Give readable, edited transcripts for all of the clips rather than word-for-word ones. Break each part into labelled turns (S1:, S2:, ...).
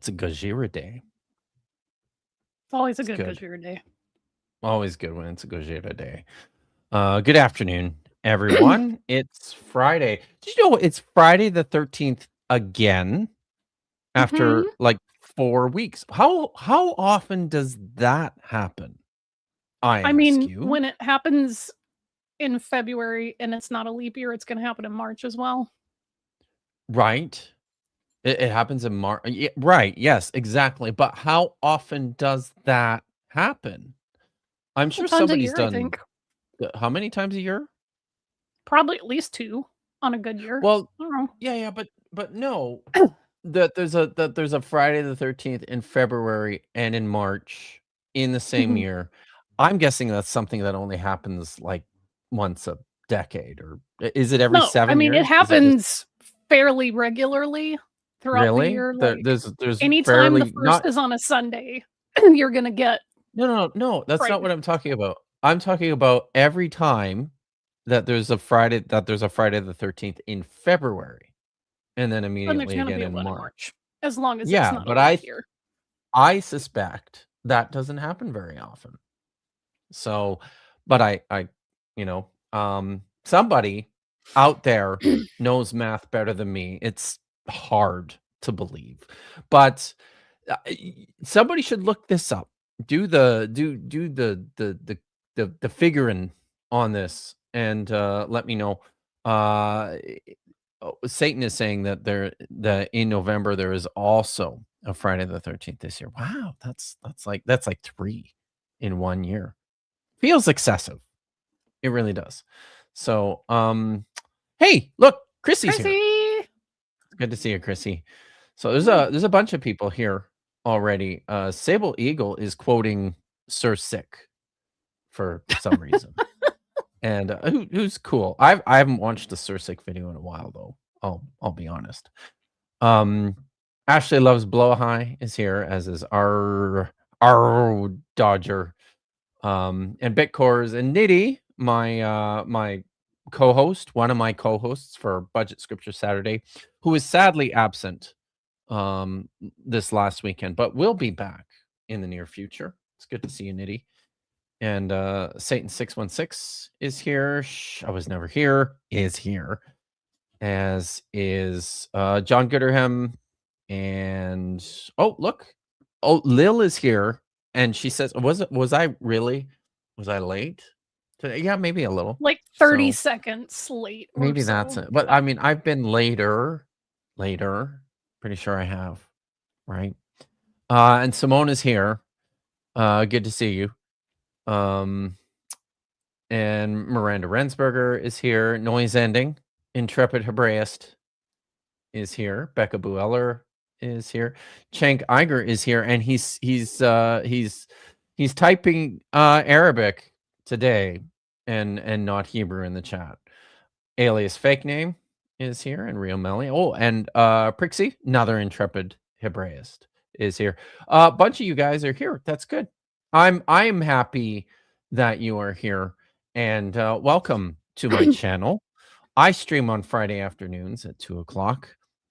S1: it's a Gojira day.
S2: It's always a
S1: It's
S2: good
S1: good.
S2: Gojira day.
S1: Always good when it's a Gojira day. Good afternoon, everyone. It's Friday. Did you know it's Friday the 13th again after like 4 weeks? How often does that happen? I
S2: I
S1: ask
S2: mean,
S1: you.
S2: when it happens in February and it's not a leap year, it's going to happen in March as well.
S1: Right? It happens in March. Right. Yes, exactly. But how often does that happen? I'm sure
S2: Times a
S1: somebody's
S2: year, I
S1: done
S2: think.
S1: how many times a year?
S2: Probably at least 2 on a good year.
S1: Well,
S2: I don't know.
S1: yeah, but no. That there's a Friday the 13th in February and in March in the same year. I'm guessing that's something that only happens like once a decade, or is it every
S2: No, I
S1: 7
S2: mean, it
S1: years? Is it just
S2: happens fairly regularly throughout the
S1: really?
S2: year. Like,
S1: There's
S2: anytime the
S1: fairly
S2: first
S1: not
S2: is on a Sunday, you're going to get
S1: no, that's not
S2: Friday.
S1: what I'm talking about. I'm talking about every time that there's a Friday the 13th in February, and then
S2: Then there's
S1: immediately
S2: going to
S1: again
S2: be
S1: in
S2: one in
S1: March.
S2: March, as long as it's
S1: Yeah,
S2: not a
S1: but
S2: leap year.
S1: I suspect that doesn't happen very often. So, but I, you know, somebody out there knows math better than me. It's hard to believe, but somebody should look this up. Do the figuring on this, and let me know. Uh, Satan is saying that that in November there is also a Friday the 13th this year. Wow, that's like 3 in 1 year. Feels excessive. It really does. So, hey, look, Chrissy's here.
S2: Chrissy!
S1: Good to see you, Chrissy. So
S2: Hi.
S1: there's a bunch of people here already. Sable Eagle is quoting Sir Sick for some reason. And who's cool. I haven't watched the Sir Sick video in a while though. I'll be honest. Ashley Loves Blow High is here, as is our Dodger. And Bitcores and Nitty, my co-host, one of my co-hosts for Budget Scripture Saturday, who is sadly absent this last weekend, but will be back in the near future. It's good to see you, Nitty. And Satan 616 is here. I was never here. Is here. As is John Gooderham. And oh, look. Oh, Lil is here. And she says, was I late today? Yeah, maybe a little.
S2: Like 30
S1: So
S2: seconds late or
S1: maybe that's
S2: so.
S1: it. But I mean, I've been later. Pretty sure I have. Right. And Simone is here. Good to see you. And Miranda Rensberger is here. Noise Ending. Intrepid Hebraist is here. Becca Bueller is here. Cenk Iger is here, and he's typing Arabic today and not Hebrew in the chat. Alias Fake Name is here, and Real Melly. Oh, and Prixie, another Intrepid Hebraist, is here. A bunch of you guys are here. That's good. I'm happy that you are here, and welcome to my channel. I stream on Friday afternoons at 2:00,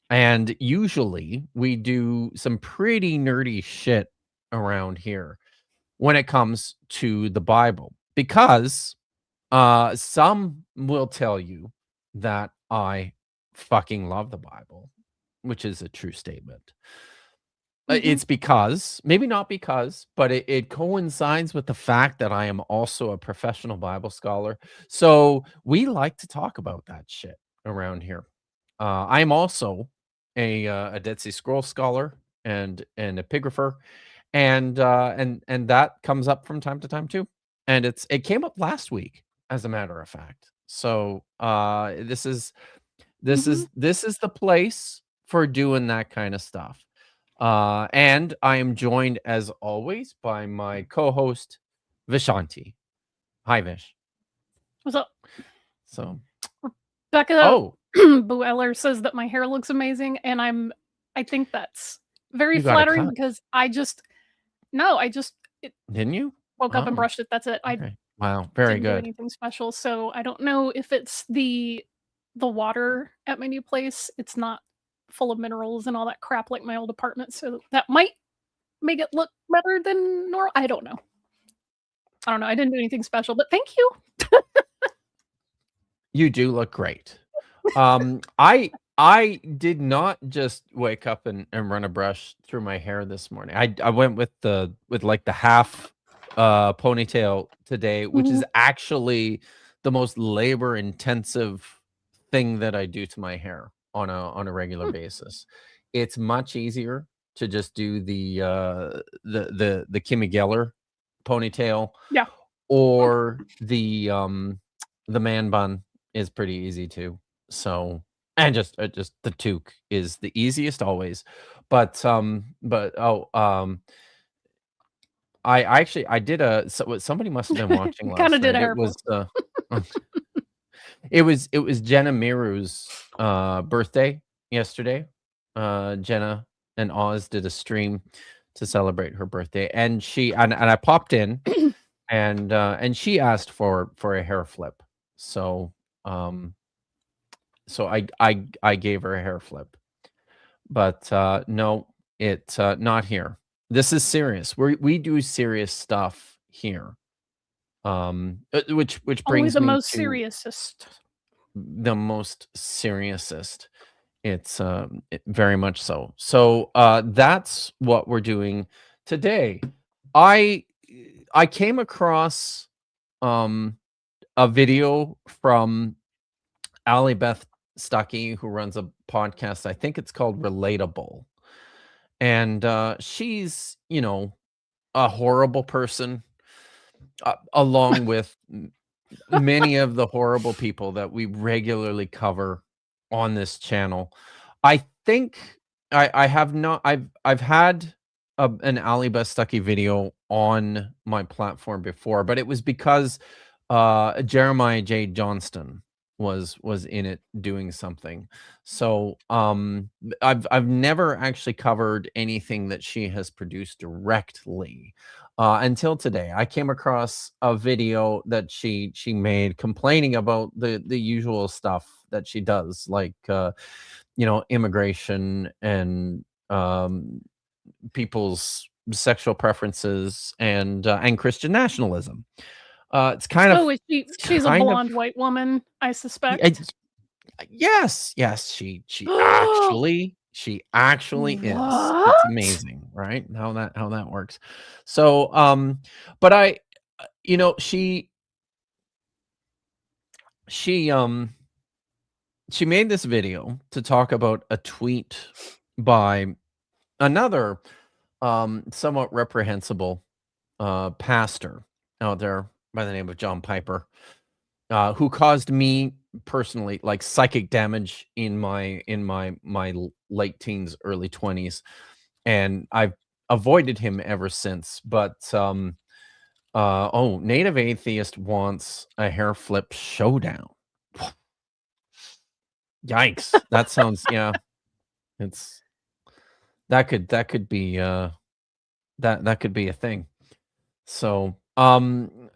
S1: and usually we do some pretty nerdy shit around here when it comes to the Bible, because some will tell you that I fucking love the Bible, which is a true statement. It's because, maybe not because, but it coincides with the fact that I am also a professional Bible scholar. So we like to talk about that shit around here. I am also a Dead Sea Scrolls scholar and an epigrapher, and that comes up from time to time too. And it came up last week, as a matter of fact. So this is the place for doing that kind of stuff. And I am joined, as always, by my co-host, Vishanti. Hi, Vish.
S2: What's up?
S1: So,
S2: Becca
S1: oh,
S2: Bueller says that my hair looks amazing, and I think that's very
S1: you got a
S2: flattering
S1: cut,
S2: because I just
S1: didn't you?
S2: woke up and
S1: Oh,
S2: brushed it. That's it. I
S1: okay. Wow, very
S2: didn't do
S1: good.
S2: anything special, so I don't know if it's the water at my new place. It's not full of minerals and all that crap like my old apartment, so that might make it look better than normal. I don't know. I didn't do anything special, but thank you.
S1: You do look great. I did not just wake up and run a brush through my hair this morning. I went with the half ponytail today, which is actually the most labor intensive thing that I do to my hair on a regular basis. It's much easier to just do the Kimmy Geller ponytail.
S2: Yeah.
S1: Or the man bun is pretty easy too. So, and just the toque is the easiest always. But I did somebody must have been watching last
S2: Kind of did a
S1: night.
S2: hair
S1: It was Jenna Miru's birthday yesterday. Jenna and Oz did a stream to celebrate her birthday, and I popped in. And she asked for a hair flip. So I gave her a hair flip. But no, it's not here. This is serious. We do serious stuff here. Which brings
S2: the
S1: me
S2: most
S1: to
S2: seriousest.
S1: the most seriousest. It's very much so. So that's what we're doing today. I came across a video from Allie Beth Stuckey, who runs a podcast. I think it's called Relatable. And she's, a horrible person, along with many of the horrible people that we regularly cover on this channel. I think I have not. I've had an Allie Beth Stuckey video on my platform before, but it was because Jeremiah J. Johnston was in it doing something. So I've never actually covered anything that she has produced directly until today. I came across a video that she made complaining about the usual stuff that she does, like immigration and people's sexual preferences and Christian nationalism. It's kind of
S2: she's a blonde white woman, I suspect.
S1: Yes, she actually is. It's amazing, right? How that works. So but she made this video to talk about a tweet by another somewhat reprehensible pastor out there by the name of John Piper, who caused me personally like psychic damage in my late teens, early 20s, and I've avoided him ever since. But Native Atheist wants a hair flip showdown. Yikes. That sounds it's that could be that could be a thing. So I'm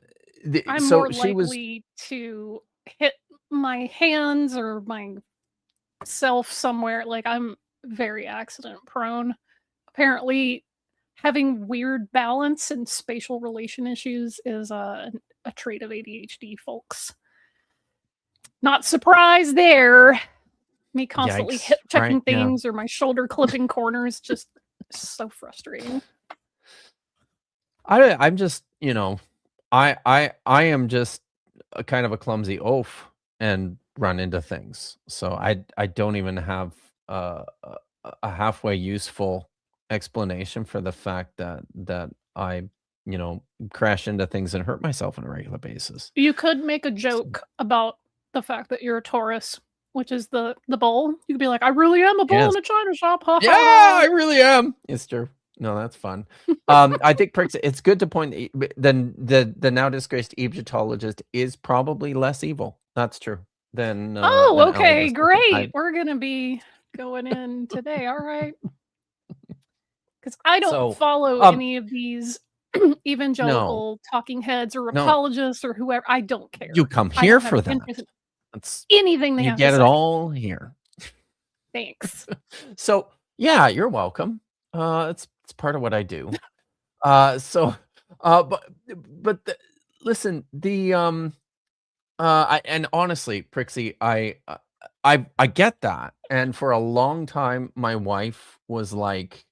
S2: more likely to hit my hands or myself somewhere. Like, I'm very accident prone. Apparently having weird balance and spatial relation issues is a trait of ADHD, folks. Not surprised there. Me constantly hip checking things or my shoulder clipping corners, just so frustrating.
S1: I'm just, I am just a kind of a clumsy oaf and run into things. So I don't even have a halfway useful explanation for the fact that I, crash into things and hurt myself on a regular basis.
S2: You could make a joke about the fact that you're a Taurus, which is the bull. You could be like, I really am a bull in a china shop.
S1: Yeah, I really am. It's true. No, that's fun. I think it's good to point the now disgraced Egyptologist is probably less evil. That's true. Than
S2: okay, great. We're gonna be going in today. All right. Because I don't follow any of these evangelical talking heads or apologists or whoever. I don't care.
S1: You come here for that.
S2: Anything they
S1: you
S2: have
S1: get
S2: to
S1: it
S2: say.
S1: all here.
S2: Thanks.
S1: So yeah, you're welcome. It's part of what I do. Listen, and honestly, Prixie, I get that, and for a long time, my wife was like,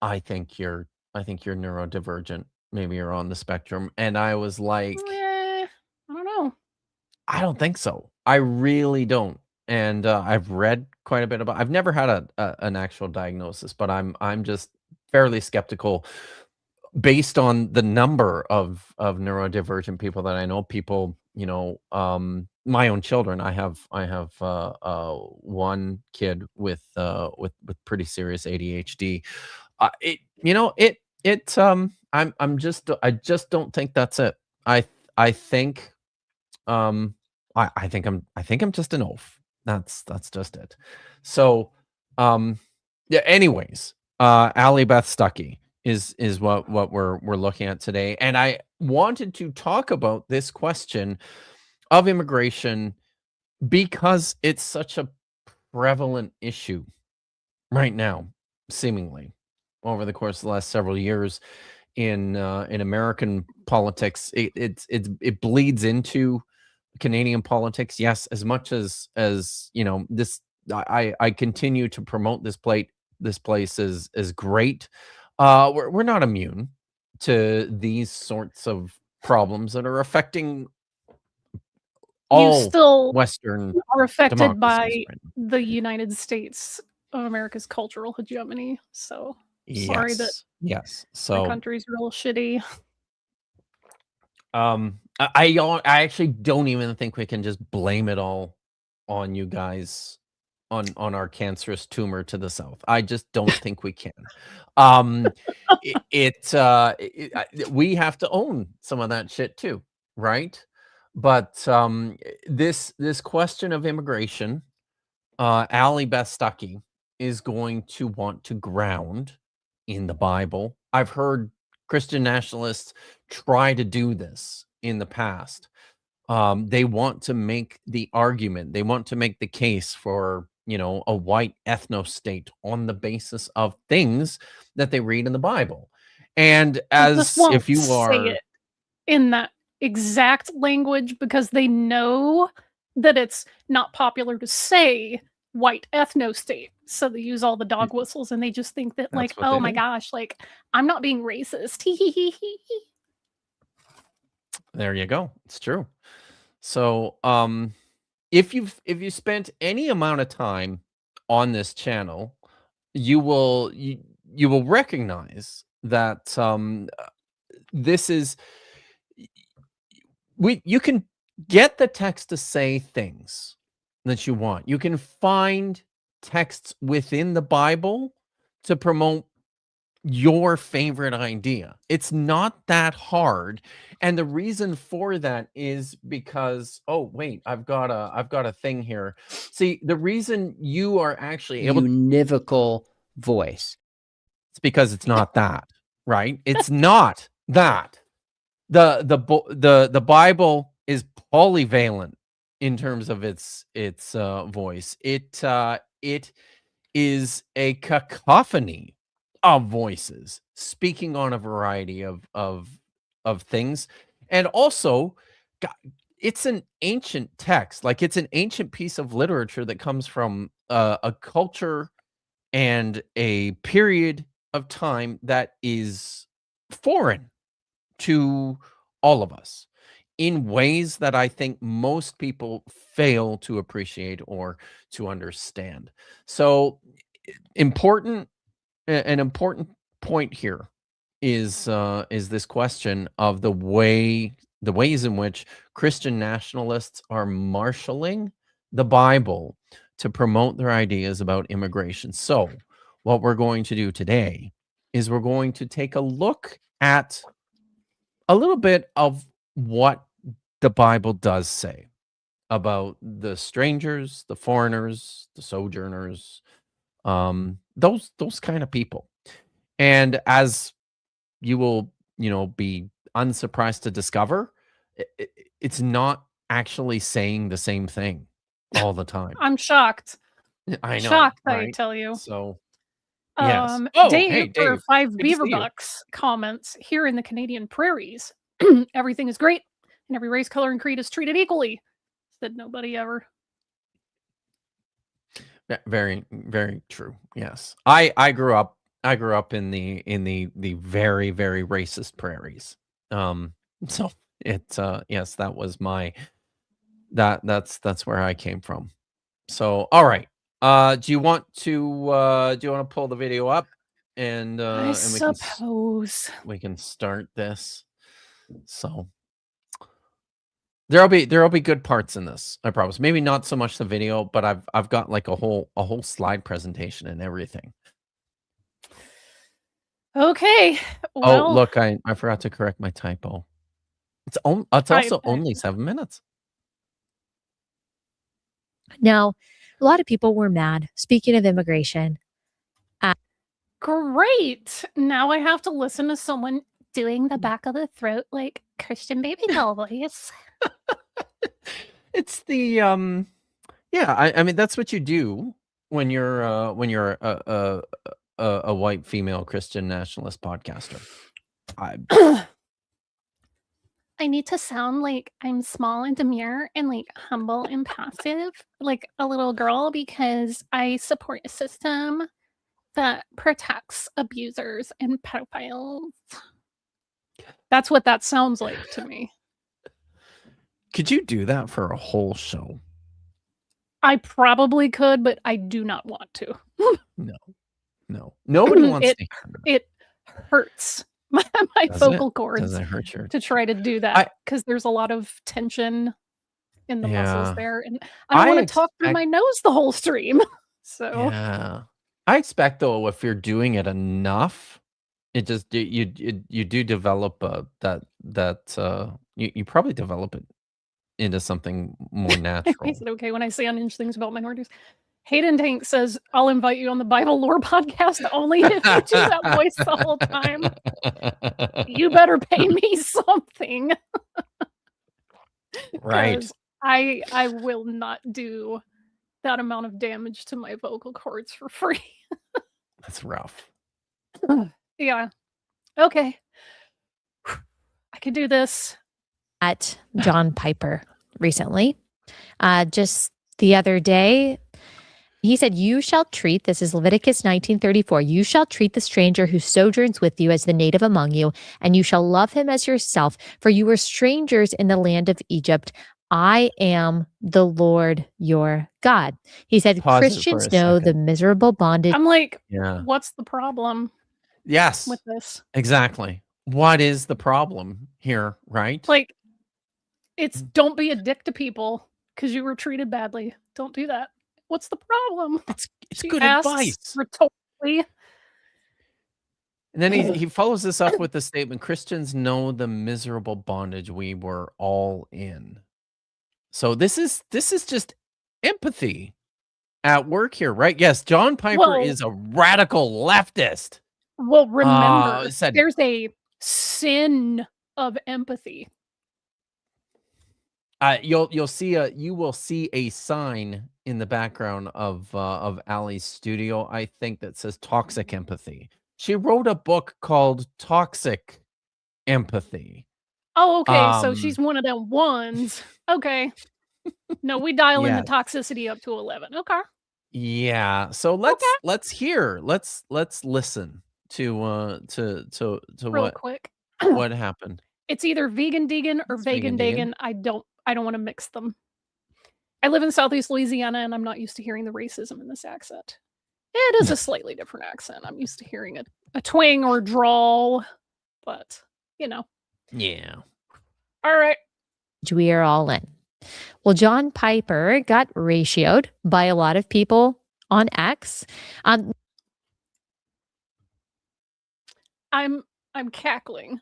S1: I think you're neurodivergent. Maybe you're on the spectrum." And I was like,
S2: I don't know.
S1: "I don't think so. I really don't." And, I've read quite a bit about I've never had an actual diagnosis, but I'm just fairly skeptical based on the number of neurodivergent people that I know. People, my own children, I have one kid with pretty serious ADHD. It you know, it I just don't think that's it. I think, I think I'm just an oaf. That's just it. So, um, yeah, anyways, Allie Beth Stuckey is what we're looking at today, and I wanted to talk about this question of immigration because it's such a prevalent issue right now, seemingly over the course of the last several years in American politics. It bleeds into Canadian politics. Yes, as much as this, I continue to promote this place is great. We're not immune to these sorts of problems that are affecting
S2: You
S1: all
S2: still
S1: Western
S2: are affected
S1: democracies
S2: by
S1: right now.
S2: the United States of America's cultural hegemony. So sorry that
S1: Yes.
S2: my
S1: So,
S2: country's real shitty.
S1: I actually don't even think we can just blame it all on you guys, on our cancerous tumor to the south. I just don't think we can. Um, we have to own some of that shit too, right? But this question of immigration, Allie Beth Stuckey is going to want to ground in the Bible. I've heard Christian nationalists try to do this in the past. They want to make the argument, they want to make the case for, a white ethno state on the basis of things that they read in the Bible. And
S2: They just
S1: as
S2: won't
S1: if you
S2: say
S1: are
S2: it in that exact language because they know that it's not popular to say white ethno state. So they use all the dog whistles and they just think that, like,
S1: That's what
S2: oh
S1: they
S2: my
S1: do.
S2: gosh, like, I'm not being racist.
S1: There you go. It's true. So, if you spent any amount of time on this channel, you will recognize that this is you can get the text to say things that you want. You can find texts within the Bible to promote your favorite idea. It's not that hard. And the reason for that is because, oh wait, I've got a thing here. See, the reason you are actually able
S3: univocal voice.
S1: It's because it's not that, right? It's not that. The Bible is polyvalent in terms of its voice. It is a cacophony of voices speaking on a variety of things. And also, it's an ancient text. Like, it's an ancient piece of literature that comes from a culture and a period of time that is foreign to all of us in ways that I think most people fail to appreciate or to understand. So, important an important point here is this question of the ways in which Christian nationalists are marshaling the Bible to promote their ideas about immigration. So, what we're going to do today is we're going to take a look at a little bit of what the Bible does say about the strangers, the foreigners, the sojourners, those kind of people. And as you will, be unsurprised to discover, it's not actually saying the same thing all the time.
S2: I'm shocked.
S1: I know,
S2: Shocked, I
S1: right?
S2: tell you.
S1: So, yes. Hey,
S2: Dave for
S1: Dave.
S2: 5
S1: Good to
S2: beaver
S1: see you.
S2: bucks comments, "Here in the Canadian prairies, everything is great, and every race, color, and creed is treated equally." Said nobody ever.
S1: Very, very true. Yes. I grew up in the very, very racist prairies. So it's yes, that was my that's where I came from. So all right. Do you want to pull the video up and
S2: I
S1: and
S2: suppose.
S1: we can start this? So there'll be good parts in this, I promise. Maybe not so much the video, but I've got like a whole slide presentation and everything.
S2: Okay.
S1: Oh,
S2: Well,
S1: look, I forgot to correct my typo. It's also only 7 minutes.
S4: Now, a lot of people were mad. Speaking of immigration,
S2: great. Now I have to listen to someone doing the back of the throat like Christian baby doll voice.
S1: It's the yeah, I mean that's what you do when you're a white female Christian nationalist podcaster.
S2: I need to sound like I'm small and demure and like humble and passive, like a little girl, because I support a system that protects abusers and pedophiles. That's what that sounds like to me.
S1: Could you do that for a whole show?
S2: I probably could, but I do not want to.
S1: No. Nobody wants to hear that.
S2: It hurts my
S1: Does
S2: vocal
S1: it?
S2: cords
S1: Does it hurt your
S2: to try to do that because there's a lot of tension in the muscles there, and I don't want to talk through my nose the whole stream. So
S1: yeah, I expect though if you're doing it enough, it just you do develop you probably develop it into something more natural.
S2: Is it okay when I say unhinged things about minorities? Hayden Tank says, "I'll invite you on the Bible lore podcast only if you do that voice the whole time. You better pay me something."
S1: Right.
S2: I will not do that amount of damage to my vocal cords for free.
S1: That's rough.
S2: Yeah. Okay. I could do this.
S4: At John Piper recently, just the other day, he said, "You shall treat," this is Leviticus 19:34, "you shall treat the stranger who sojourns with you as the native among you, and you shall love him as yourself, for you were strangers in the land of Egypt. I am the Lord your God." He said,
S1: Pause
S4: Christians know the miserable bondage.
S2: I'm like,
S1: yeah.
S2: What's the problem?
S1: Yes.
S2: With this?
S1: Exactly. What is the problem here, right?
S2: Like, it's don't be a dick to people because you were treated badly. Don't do that. What's the problem?
S1: It's good advice.
S2: Rhetorically.
S1: And then he follows this up with the statement, Christians know the miserable bondage we were all in. So this is just empathy at work here, right? Yes, John Piper is a radical leftist.
S2: Well, remember, there's a sin of empathy.
S1: You will see a sign in the background of Allie's studio, I think, that says toxic empathy. She wrote a book called Toxic Empathy.
S2: Oh, okay. So she's one of them ones. Okay. No, we dial in the toxicity up to 11. Okay.
S1: Yeah. So let's listen to
S2: real quick.
S1: What happened.
S2: It's either vegan degan or vegan dagan. I don't want to mix them. I live in Southeast Louisiana and I'm not used to hearing the racism in this accent. It is a slightly different accent. I'm used to hearing a twang or drawl, but you know.
S1: Yeah.
S2: All right.
S4: We are all in. Well, John Piper got ratioed by a lot of people on X.
S2: I'm cackling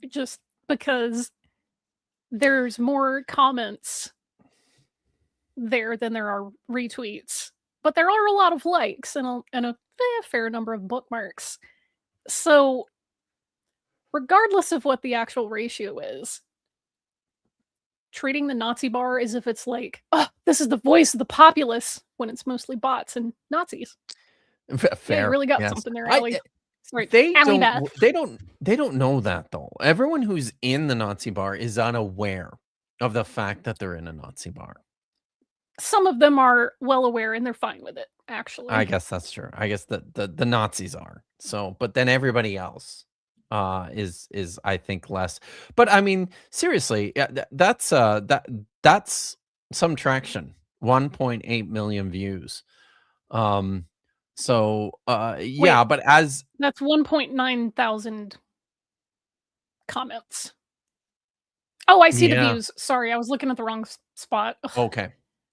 S2: just because there's more comments there than there are retweets, but there are a lot of likes and a fair number of bookmarks. So regardless of what the actual ratio is, treating the Nazi bar as if it's like, oh, this is the voice of the populace when it's mostly bots and Nazis.
S1: Fair.
S2: Yeah, you really got something there, Allie. Sorry, Allie Beth.
S1: They don't know that though. Everyone who's in the Nazi bar is unaware of the fact that they're in a Nazi bar.
S2: Some of them are well aware and they're fine with it, actually.
S1: I guess that's true. I guess the Nazis are. So, but then everybody else is I think less. But I mean, seriously, that's some traction. 1.8 million views. So yeah,
S2: Wait,
S1: but as
S2: that's 1.9 thousand comments. Oh, I see the views. Sorry, I was looking at the wrong spot. Ugh.
S1: Okay.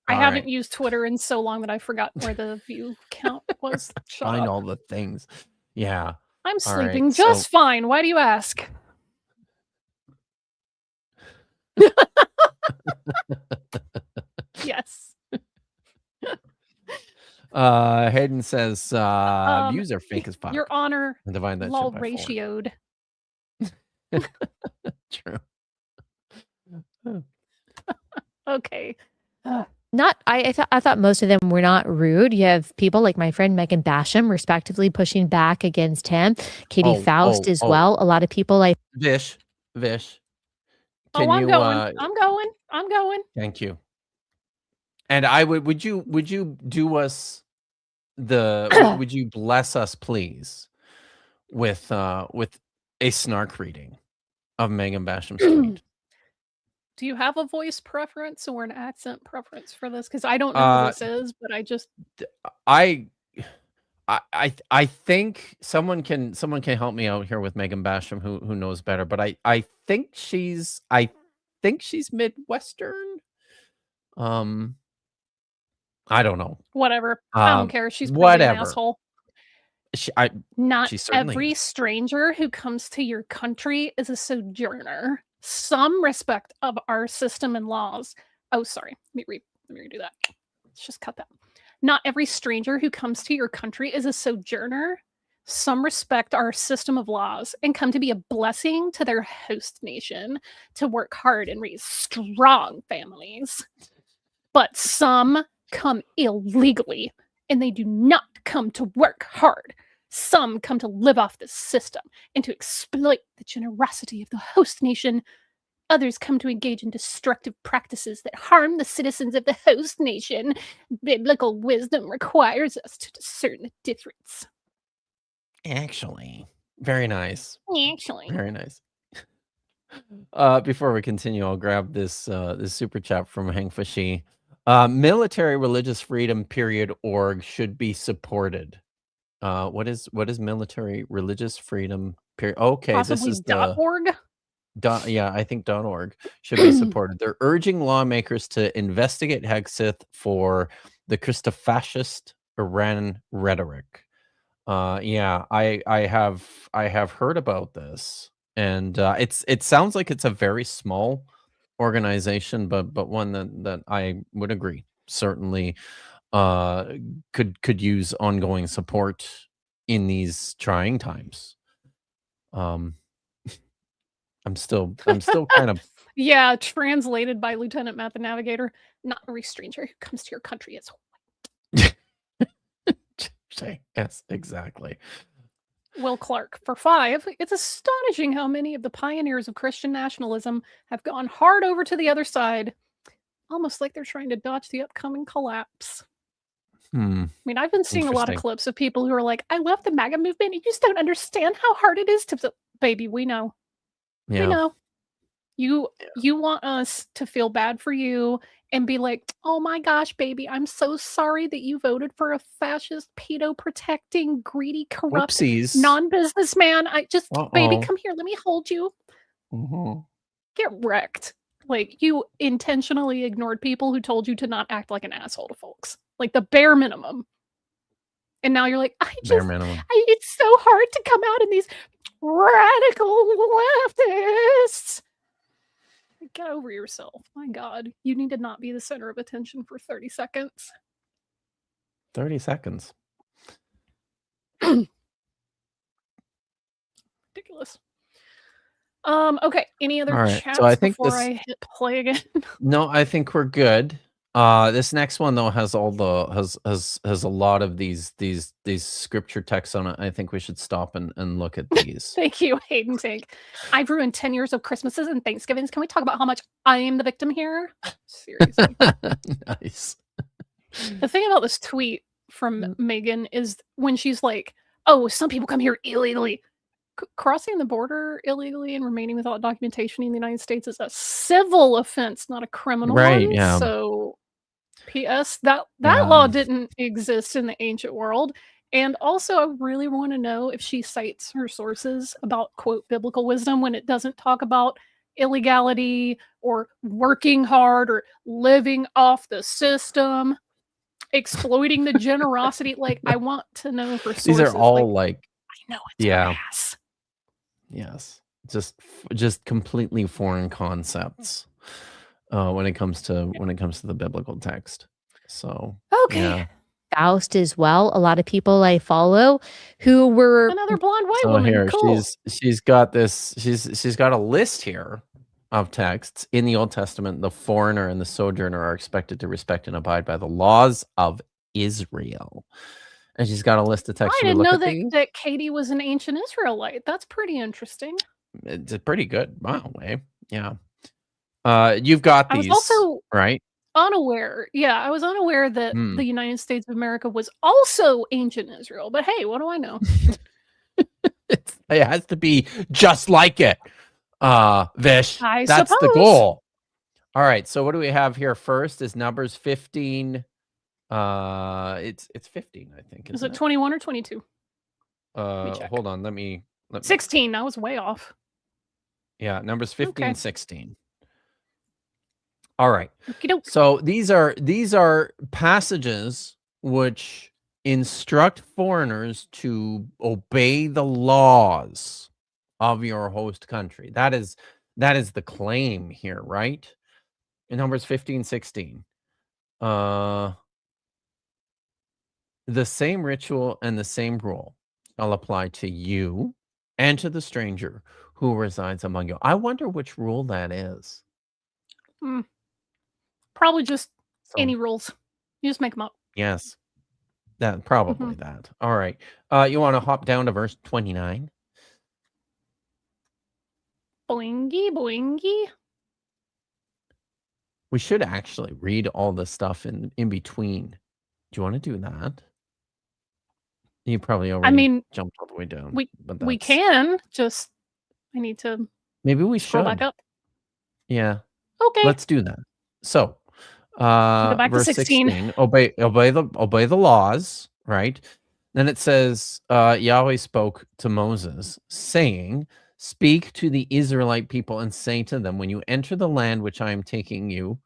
S2: I haven't used Twitter in so long that I forgot where the view count was.
S1: Find all the things. Yeah.
S2: I'm sleeping just fine. Why do you ask? Yes.
S1: Hayden says views are fake as fuck.
S2: Your Honor,
S1: divide that
S2: lol
S1: shit by
S2: ratioed.
S1: True.
S2: Okay.
S4: I thought most of them were not rude. You have people like my friend Megan Basham, respectively, pushing back against him. Katie Faust as well. A lot of people like
S1: Vish.
S2: I'm going.
S1: Thank you. And I would you do us would you bless us please with a snark reading of Megan Basham's tweet?
S2: Do you have a voice preference or an accent preference for this? Because I don't know who this is, but I
S1: think someone can help me out here with Megan Basham who knows better, but I think she's Midwestern. I don't know.
S2: Whatever. I don't care. She's probably an asshole.
S1: Not
S2: every stranger who comes to your country is a sojourner. Some respect of our system and laws. Oh, sorry. Let me redo that. Let's just cut that. Not every stranger who comes to your country is a sojourner. Some respect our system of laws and come to be a blessing to their host nation to work hard and raise strong families. But some come illegally and they do not come to work hard. Some come to live off the system and to exploit the generosity of the host nation. Others come to engage in destructive practices that harm the citizens of the host nation. Biblical wisdom requires us to discern the difference.
S1: Actually, very nice. Very nice. Before we continue, I'll grab this super chat from Hank Fashi. Military religious freedom .org should be supported. What is military religious freedom period? Okay,
S2: possibly
S1: this is
S2: .org.
S1: Yeah, I think .org should be supported. They're urging lawmakers to investigate Hegseth for the Christofascist Iran rhetoric. Yeah, I have heard about this, and it sounds like it's a very small organization, but one that I would agree certainly could use ongoing support in these trying times. I'm still kind of
S2: yeah, translated by Lieutenant Matt the Navigator. Not every stranger who comes to your country is white.
S1: Yes, exactly.
S2: Will Clark for 5. It's astonishing how many of the pioneers of Christian nationalism have gone hard over to the other side, almost like they're trying to dodge the upcoming collapse. I mean, I've been seeing a lot of clips of people who are like, I love the MAGA movement. You just don't understand how hard it is to... Baby, we know.
S1: Yeah.
S2: We know. You want us to feel bad for you and be like, oh my gosh, baby, I'm so sorry that you voted for a fascist, pedo-protecting, greedy, corrupt, non-businessman. Baby, come here. Let me hold you. Get wrecked. Like, you intentionally ignored people who told you to not act like an asshole to folks. Like, the bare minimum. And now you're like, it's so hard to come out in these radical leftists. Get over yourself. My God. You need to not be the center of attention for 30 seconds.
S1: 30 seconds.
S2: Ridiculous. Okay. Any other
S1: All right.
S2: chats
S1: So I think
S2: before I hit play again?
S1: No, I think we're good. This next one though has all the has a lot of these scripture texts on it. I think we should stop and look at these.
S2: Thank you, Hayden Tank. I've ruined 10 years of Christmases and Thanksgivings. Can we talk about how much I am the victim here? Seriously.
S1: Nice.
S2: The thing about this tweet from Megan is when she's like, "Oh, some people come here illegally." Crossing the border illegally and remaining without documentation in the United States is a civil offense, not a criminal
S1: Right,
S2: one.
S1: yeah.
S2: So, P.S. that
S1: Yeah.
S2: law didn't exist in the ancient world. And also, I really want to know if she cites her sources about, quote, biblical wisdom when it doesn't talk about illegality or working hard or living off the system, exploiting the generosity. Like, I want to know her sources.
S1: These are all
S2: like I know it's
S1: yeah.
S2: ass.
S1: Yes. Just completely foreign concepts when it comes to the biblical text. So
S2: Okay.
S1: yeah.
S4: Faust as well. A lot of people I follow who were
S2: Another blonde white
S1: So
S2: woman.
S1: here
S2: Cool.
S1: she's got this she's got a list here of texts in the Old Testament. The foreigner and the sojourner are expected to respect and abide by the laws of Israel. And she's got a list of texts.
S2: I didn't know that Katie was an ancient Israelite. That's pretty interesting.
S1: It's pretty good. Wow, yeah. You've got these,
S2: I was also
S1: right?
S2: unaware. Yeah, I was unaware that the United States of America was also ancient Israel. But hey, what do I know?
S1: It has to be just like it. Vish, that's the goal. All right, so what do we have here first is Numbers 15. It's 15, I think.
S2: Is it 21 or 22?
S1: Hold on, let me
S2: 16. I was way off.
S1: Yeah, Numbers 15,
S2: Okay.
S1: 16. All right.
S2: Okey-doke.
S1: So these are passages which instruct foreigners to obey the laws of your host country. That is the claim here, right? In Numbers 15, 16. The same ritual and the same rule shall apply to you and to the stranger who resides among you. I wonder which rule that is.
S2: Probably just any rules. You just make them up.
S1: Yes. That probably that. All right. You want to hop down to verse 29?
S2: Boingy, boingy.
S1: We should actually read all the stuff in between. Do you want to do that? You probably already jumped all the way down.
S2: We can. Just I need to
S1: maybe we
S2: scroll
S1: should
S2: back up.
S1: Yeah.
S2: Okay.
S1: Let's do that. So
S2: go back
S1: verse
S2: to 16.
S1: 16, obey the laws, right? Then it says, Yahweh spoke to Moses, saying, speak to the Israelite people and say to them, when you enter the land which I am taking you,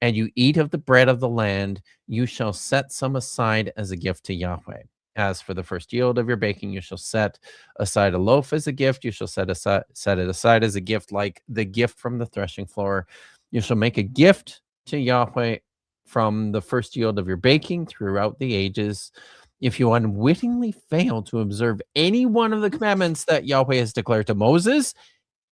S1: and you eat of the bread of the land, you shall set some aside as a gift to Yahweh. As for the first yield of your baking, you shall set aside a loaf as a gift. You shall set it aside as a gift, like the gift from the threshing floor. You shall make a gift to Yahweh from the first yield of your baking throughout the ages. If you unwittingly fail to observe any one of the commandments that Yahweh has declared to Moses,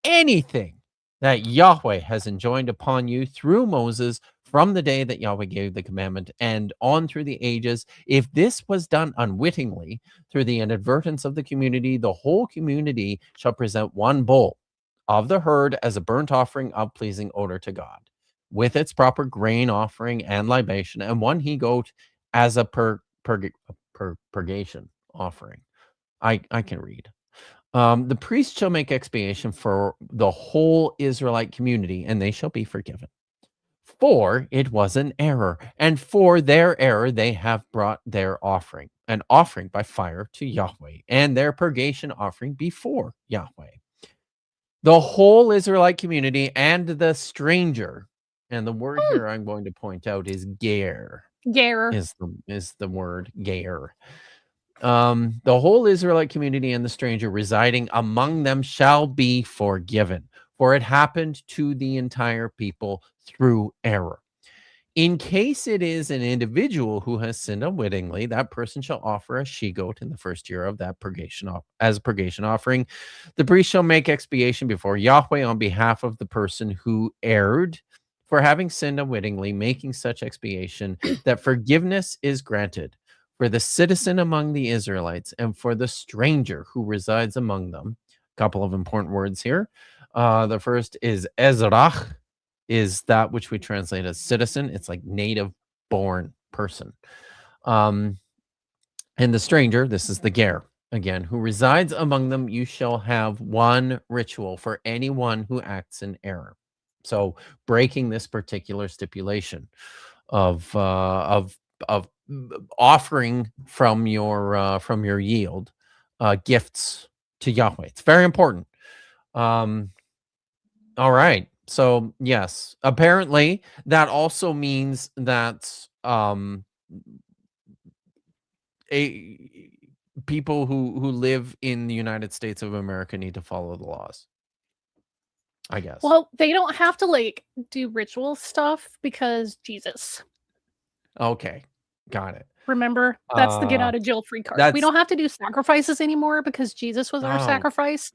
S1: anything that Yahweh has enjoined upon you through Moses from the day that Yahweh gave the commandment and on through the ages, if this was done unwittingly through the inadvertence of the community, the whole community shall present one bull of the herd as a burnt offering of pleasing odor to God, with its proper grain offering and libation, and one he-goat as a purgation offering. I can read. The priest shall make expiation for the whole Israelite community, and they shall be forgiven. For it was an error, and for their error they have brought their offering, an offering by fire to Yahweh, and their purgation offering before Yahweh. The whole Israelite community and the stranger, and the word here I'm going to point out is ger.
S2: Ger
S1: is the word ger. The whole Israelite community and the stranger residing among them shall be forgiven, for it happened to the entire people through error. In case it is an individual who has sinned unwittingly, that person shall offer a she-goat in the first year of that purgation as a purgation offering. The priest shall make expiation before Yahweh on behalf of the person who erred for having sinned unwittingly, making such expiation that forgiveness is granted for the citizen among the Israelites and for the stranger who resides among them. A couple of important words here. The first is Ezrach, is that which we translate as citizen. It's like native born person. And the stranger, this is the ger, again, who resides among them, you shall have one ritual for anyone who acts in error. So breaking this particular stipulation of offering from your yield gifts to Yahweh. It's very important. All right. So yes, apparently that also means that people who live in the United States of America need to follow the laws, I guess.
S2: Well, they don't have to like do ritual stuff because Jesus.
S1: Okay, got it.
S2: Remember, that's the get out of jail free card. We don't have to do sacrifices anymore because Jesus was our sacrifice.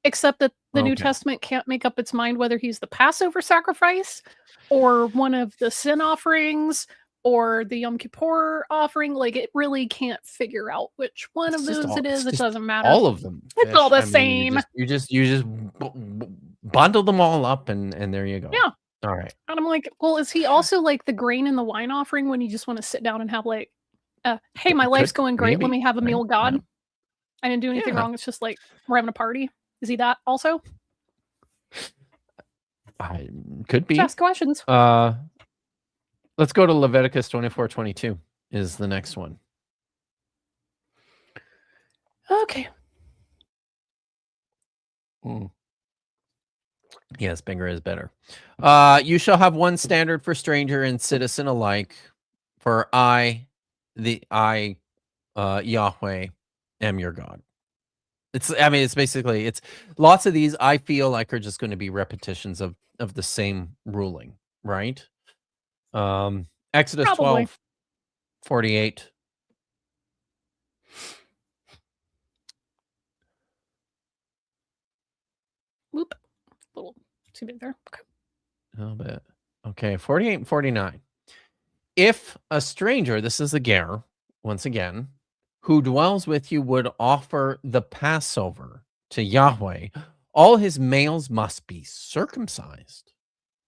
S2: Except that the New Testament can't make up its mind whether he's the Passover sacrifice or one of the sin offerings or the Yom Kippur offering. Like, it really can't figure out which one of those it is. It doesn't matter.
S1: All of them.
S2: It's all the same.
S1: You just bundle them all up and there you go.
S2: Yeah.
S1: All right.
S2: And I'm like, well, is he also like the grain and the wine offering when you just want to sit down and have like, hey, my life's going great. Let me have a meal, God. I didn't do anything wrong. It's just like we're having a party. Is he that also?
S1: I could be.
S2: Just ask questions.
S1: Let's go to Leviticus 24:22 is the next one.
S2: Okay.
S1: Yes, bigger is better. You shall have one standard for stranger and citizen alike, for I, Yahweh, am your God. It's basically, it's lots of these I feel like are just going to be repetitions of the same ruling, right? Exodus 12:48.
S2: Whoop. A little too big there. Okay.
S1: A little bit. Okay, 48 and 49. If a stranger, this is the ger, once again, who dwells with you would offer the Passover to Yahweh, all his males must be circumcised.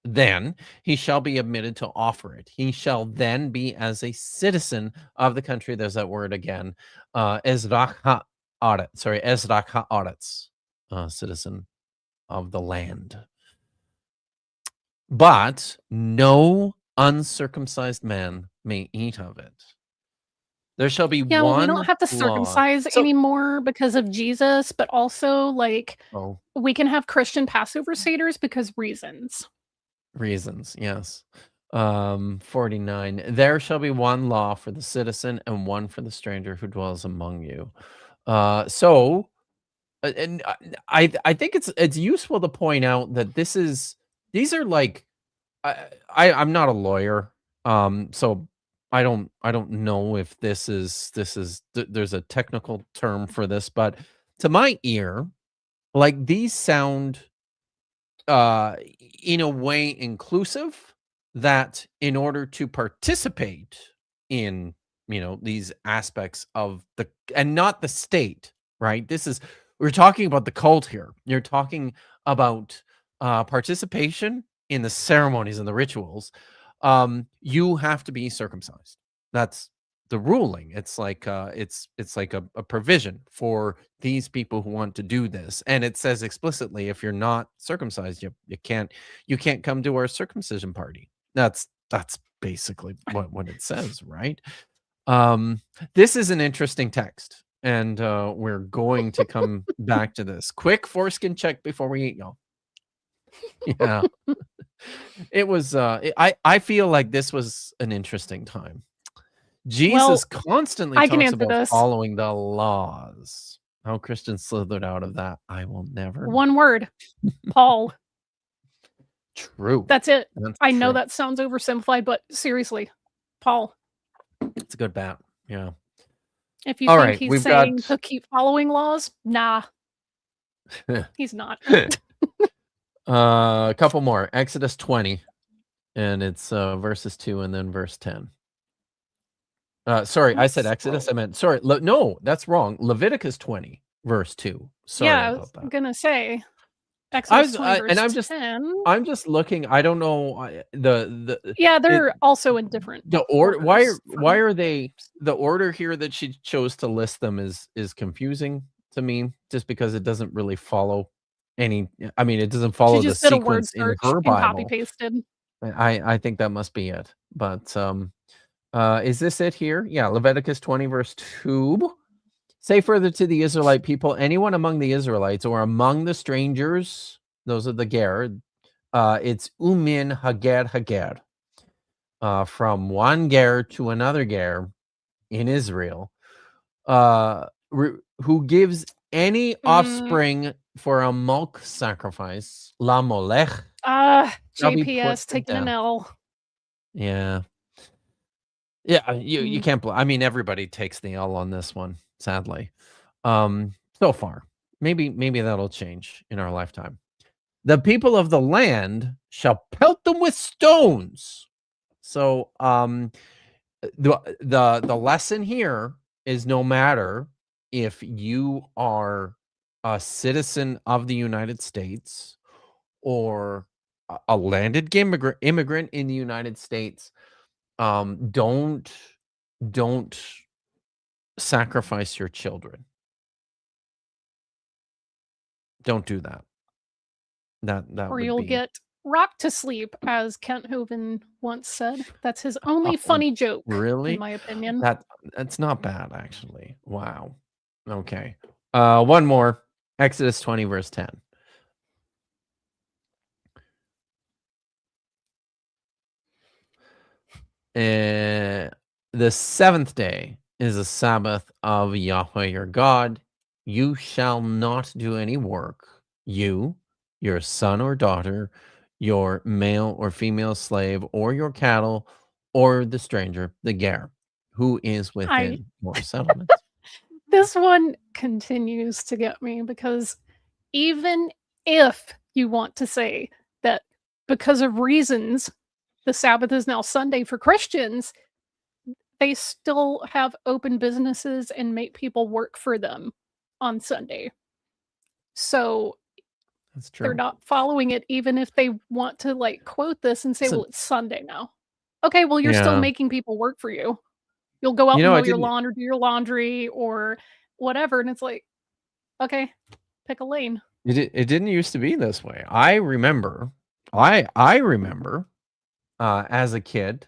S1: Then he shall be admitted to offer it. He shall then be as a citizen of the country. There's that word again. Ezrach ha'aretz, citizen of the land. But no uncircumcised man may eat of it. There shall be one.
S2: Yeah, well, we don't have to circumcise anymore because of Jesus, but also like we can have Christian Passover Seders because reasons.
S1: Reasons, yes. 49. There shall be one law for the citizen and one for the stranger who dwells among you. And I think it's useful to point out that these are like I'm not a lawyer, so I don't know if this is there's a technical term for this, but to my ear, like these sound in a way inclusive, that in order to participate in these aspects of and not the state, right? We're talking about the cult here. You're talking about participation in the ceremonies and the rituals. You have to be circumcised. That's the ruling. It's like it's like a provision for these people who want to do this, and it says explicitly, if you're not circumcised, you can't come to our circumcision party. That's basically what it says, right? This is an interesting text, and we're going to come back to this. Quick foreskin check before we eat, y'all. Yeah. It was I feel like this was an interesting time. Jesus constantly talks about following the laws. How Christians slithered out of that, I will never.
S2: One word. Paul.
S1: True.
S2: That's it.
S1: That's
S2: I know
S1: true.
S2: that sounds oversimplified, but seriously, Paul,
S1: It's a good bat. Yeah.
S2: if you
S1: All
S2: think
S1: right,
S2: he's
S1: we've
S2: saying
S1: got
S2: to keep following laws, nah, he's not.
S1: a couple more. Exodus 20, and it's verses 2 and then verse 10. Sorry, I said Exodus. I meant sorry. No, that's wrong. Leviticus 20, verse 2. Sorry
S2: Yeah, I
S1: about
S2: was
S1: that.
S2: gonna say Exodus 20 verse 10.
S1: I'm just looking. I don't know
S2: Yeah, they're also in different
S1: the order.
S2: orders
S1: Why
S2: from
S1: are they
S2: names.
S1: the order here that she chose to list them is confusing to me, just because it doesn't really follow any. I mean, it doesn't
S2: She
S1: follow the
S2: just did a word
S1: sequence in
S2: search
S1: her
S2: and copy
S1: Bible.
S2: pasted.
S1: I think that must be it. But is this it here? Yeah, Leviticus 20 verse 2. Say further to the Israelite people, anyone among the Israelites or among the strangers, those are the ger, it's umin hager, from one ger to another ger in Israel, who gives any offspring for a milk sacrifice, la molech, shall be put
S2: JPS
S1: to
S2: taking an
S1: death.
S2: L.
S1: Yeah. Yeah, you can't. I mean, everybody takes the L on this one, sadly. So far, maybe that'll change in our lifetime. The people of the land shall pelt them with stones. So, the lesson here is, no matter if you are a citizen of the United States or a landed immigrant in the United States, don't sacrifice your children. Don't do that. That
S2: Or
S1: would
S2: you'll
S1: be
S2: get rocked to sleep, as Kent Hovind once said. That's his only funny joke,
S1: really,
S2: in my opinion.
S1: that's not bad, actually. Wow. Okay. One more. Exodus 20 verse 10. The seventh day is a Sabbath of Yahweh your God. You shall not do any work, you, your son or daughter, your male or female slave, or your cattle, or the stranger, the ger, who is within your settlements.
S2: This one continues to get me, because even if you want to say that because of reasons the Sabbath is now Sunday for Christians, they still have open businesses and make people work for them on Sunday. So
S1: That's true.
S2: they're not following it, even if they want to like quote this and say, well, it's Sunday now. Okay, well, you're still making people work for you. You'll go out and mow your lawn or do your laundry or whatever. And it's like, okay, pick a lane.
S1: It didn't used to be this way. I remember as a kid,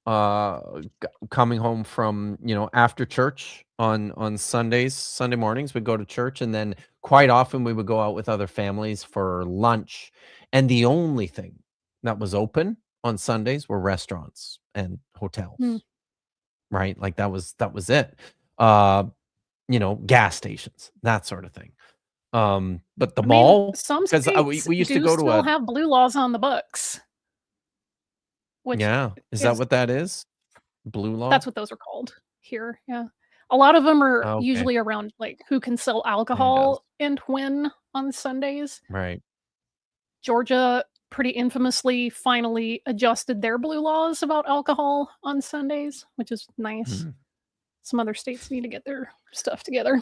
S1: coming home from, after church on Sunday mornings, we'd go to church, and then quite often we would go out with other families for lunch. And the only thing that was open on Sundays were restaurants and hotels, right? Like that was it. Gas stations, that sort of thing. But the mall,
S2: some
S1: because
S2: states
S1: we used to go to
S2: still have blue laws on the books. Which
S1: is that what that is? Blue law?
S2: That's what those are called here. Yeah. A lot of them are usually around like who can sell alcohol and when on Sundays.
S1: Right.
S2: Georgia pretty infamously finally adjusted their blue laws about alcohol on Sundays, which is nice. Some other states need to get their stuff together.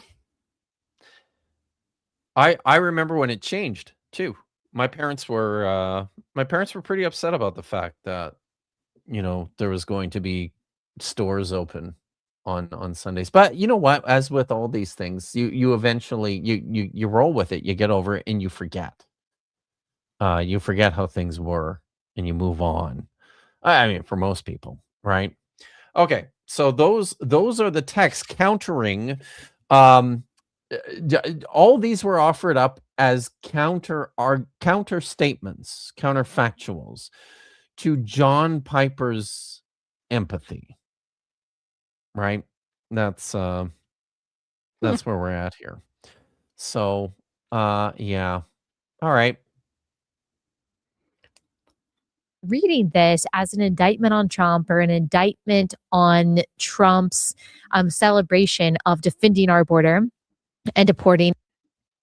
S1: I remember when it changed too. My parents were pretty upset about the fact that there was going to be stores open on Sundays. But you know what? As with all these things, you eventually you roll with it. You get over it and you forget. You forget how things were and you move on. I mean, for most people, right? Okay, so those are the texts countering. All these were offered up as counter statements, counterfactuals to John Piper's empathy. Right? That's where we're at here. So, yeah. All right.
S4: reading this as an indictment on Trump or an indictment on Trump's celebration of defending our border and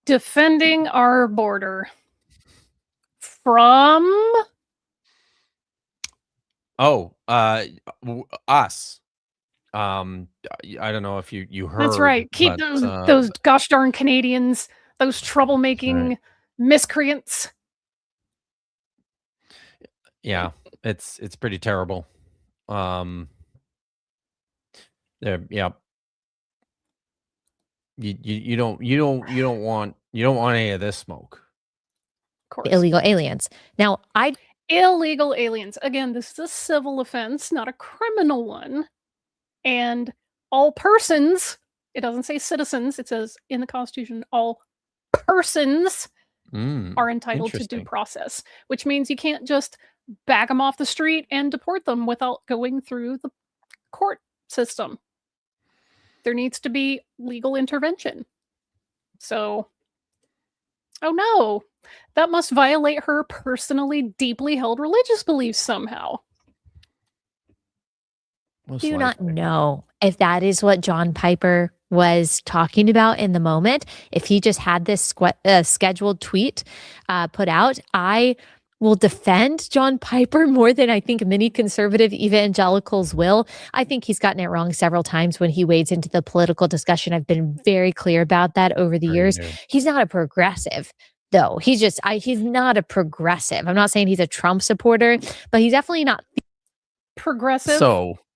S2: defending our border from
S1: us. I don't know if you heard.
S2: That's right. Keep those gosh darn Canadians, those troublemaking miscreants.
S1: Yeah, it's pretty terrible. Yeah. You don't want any of this smoke.
S2: Of course.
S4: Illegal aliens. Now,
S2: illegal aliens. Again, this is a civil offense, not a criminal one. And all persons, it doesn't say citizens, it says in the Constitution, all persons are entitled to due process, which means you can't just bag them off the street and deport them without going through the court system. There needs to be legal intervention. So, oh no, that must violate her personally deeply held religious beliefs somehow.
S4: Do not know if that is what John Piper was talking about in the moment. If he just had this scheduled tweet put out, I will defend John Piper more than I think many conservative evangelicals will. I think he's gotten it wrong several times when he wades into the political discussion. I've been very clear about that over the years. He's not a progressive, though. He's not a progressive. I'm not saying he's a Trump supporter, but he's definitely not
S2: progressive.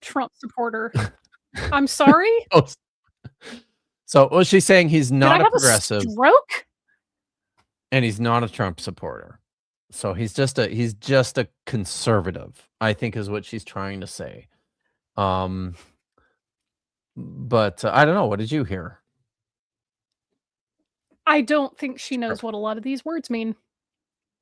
S2: Trump supporter. I'm sorry.
S1: So she's saying he's not a progressive.
S2: Stroke?
S1: And he's not a Trump supporter. So he's just a conservative, I think is what she's trying to say. But I don't know. What did you hear?
S2: I don't think she knows what a lot of these words mean.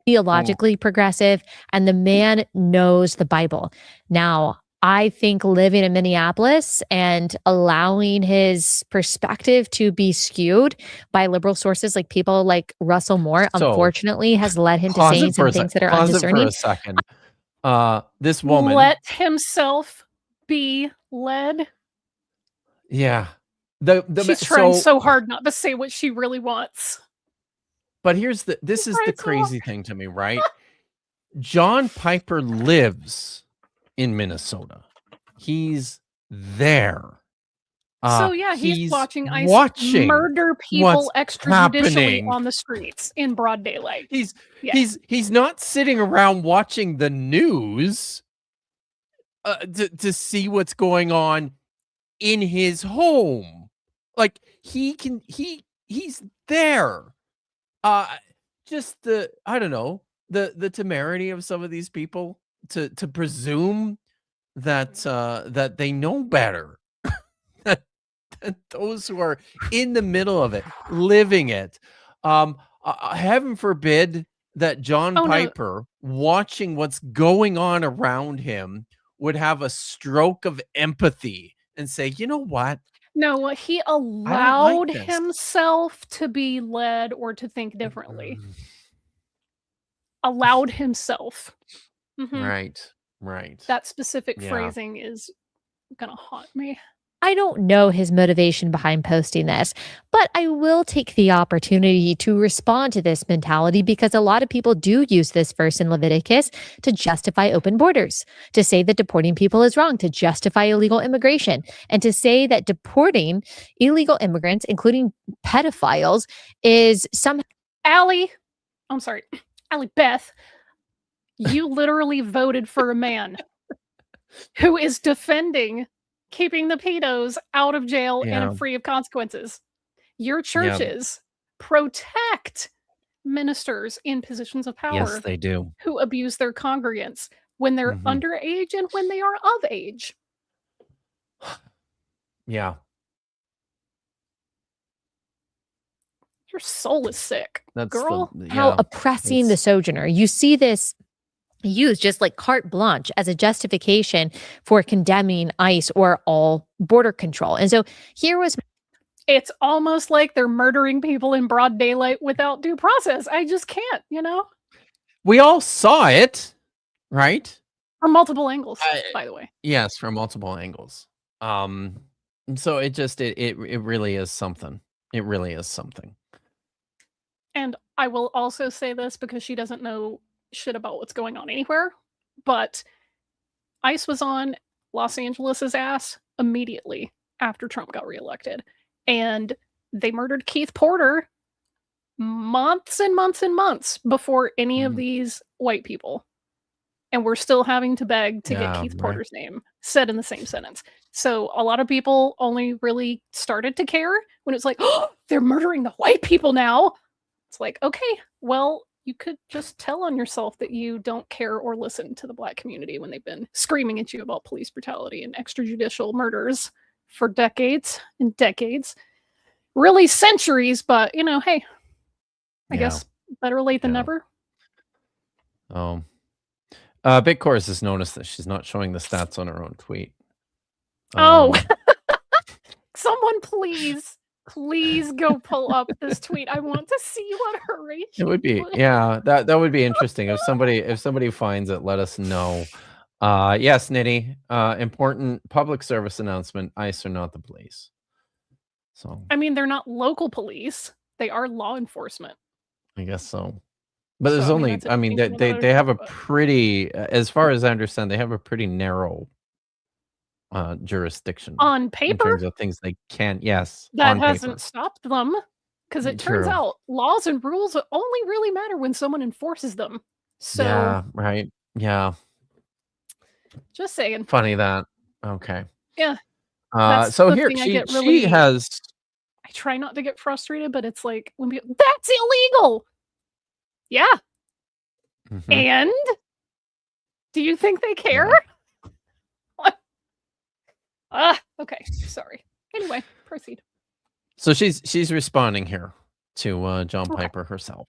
S4: Theologically progressive, and the man knows the Bible. Now, I think living in Minneapolis and allowing his perspective to be skewed by liberal sources like people like Russell Moore, unfortunately, has led him to saying some things that are undiscerning.
S1: For a second. This woman
S2: let himself be led.
S1: Yeah.
S2: She's trying so hard not to say what she really wants.
S1: But this is the crazy thing to me, right? John Piper lives in Minnesota. He's there.
S2: So yeah, he's watching ICE murder people extrajudicially on the streets in broad daylight.
S1: He's not sitting around watching the news to see what's going on in his home. Like he's there. Just I don't know, the temerity of some of these people to presume that that they know better. that those who are in the middle of it, living it. Heaven forbid that John Piper, watching what's going on around him, would have a stroke of empathy and say, you know what?
S2: No, he allowed himself to be led or to think differently. Allowed himself.
S1: Right.
S2: That specific phrasing is gonna haunt me.
S4: I don't know his motivation behind posting this, but I will take the opportunity to respond to this mentality because a lot of people do use this verse in Leviticus to justify open borders, to say that deporting people is wrong, to justify illegal immigration, and to say that deporting illegal immigrants, including pedophiles, is somehow...
S2: Allie Beth, you literally voted for a man who is defending keeping the pedos out of jail and free of consequences. Your churches protect ministers in positions of power.
S1: Yes, they do.
S2: Who abuse their congregants when they're underage and when they are of age.
S1: Yeah.
S2: Your soul is sick,
S1: That's
S2: girl.
S4: How oppressing the sojourner. You see this used just like carte blanche as a justification for condemning ICE or all border control. And so
S2: it's almost like they're murdering people in broad daylight without due process. I just can't,
S1: We all saw it. right?
S2: From multiple angles, by the way.
S1: Yes, from multiple angles. So it really is something. It really is something.
S2: And I will also say this because she doesn't know shit about what's going on anywhere, but ICE was on Los Angeles's ass immediately after Trump got reelected. And they murdered Keith Porter months and months and months before any of these white people. And we're still having to beg to get Keith Porter's name said in the same sentence. So a lot of people only really started to care when it's like, oh, they're murdering the white people now. It's like, okay, well, you could just tell on yourself that you don't care or listen to the Black community when they've been screaming at you about police brutality and extrajudicial murders for decades and decades. Really centuries, but, you know, hey, I guess better late than never.
S1: Oh. Big Chorus has noticed that she's not showing the stats on her own tweet.
S2: Someone please go pull up this tweet. I want to see what her ratio.
S1: It would be, that would be interesting. If somebody finds it, let us know. Yes, Nitty. Important public service announcement. ICE are not the police. So
S2: I mean, they're not local police. They are law enforcement.
S1: I guess so. But there's they have a pretty, as far as I understand, they have a pretty narrow jurisdiction
S2: on paper
S1: in terms of things they can't. Yes,
S2: that hasn't stopped them, because it turns out laws and rules only really matter when someone enforces them. So
S1: yeah, right, yeah.
S2: Just saying.
S1: Funny that. Okay.
S2: Yeah.
S1: So here she has.
S2: I try not to get frustrated, but it's like when people, that's illegal. Yeah. And do you think they care? Okay. Sorry. Anyway, proceed.
S1: So she's responding here to John Piper herself.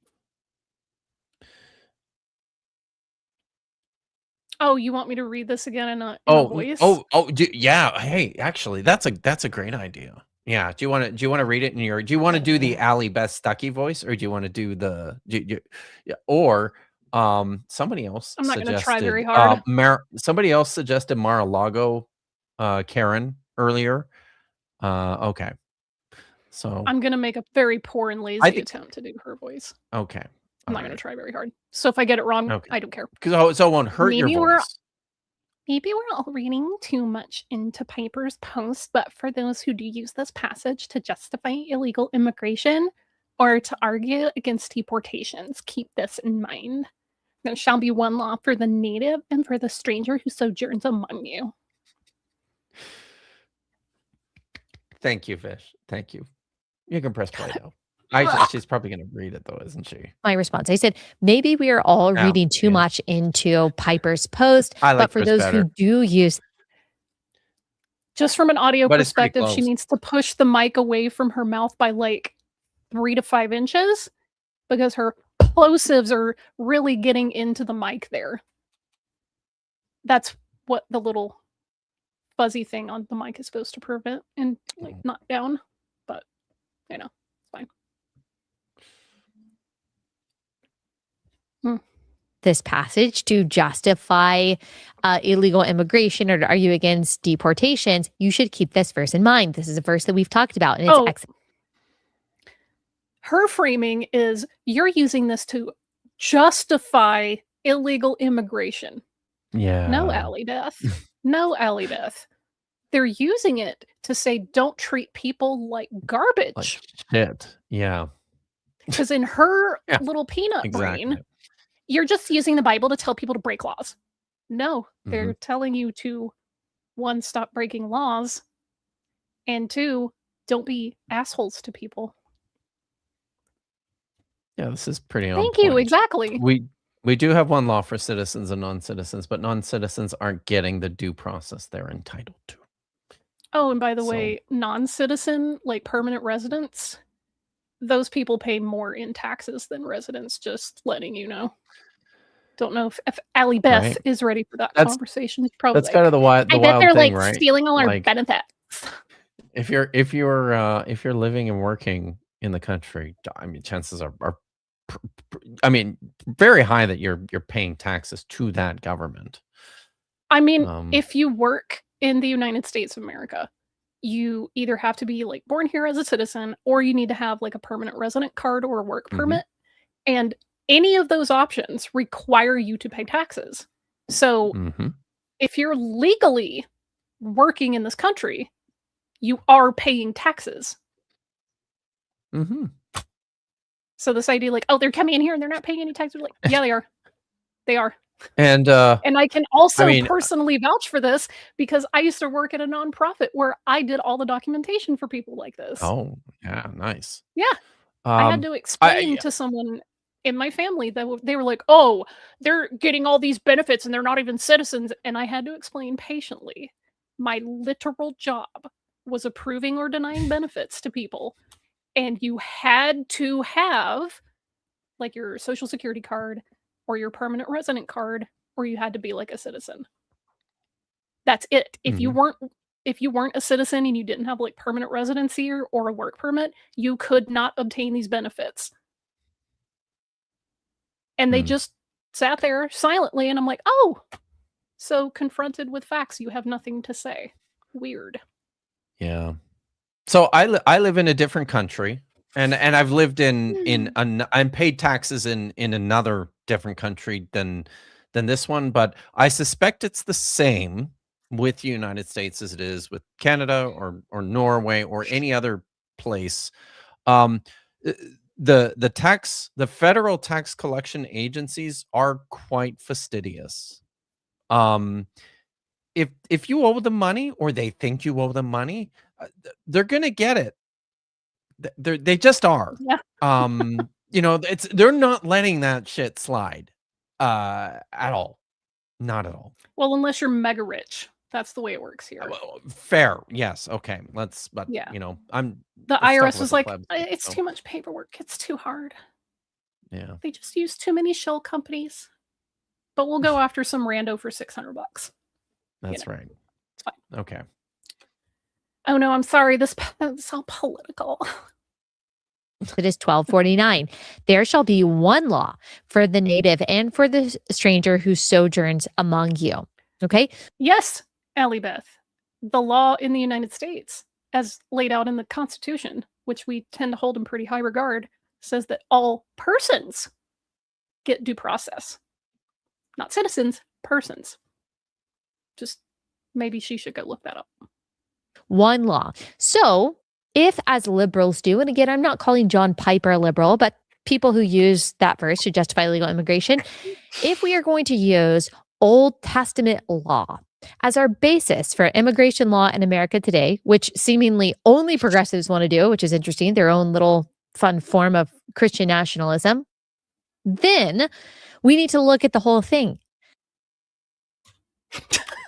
S2: Oh, you want me to read this again in a voice?
S1: Yeah. Hey, actually, that's a great idea. Yeah. Do you want to read it in your? Do you want to do the Allie Beth Stuckey voice, or do you want to do the? Somebody else.
S2: I'm not going to try very hard.
S1: Somebody else suggested Mar-a-Lago, Karen earlier. Okay. So
S2: I'm going to make a very poor and lazy attempt to do her voice.
S1: Okay.
S2: I'm not going to try very hard. So if I get it wrong, I don't care.
S1: Because it won't hurt your voice.
S2: Maybe we're all reading too much into Piper's post, but for those who do use this passage to justify illegal immigration or to argue against deportations, keep this in mind. There shall be one law for the native and for the stranger who sojourns among you.
S1: Thank you, Vish. Thank you. You can press play now. She's probably going to read it, though, isn't she?
S4: My response. I said, maybe we are all reading too much into Piper's post, but for those who do use...
S2: Just from an audio perspective, she needs to push the mic away from her mouth by like 3 to 5 inches because her plosives are really getting into the mic there. That's what the little fuzzy thing on the mic is supposed to prevent and like not down, but you know, it's fine.
S4: This passage to justify illegal immigration, or are you against deportations? You should keep this verse in mind. This is a verse that we've talked about, and it's excellent.
S2: Her framing is you're using this to justify illegal immigration.
S1: Yeah.
S2: No, Allie Beth. No, Allie Beth. They're using it to say don't treat people like garbage.
S1: Like shit. Yeah.
S2: Because in her little peanut brain, you're just using the Bible to tell people to break laws. No, they're telling you to, 1, stop breaking laws, and 2, don't be assholes to people.
S1: Yeah, this is pretty on
S2: Thank you, exactly.
S1: We do have one law for citizens and non-citizens, but non-citizens aren't getting the due process they're entitled to.
S2: Oh, and by the way, non-citizen, like permanent residents, those people pay more in taxes than residents, just letting you know. Don't know if Allie Beth is ready for that conversation. It's probably
S1: that's kind of the wild
S2: I bet they're
S1: thing,
S2: like stealing all our benefits.
S1: If you're living and working in the country, I mean, chances are I mean, very high that you're paying taxes to that government.
S2: I mean, if you work in the United States of America, you either have to be like born here as a citizen, or you need to have like a permanent resident card or a work permit. And any of those options require you to pay taxes. So if you're legally working in this country, you are paying taxes. So this idea like, oh, they're coming in here and they're not paying any taxes. Like, yeah, they are. They are.
S1: And
S2: I can also personally vouch for this because I used to work at a nonprofit where I did all the documentation for people like this.
S1: Oh, yeah, nice.
S2: Yeah. I had to explain to someone in my family that they were like, oh, they're getting all these benefits and they're not even citizens. And I had to explain patiently. My literal job was approving or denying benefits to people. And you had to have like your social security card or your permanent resident card, or you had to be like a citizen. That's it. If you weren't a citizen and you didn't have like permanent residency or a work permit, you could not obtain these benefits. And they just sat there silently, and I'm like, oh, so confronted with facts, you have nothing to say. Weird.
S1: Yeah. So I live in a different country, and I've lived I'm paid taxes in another different country than this one, but I suspect it's the same with the United States as it is with Canada or Norway or any other place. The federal tax collection agencies are quite fastidious. If you owe them money or they think you owe them money, they're gonna get it. They just are.
S2: Yeah.
S1: They're not letting that shit slide at all. Not at all.
S2: Well, unless you're mega rich. That's the way it works here.
S1: Fair. Yes. Okay. The
S2: IRS was like, it's too much paperwork. It's too hard.
S1: Yeah.
S2: They just use too many shell companies. But we'll go after some rando for $600.
S1: That's right.
S2: It's fine.
S1: Okay.
S2: Oh no, I'm sorry. This is all political.
S4: It is 1249. There shall be one law for the native and for the stranger who sojourns among you. Okay?
S2: Yes, Allie Beth. The law in the United States, as laid out in the Constitution, which we tend to hold in pretty high regard, says that all persons get due process. Not citizens, persons. Just maybe she should go look that up.
S4: One law. So if, as liberals do, and again, I'm not calling John Piper a liberal, but people who use that verse to justify legal immigration, if we are going to use Old Testament law as our basis for immigration law in America today, which seemingly only progressives want to do, which is interesting, their own little fun form of Christian nationalism, then we need to look at the whole thing.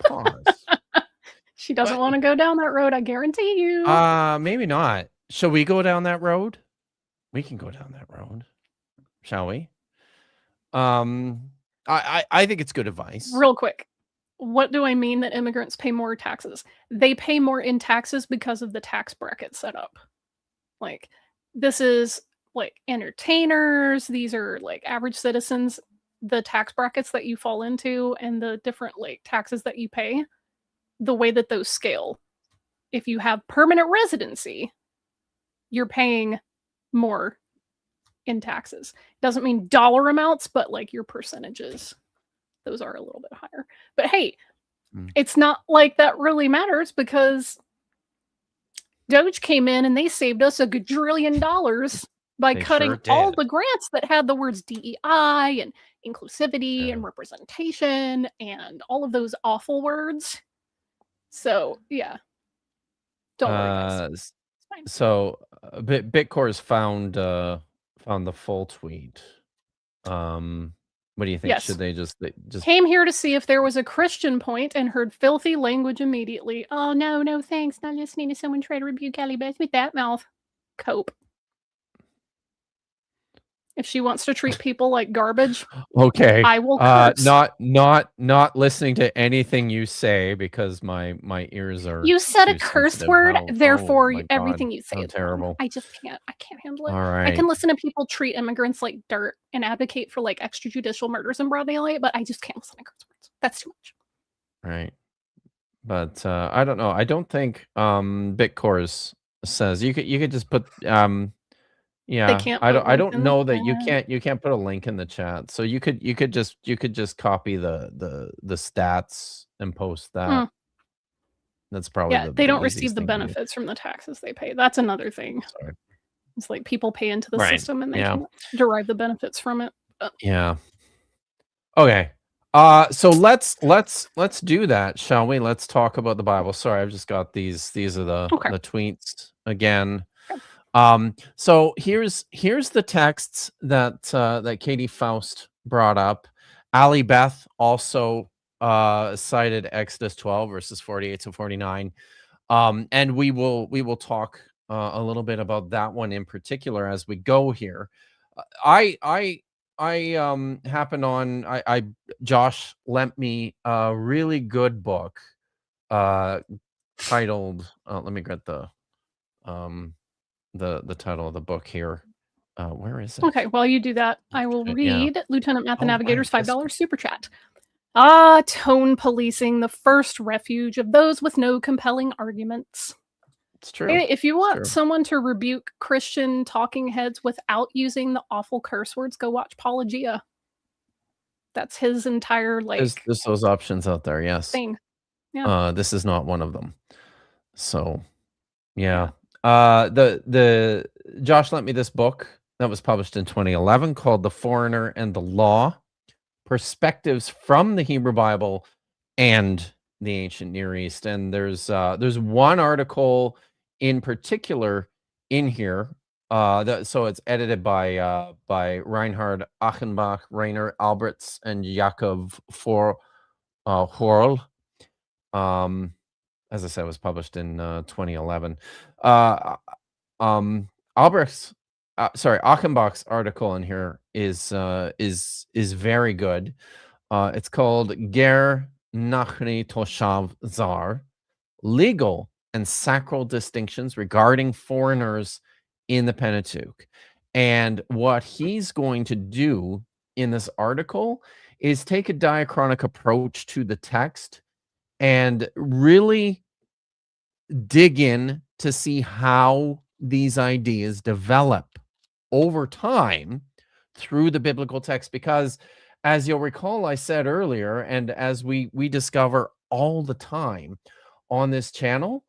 S1: Pause.
S2: She doesn't want to go down that road, I guarantee you.
S1: Maybe not. Shall we go down that road? We can go down that road. Shall we? I think it's good advice.
S2: Real quick. What do I mean that immigrants pay more taxes? They pay more in taxes because of the tax bracket set up. Like, this is like entertainers. These are like average citizens. The tax brackets that you fall into and the different like taxes that you pay, the way that those scale. If you have permanent residency, you're paying more in taxes. Doesn't mean dollar amounts, but like your percentages. Those are a little bit higher. But hey, it's not like that really matters because Doge came in and they saved us $1 gajillion by cutting all the grants that had the words DEI and inclusivity and representation and all of those awful words. So, yeah. Don't worry, guys.
S1: So, Bitcore's found the full tweet. What do you think?
S2: Yes.
S1: Should they just
S2: came here to see if there was a Christian point and heard filthy language immediately. Oh, no, thanks. Not listening to someone try to rebuke Allie Beth with that mouth. Cope. If she wants to treat people like garbage,
S1: Okay.
S2: I will curse.
S1: Not listening to anything you say because my ears are.
S2: You said
S1: too
S2: a curse
S1: sensitive.
S2: word,
S1: Oh
S2: therefore
S1: my God,
S2: everything you say
S1: how
S2: is
S1: terrible.
S2: wrong. I just can't. I can't handle it.
S1: All
S2: I
S1: right.
S2: can listen to people treat immigrants like dirt and advocate for like extrajudicial murders in broad daylight, but I just can't listen to curse words. That's too much.
S1: Right. But I don't know. I don't think Bitcourse says you could just put
S2: They
S1: yeah.
S2: can't
S1: I
S2: put
S1: don't
S2: links in the
S1: know that
S2: chat.
S1: you can't put a link in the chat. So you could just copy the stats and post that. That's probably
S2: Yeah, they
S1: the
S2: don't
S1: easiest
S2: receive the
S1: thing to do.
S2: benefits from the taxes they pay. That's another thing.
S1: Sorry.
S2: It's like people pay into the
S1: Right.
S2: system and they
S1: Yeah.
S2: can derive the benefits from it.
S1: Yeah. Okay. So let's do that, shall we? Let's talk about the Bible. Sorry, I've just got these are the
S2: Okay.
S1: tweets again.
S2: Okay.
S1: So here's the texts that Katie Faust brought up. Allie Beth also cited Exodus 12 verses 48 to 49. And we will talk a little bit about that one in particular as we go here. I happened on I Josh lent me a really good book titled let me get the title of the book here. Where is it?
S2: Okay, while you do that, I will
S1: Yeah.
S2: read Lieutenant Matt the
S1: Oh,
S2: Navigator's
S1: right, this
S2: $5 super chat. Tone policing, the first refuge of those with no compelling arguments.
S1: It's true.
S2: Hey, if you
S1: It's
S2: want
S1: true.
S2: someone to rebuke Christian talking heads without using the awful curse words, go watch Apologia. That's his entire
S1: There's those options out there, yes.
S2: thing. Yeah.
S1: This is not one of them. So, yeah. The Josh lent me this book that was published in 2011 called The Foreigner and the Law: Perspectives from the Hebrew Bible and the Ancient Near East. And there's one article in particular in here. So it's edited by Reinhard Achenbach, Rainer Alberts, and Jakob Horl. As I said, it was published in 2011. Achenbach's article in here is very good. It's called Ger Nachri Toshav Zar: Legal and Sacral Distinctions Regarding Foreigners in the Pentateuch. And what he's going to do in this article is take a diachronic approach to the text and really dig in to see how these ideas develop over time through the biblical text. Because as you'll recall, I said earlier, and as we discover all the time on this channel,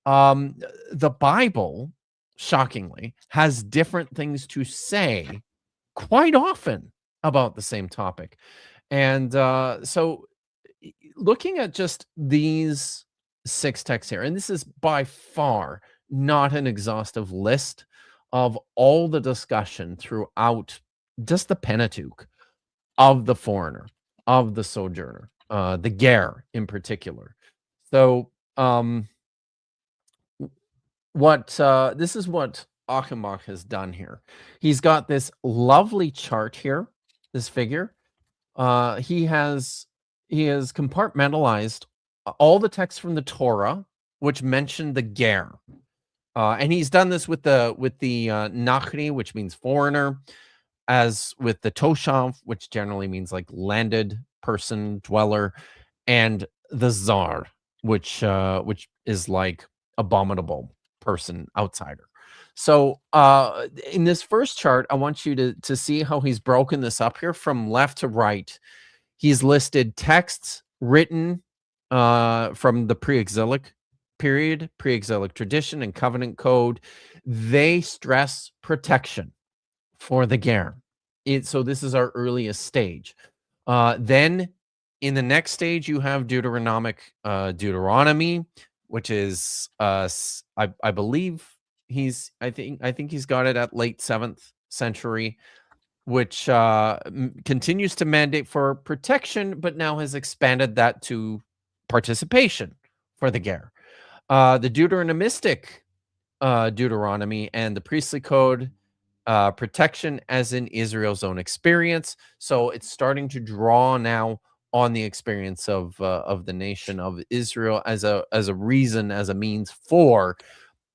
S1: the Bible, shockingly, has different things to say quite often about the same topic. And so looking at just these 6 texts here, and this is by far not an exhaustive list of all the discussion throughout just the Pentateuch of the foreigner, of the sojourner, the ger in particular. So this is what Achenbach has done here. He's got this lovely chart here, this figure. He has compartmentalized all the texts from the Torah which mention the ger, and he's done this with the nachri, which means foreigner, as with the toshav, which generally means like landed person, dweller, and the zar, which is like abominable person, outsider. So in this first chart, I want you to see how he's broken this up here from left to right. He's listed texts written from the pre-exilic period, pre-exilic tradition, and covenant code. They stress protection for the ger. So this is our earliest stage. Then in the next stage, you have Deuteronomic Deuteronomy, which is I believe I think he's got it at late 7th century, which continues to mandate for protection, but now has expanded that to participation for the ger. The Deuteronomistic Deuteronomy and the priestly code protection as in Israel's own experience. So it's starting to draw now on the experience of the nation of Israel as a reason, as a means for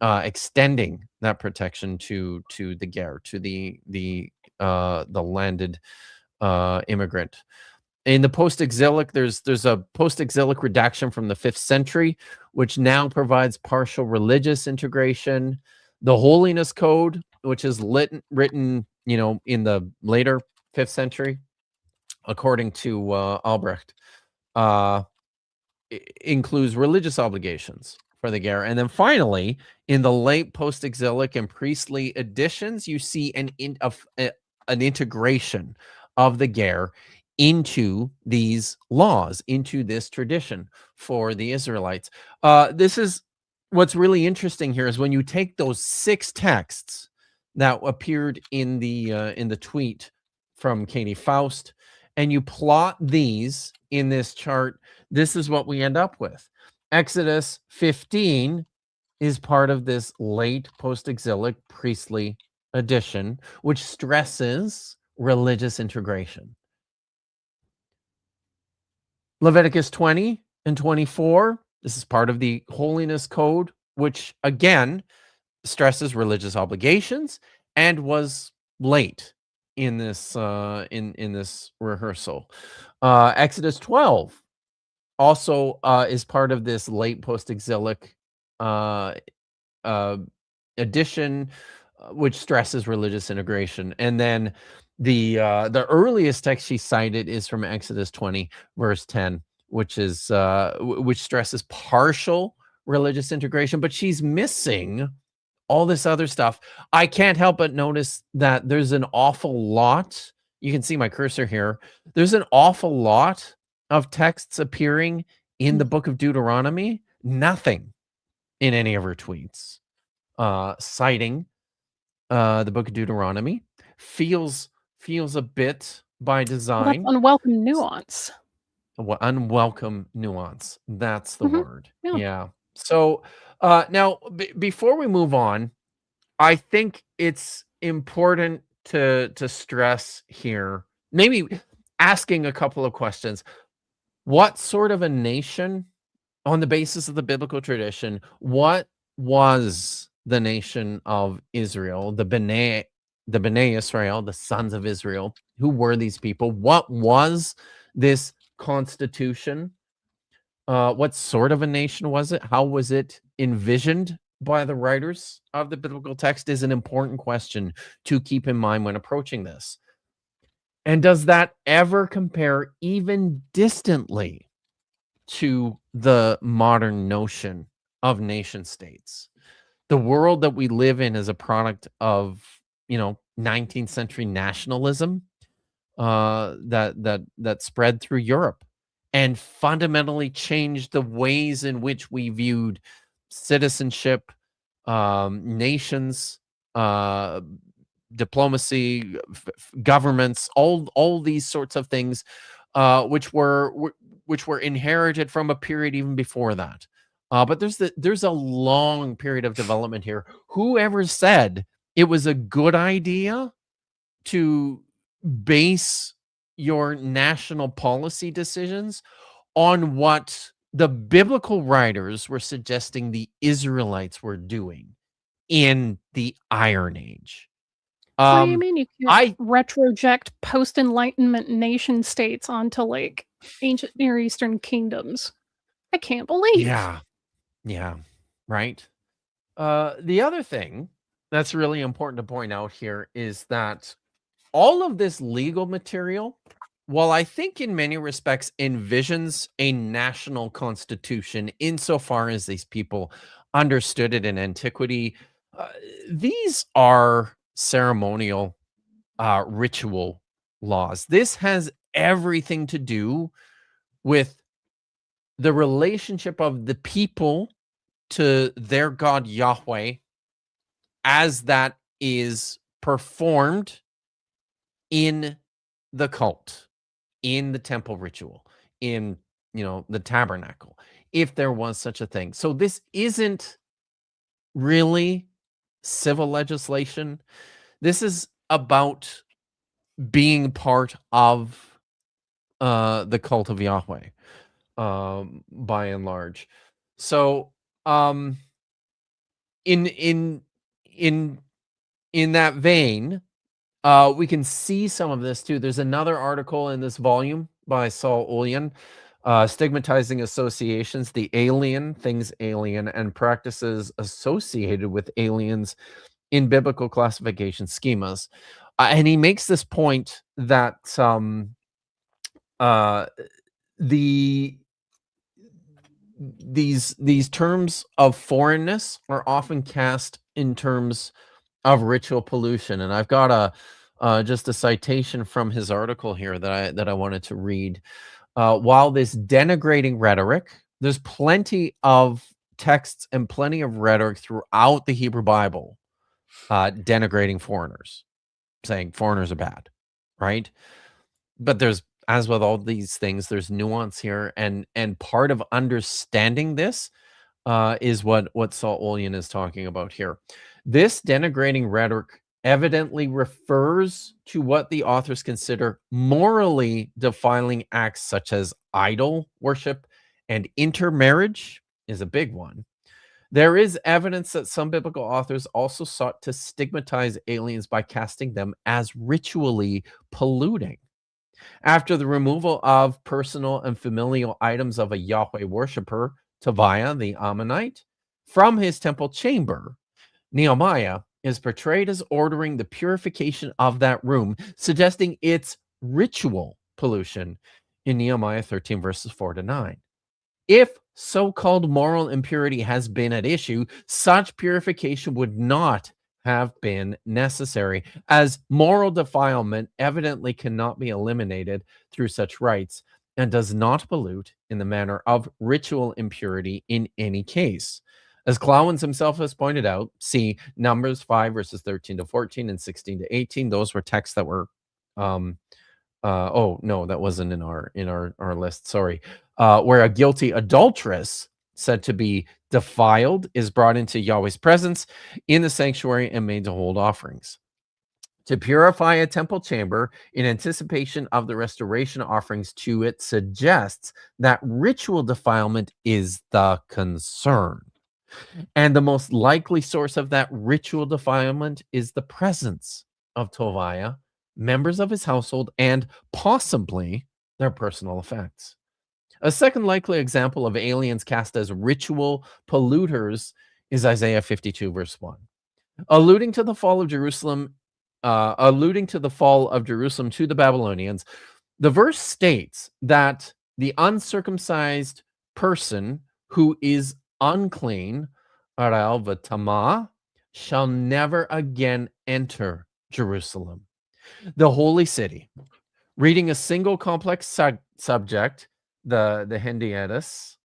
S1: extending that protection to the ger, to the landed immigrant. In the post-exilic, there's a post-exilic redaction from the 5th century, which now provides partial religious integration. The Holiness Code, which is written, in the later 5th century, according to Albrecht, includes religious obligations for the ger. And then finally, in the late post-exilic and priestly editions, you see an integration of the ger into these laws, into this tradition for the Israelites. This is what's really interesting here, is when you take those 6 texts that appeared in the tweet from Katie Faust, and you plot these in this chart, this is what we end up with. Exodus 15 is part of this late post-exilic priestly edition, which stresses religious integration. Leviticus 20 and 24, this is part of the Holiness Code, which again stresses religious obligations and was late in this in this rehearsal. Exodus 12 also is part of this late post-exilic edition, which stresses religious integration. And then the earliest text she cited is from Exodus 20, verse 10, which is which stresses partial religious integration, but she's missing all this other stuff. I can't help but notice that there's an awful lot. You can see my cursor here. There's an awful lot of texts appearing in the book of Deuteronomy. Nothing in any of her tweets citing the book of Deuteronomy. Feels a bit by design.
S2: Well, that's unwelcome nuance.
S1: Unwelcome nuance. That's the word. Yeah. So now, before we move on, I think it's important to stress here, maybe asking a couple of questions. What sort of a nation, on the basis of the biblical tradition, what was the nation of Israel, the B'nai Israel, the sons of Israel? Who were these people? What was this constitution? What sort of a nation was it? How was it envisioned by the writers of the biblical text is an important question to keep in mind when approaching this. And does that ever compare even distantly to the modern notion of nation states? The world that we live in is a product of, 19th century nationalism that spread through Europe and fundamentally changed the ways in which we viewed citizenship, nations, diplomacy, governments, all these sorts of things, which were inherited from a period even before that. But there's a long period of development here. Whoever said it was a good idea to base your national policy decisions on what the biblical writers were suggesting the Israelites were doing in the Iron Age?
S2: What do you mean you can't retroject post-Enlightenment nation states onto like ancient Near Eastern kingdoms? I can't believe.
S1: Yeah, right. The other thing that's really important to point out here is that all of this legal material, while I think in many respects envisions a national constitution insofar as these people understood it in antiquity, these are ceremonial, ritual laws. This has everything to do with the relationship of the people to their God Yahweh as that is performed in the cult, in the temple ritual, in the tabernacle, if there was such a thing. So this isn't really civil legislation. This is about being part of the cult of Yahweh, by and large. So, in that vein, we can see some of this too. There's another article in this volume by Saul Ullian, Stigmatizing Associations, the Alien, Things Alien, and Practices Associated with Aliens in Biblical Classification Schemas. And he makes this point that these terms of foreignness are often cast in terms of ritual pollution. And I've got just a citation from his article here that I wanted to read. While this denigrating rhetoric, there's plenty of texts and plenty of rhetoric throughout the Hebrew Bible denigrating foreigners, saying foreigners are bad, right? But there's, as with all these things, there's nuance here, and part of understanding this is what Saul Ullian is talking about here. This denigrating rhetoric evidently refers to what the authors consider morally defiling acts such as idol worship, and intermarriage is a big one. There is evidence that some biblical authors also sought to stigmatize aliens by casting them as ritually polluting. After the removal of personal and familial items of a Yahweh worshiper, Tobiah the Ammonite, from his temple chamber, Nehemiah is portrayed as ordering the purification of that room, suggesting its ritual pollution in Nehemiah 13, verses 4-9. If so-called moral impurity has been at issue, such purification would not have been necessary, as moral defilement evidently cannot be eliminated through such rites and does not pollute in the manner of ritual impurity in any case. As Clowens himself has pointed out, see Numbers 5, verses 13-14 and 16-18. Those were texts that were oh no, that wasn't in our list, sorry. Where a guilty adulteress said to be defiled is brought into Yahweh's presence in the sanctuary and made to hold offerings. To purify a temple chamber in anticipation of the restoration offerings to it suggests that ritual defilement is the concern. And the most likely source of that ritual defilement is the presence of Tobiah, members of his household, and possibly their personal effects. A second likely example of aliens cast as ritual polluters is Isaiah 52, verse 1. Alluding to the fall of Jerusalem to the Babylonians, the verse states that the uncircumcised person who is unclean, Aral v'Tamah, shall never again enter Jerusalem, the holy city. Reading a single complex subject, the Hendiadus,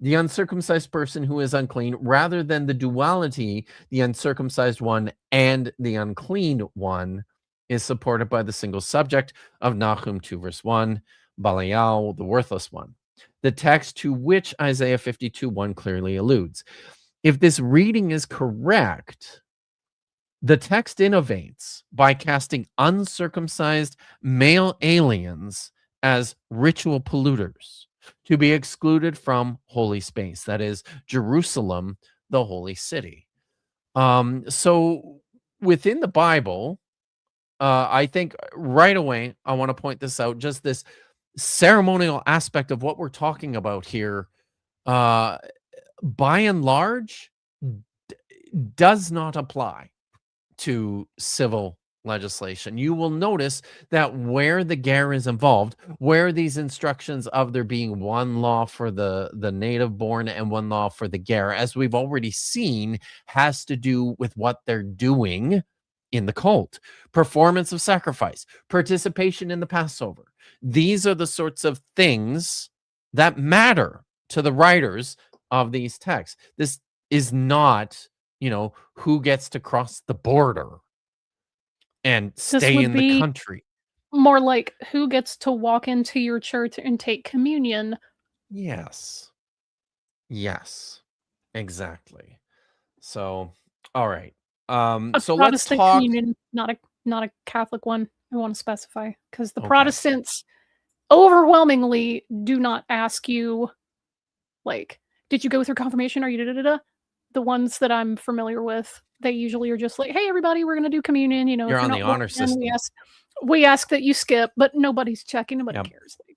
S1: the uncircumcised person who is unclean, rather than the duality, the uncircumcised one and the unclean one, is supported by the single subject of Nahum 2, verse 1, Balial, the worthless one, the text to which Isaiah 52:1 clearly alludes. If this reading is correct, the text innovates by casting uncircumcised male aliens as ritual polluters to be excluded from holy space, that is, Jerusalem, the holy city. So within the Bible, I think right away, I want to point this out, just this ceremonial aspect of what we're talking about here, by and large, does not apply to civil legislation. You will notice that where the ger is involved, where these instructions of there being one law for the native born and one law for the ger, as we've already seen, has to do with what they're doing in the cult. Performance of sacrifice, participation in the Passover. These are the sorts of things that matter to the writers of these texts. This is not, who gets to cross the border and stay in the country.
S2: More like who gets to walk into your church and take communion.
S1: Yes, exactly. So, all right. So let's talk.
S2: Communion, not a not a Catholic one. I want to specify because the
S1: Okay.
S2: Protestants overwhelmingly do not ask you, like, did you go through confirmation? Are you da-da-da-da? The ones that I'm familiar with, they usually are just like, hey, everybody, we're going to do communion. You know,
S1: You're
S2: if
S1: on
S2: you're
S1: the
S2: not
S1: honor
S2: born again,
S1: system.
S2: we ask that you skip, but nobody's checking. Nobody
S1: Yep.
S2: cares. Like,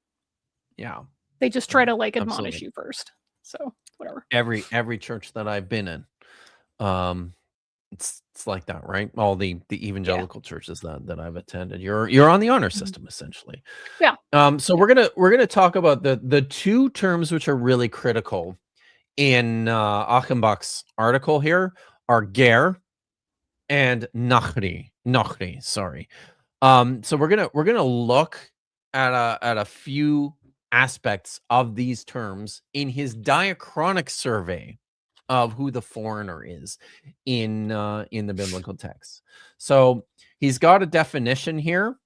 S1: Yeah.
S2: they just try to like
S1: Absolutely.
S2: admonish you first. So whatever.
S1: Every church that I've been in, it's like that, right? All the evangelical churches that I've attended, you're on the honor system essentially.
S2: Yeah.
S1: So we're gonna talk about the two terms which are really critical in Achenbach's article here are ger and nachri. Sorry. So we're gonna look at a few aspects of these terms in his diachronic survey of who the foreigner is in the biblical text. So he's got a definition here,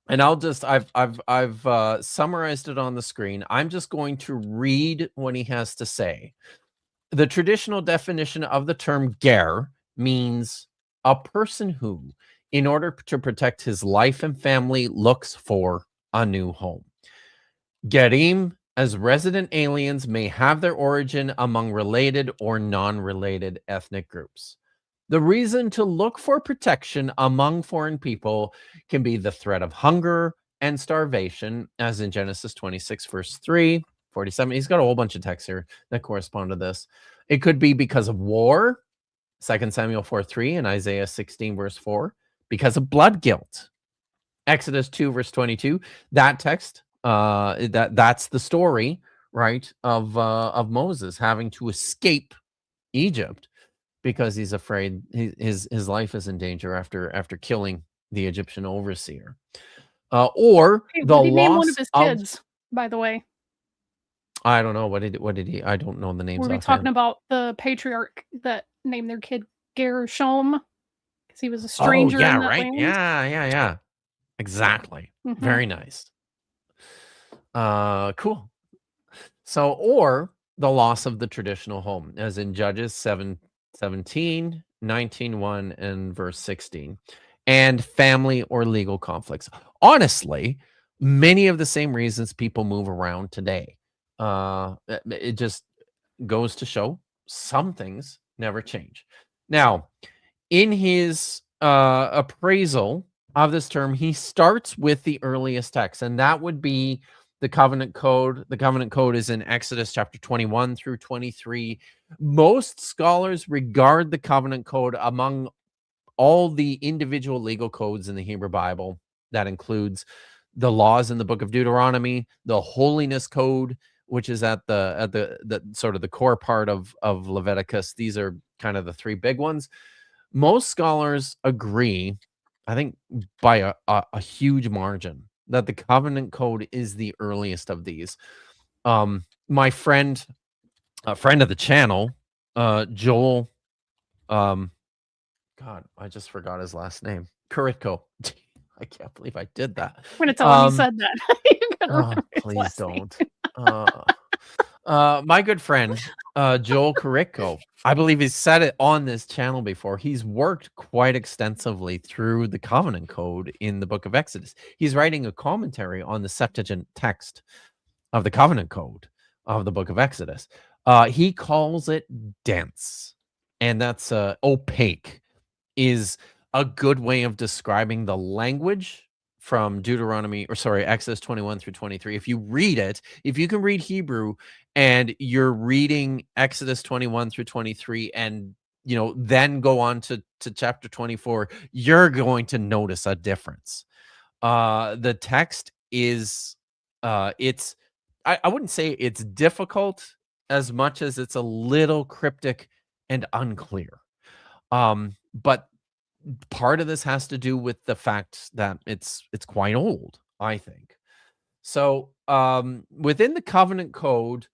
S1: and I've summarized it on the screen. I'm just going to read what he has to say. The traditional definition of the term ger means a person who, in order to protect his life and family, looks for a new home. Gerim, as resident aliens, may have their origin among related or non-related ethnic groups. The reason to look for protection among foreign people can be the threat of hunger and starvation, as in Genesis 26, verse 3, 47. He's got a whole bunch of texts here that correspond to this. It could be because of war, 2 Samuel 4:3 and Isaiah 16, verse 4, because of blood guilt. Exodus 2, verse 22, that text, that's the story, right, of Moses having to escape Egypt because he's afraid his life is in danger after killing the Egyptian overseer. Or
S2: Hey,
S1: the
S2: what did he name
S1: loss
S2: one of his kids, by the way?
S1: I don't know. What did he? I don't know the names.
S2: Were we talking about the patriarch that named their kid Gershom because he was a stranger in that
S1: right.
S2: land?
S1: Yeah. Exactly.
S2: Mhm.
S1: Very nice. Cool. So, or the loss of the traditional home, as in Judges 7:17, 19:1, and verse 16, and family or legal conflicts. Honestly, many of the same reasons people move around today. It just goes to show some things never change. Now, in his appraisal of this term, he starts with the earliest text, and that would be the covenant code. The covenant code is in Exodus chapter 21 through 23. Most scholars regard the covenant code among all the individual legal codes in the Hebrew Bible. That includes the laws in the book of Deuteronomy, the holiness code, which is at the sort of the core part of Leviticus. These are kind of the three big ones. Most scholars agree, I think by a huge margin, that the covenant code is the earliest of these. My friend, a friend of the channel, Joel, God, I just forgot his last name. Kuritko. I can't believe I did that.
S2: I'm going to tell him you said that. You can remember his
S1: Please
S2: last name.
S1: don't. My good friend, Joel Kuritko, I believe he's said it on this channel before. He's worked quite extensively through the covenant code in the book of Exodus. He's writing a commentary on the Septuagint text of the covenant code of the book of Exodus. He calls it dense, and that's opaque is a good way of describing the language from Exodus 21 through 23. If you read it, if you can read Hebrew and you're reading Exodus 21 through 23 and then go on to chapter 24, you're going to notice a difference. The text is I wouldn't say it's difficult as much as it's a little cryptic and unclear. But part of this has to do with the fact that it's quite old, I think. So within the covenant code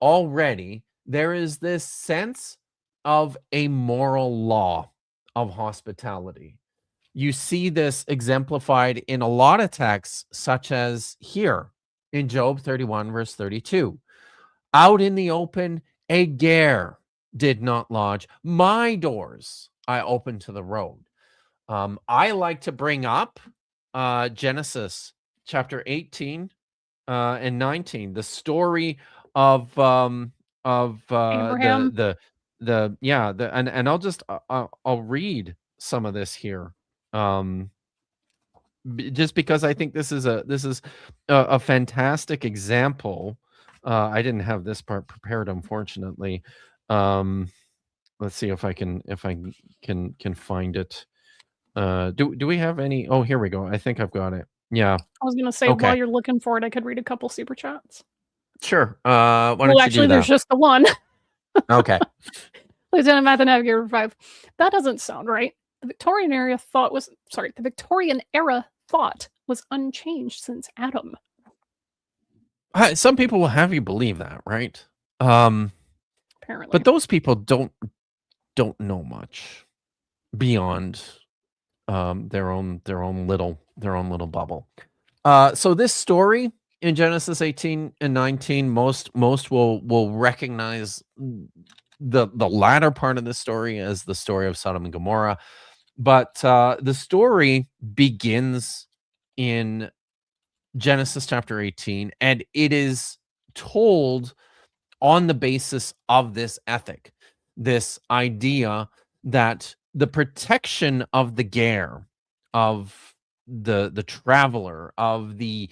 S1: already, there is this sense of a moral law of hospitality. You see this exemplified in a lot of texts, such as here in Job 31, verse 32. Out in the open, a ger did not lodge. My doors I opened to the road. I like to bring up Genesis chapter 18 and 19, the story of
S2: Abraham.
S1: and I'll just I'll read some of this here. Just because I think this is a fantastic example. I didn't have this part prepared, unfortunately. Let's see if I can find it. Do we have any? Oh, here we go. I think I've got it. Yeah.
S2: I was gonna say,
S1: Okay.
S2: while you're looking for it, I could read a couple super chats.
S1: Sure. Why don't you
S2: actually,
S1: do that?
S2: there's just the one.
S1: Okay.
S2: Lieutenant Math and Navigator 5. That doesn't sound right. The Victorian era thought was unchanged since Adam.
S1: Some people will have you believe that, right?
S2: Apparently.
S1: But those people don't know much beyond their own little bubble. So this story in Genesis 18 and 19, most will recognize the latter part of the story as the story of Sodom and Gomorrah. But the story begins in Genesis chapter 18, and it is told on the basis of this ethic, this idea that the protection of the ger, of the traveler, of the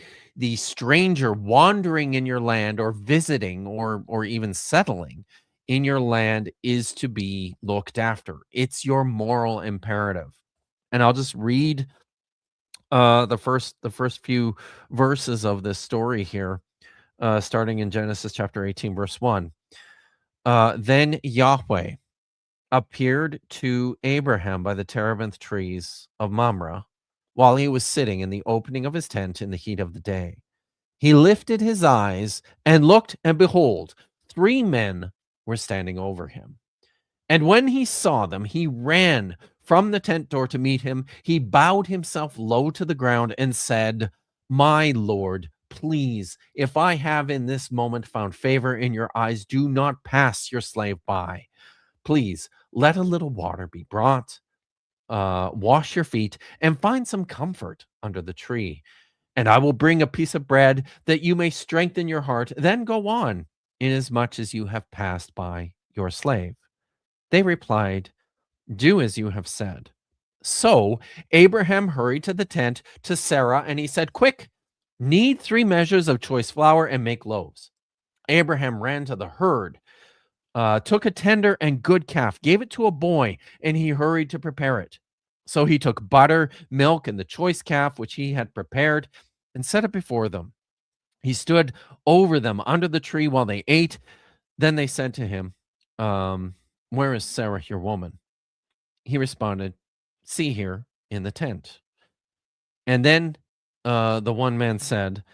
S1: stranger wandering in your land or visiting or even settling in your land is to be looked after. It's your moral imperative. And I'll just read the first few verses of this story here, starting in Genesis chapter 18, verse 1. Then Yahweh appeared to Abraham by the terebinth trees of Mamre while he was sitting in the opening of his tent in the heat of the day. He lifted his eyes and looked, and behold, 3 men were standing over him. And when he saw them, he ran from the tent door to meet him. He bowed himself low to the ground and said, "My Lord, please, if I have in this moment found favor in your eyes, do not pass your slave by. Please, let a little water be brought. Wash your feet and find some comfort under the tree. And I will bring a piece of bread that you may strengthen your heart. Then go on, inasmuch as you have passed by your slave." They replied, "Do as you have said." So Abraham hurried to the tent to Sarah, and he said, "Quick, knead 3 measures of choice flour and make loaves." Abraham ran to the herd, took a tender and good calf, gave it to a boy, and he hurried to prepare it. So he took butter, milk, and the choice calf, which he had prepared, and set it before them. He stood over them under the tree while they ate. Then they said to him, "Where is Sarah, your woman?" He responded, "See here in the tent." And then the one man said,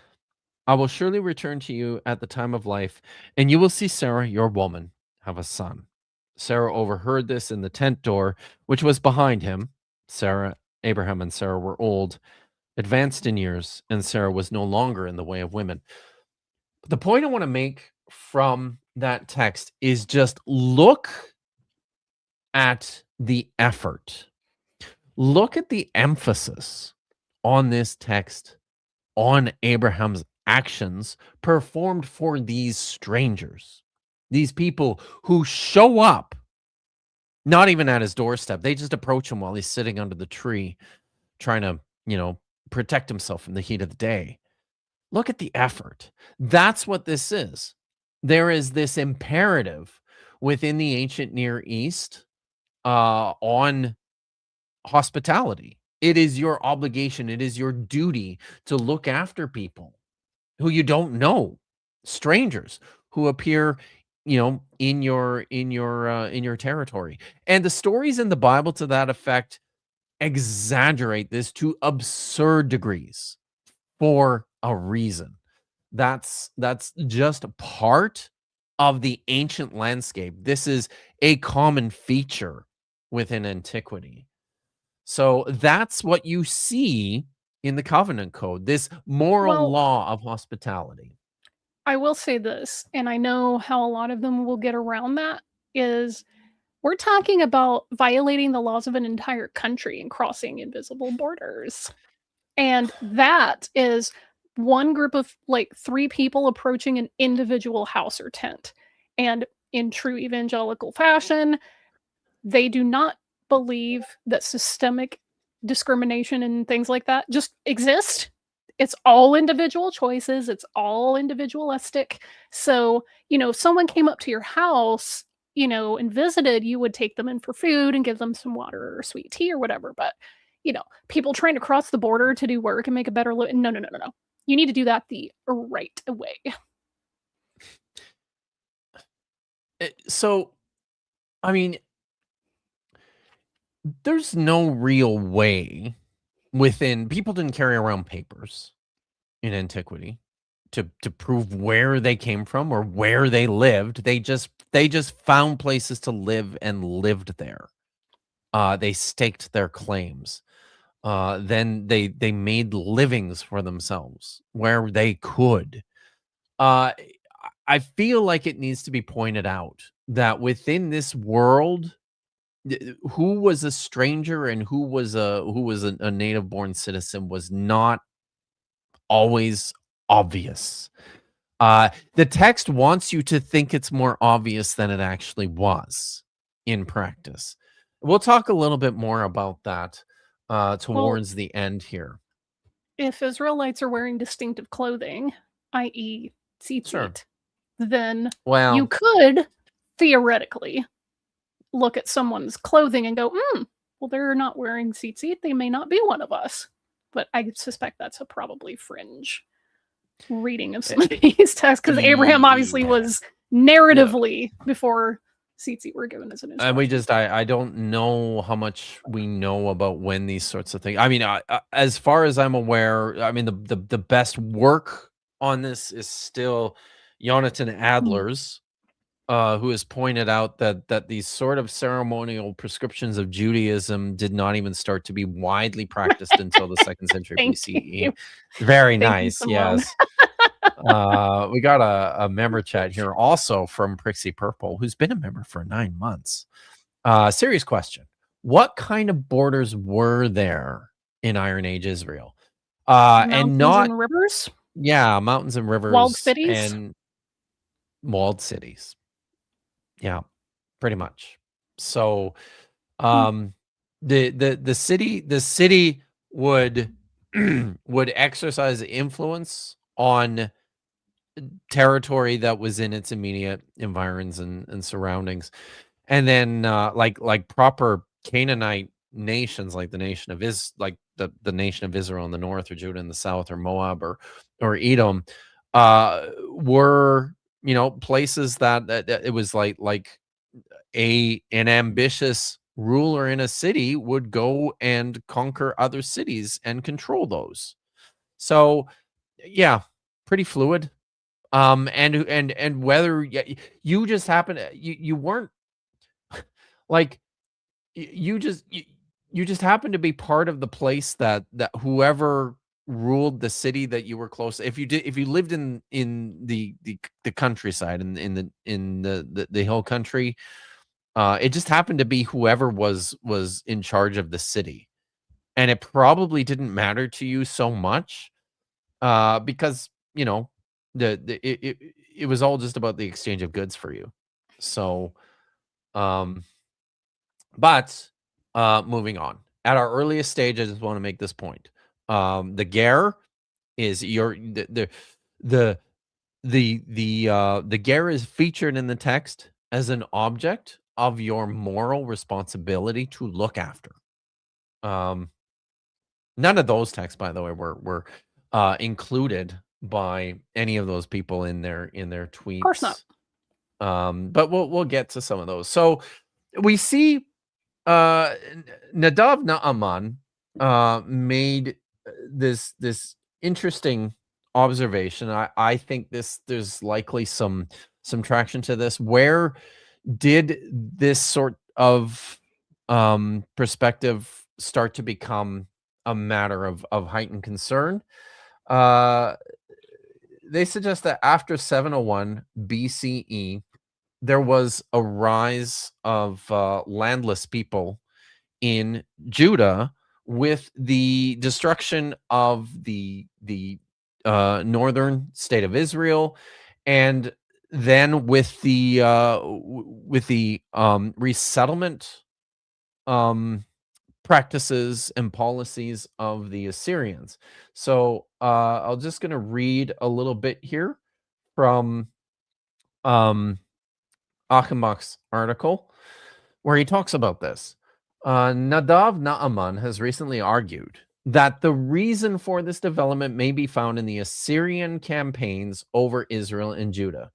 S1: "I will surely return to you at the time of life, and you will see Sarah, your woman, have a son." Sarah overheard this in the tent door, which was behind him. Abraham and Sarah were old, advanced in years, and Sarah was no longer in the way of women. But the point I want to make from that text is just look at the effort. Look at the emphasis on this text, on Abraham's actions performed for these strangers, these people who show up, not even at his doorstep. They just approach him while he's sitting under the tree, trying to, protect himself from the heat of the day. Look at the effort. That's what this is. There is this imperative within the ancient Near East on hospitality. It is your obligation. It is your duty to look after people who you don't know, strangers who appear, in your territory. And the stories in the Bible to that effect exaggerate this to absurd degrees for a reason. That's just part of the ancient landscape. This is a common feature within antiquity. So that's what you see in the covenant code, this moral law of hospitality.
S2: I will say this, and I know how a lot of them will get around that, is We're talking about violating the laws of an entire country and crossing invisible borders. And that is one group of like 3 people approaching an individual house or tent. And in true evangelical fashion, they do not believe that systemic discrimination and things like that just exist. It's all individual choices. It's all individualistic. So, if someone came up to your house, and visited, you would take them in for food and give them some water or sweet tea or whatever. But, people trying to cross the border to do work and make a better living, no. You need to do that the right way.
S1: So, I mean, there's no real way people didn't carry around papers in antiquity to prove where they came from or where they lived. They just found places to live and lived there. They staked their claims. Then they made livings for themselves where they could. I feel like it needs to be pointed out that within this world, who was a stranger and who was a native born citizen was not always obvious. The text wants you to think it's more obvious than it actually was in practice. We'll talk a little bit more about that towards the end here.
S2: If Israelites are wearing distinctive clothing, i.e. tzitzit, then you could theoretically look at someone's clothing and go, well, they're not wearing tzitzit. They may not be one of us. But I suspect that's a probably fringe reading of some of these texts, because Abraham obviously was narratively before tzitzit were given as an instruction.
S1: And I don't know how much we know about when these sorts of things. I mean, as far as I'm aware, I mean, the best work on this is still Jonathan Adler's, who has pointed out that these sort of ceremonial prescriptions of Judaism did not even start to be widely practiced until the 2nd century BCE. Very nice, yes. We got a member chat here also from Prixie Purple, who's been a member for 9 months. Serious question. What kind of borders were there in Iron Age Israel?
S2: Mountains and rivers?
S1: Yeah, mountains and rivers.
S2: Walled cities?
S1: And walled cities. Yeah, pretty much. So the city would would exercise influence on territory that was in its immediate environs and surroundings. And then like proper Canaanite nations, like the nation of the nation of Israel in the north, or Judah in the south, or Moab or Edom, were places that it was like an ambitious ruler in a city would go and conquer other cities and control those. So yeah, pretty fluid. And whether you just happen to, you weren't like you just happen to be part of the place that whoever ruled the city that you were close. If you lived in the countryside, in the hill country, it just happened to be whoever was in charge of the city, and it probably didn't matter to you so much, because it was all just about the exchange of goods for you. So but moving on, at our earliest stage, I just want to make this point. The ger is the ger is featured in the text as an object of your moral responsibility to look after. None of those texts, by the way, were included by any of those people in their tweets.
S2: Of course not.
S1: But we'll get to some of those. So we see Nadav Naaman made this interesting observation. I think there's likely some traction to this. Where did this sort of perspective start to become a matter of heightened concern? They suggest that after 701 BCE, there was a rise of landless people in Judah with the destruction of the northern state of Israel, and then with the resettlement practices and policies of the Assyrians. So I'm just going to read a little bit here from Achenbach's article, where he talks about this. Nadav Naaman has recently argued that the reason for this development may be found in the Assyrian campaigns over Israel and Judah.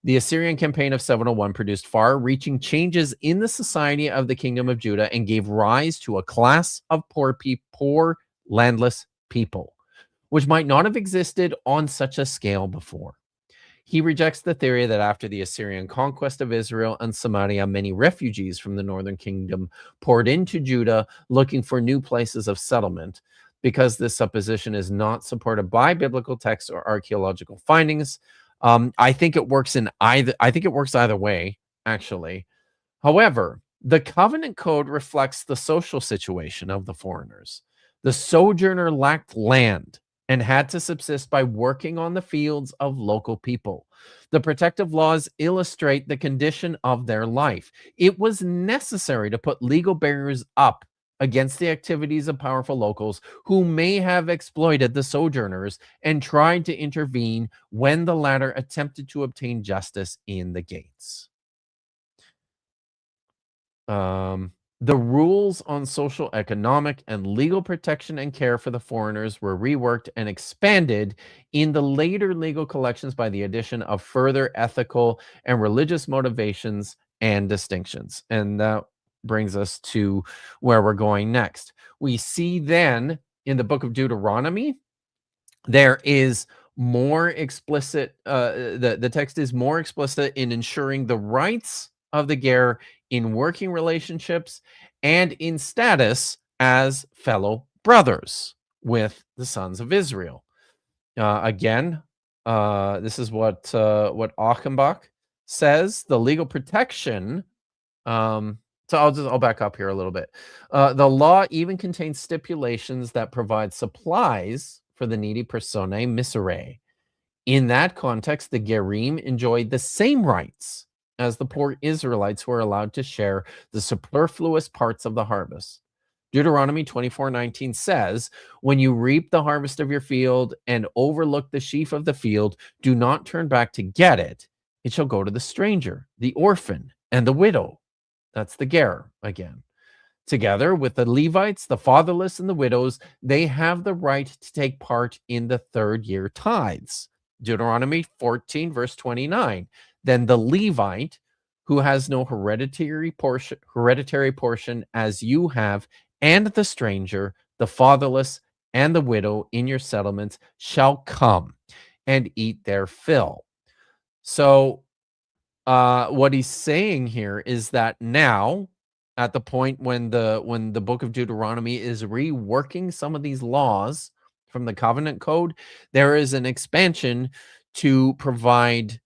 S1: The Assyrian campaign of 701 produced far-reaching changes in the society of the kingdom of Judah and gave rise to a class of poor landless people, which might not have existed on such a scale before. He rejects the theory that after the Assyrian conquest of Israel and Samaria, many refugees from the northern kingdom poured into Judah looking for new places of settlement, because this supposition is not supported by biblical texts or archaeological findings. I think it works either way, actually. However, the covenant code reflects the social situation of the foreigners. The sojourner lacked land and had to subsist by working on the fields of local people. The protective laws illustrate the condition of their life. It was necessary to put legal barriers up against the activities of powerful locals who may have exploited the sojourners and tried to intervene when the latter attempted to obtain justice in the gates. The rules on social, economic, and legal protection and care for the foreigners were reworked and expanded in the later legal collections by the addition of further ethical and religious motivations and distinctions. And that brings us to where we're going next. We see then in the book of Deuteronomy, there is more explicit, the text is more explicit in ensuring the rights of the ger in working relationships and in status as fellow brothers with the sons of Israel. Again, this is what Achenbach says. The legal protection. So I'll back up here a little bit. The law even contains stipulations that provide supplies for the needy personae miserae. In that context, the Gerim enjoyed the same rights as the poor Israelites who are allowed to share the superfluous parts of the harvest. Deuteronomy 24:19 says, when you reap the harvest of your field and overlook the sheaf of the field, do not turn back to get it. It shall go to the stranger, the orphan, and the widow. That's the ger again. Together with the Levites, the fatherless, and the widows, they have the right to take part in the third year tithes. Deuteronomy 14, verse 29. Then the Levite, who has no hereditary portion as you have, and the stranger, the fatherless, and the widow in your settlements shall come and eat their fill. So what he's saying here is that now, at the point when the book of Deuteronomy is reworking some of these laws from the covenant code, there is an expansion to provide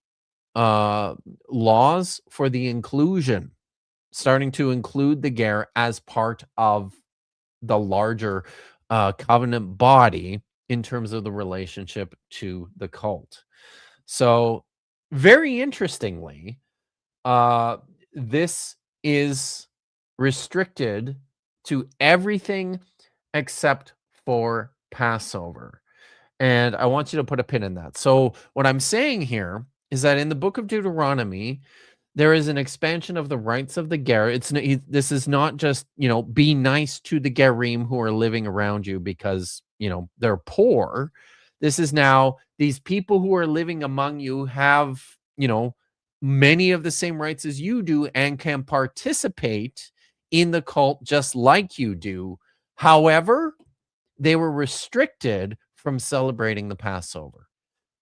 S1: laws for the inclusion, starting to include the ger as part of the larger covenant body in terms of the relationship to the cult. So very interestingly, this is restricted to everything except for Passover. And I want you to put a pin in that. So what I'm saying here is that in the book of Deuteronomy, there is an expansion of the rights of the ger. This is not just, be nice to the gerim who are living around you because, they're poor. This is now these people who are living among you have, many of the same rights as you do and can participate in the cult just like you do. However, they were restricted from celebrating the Passover.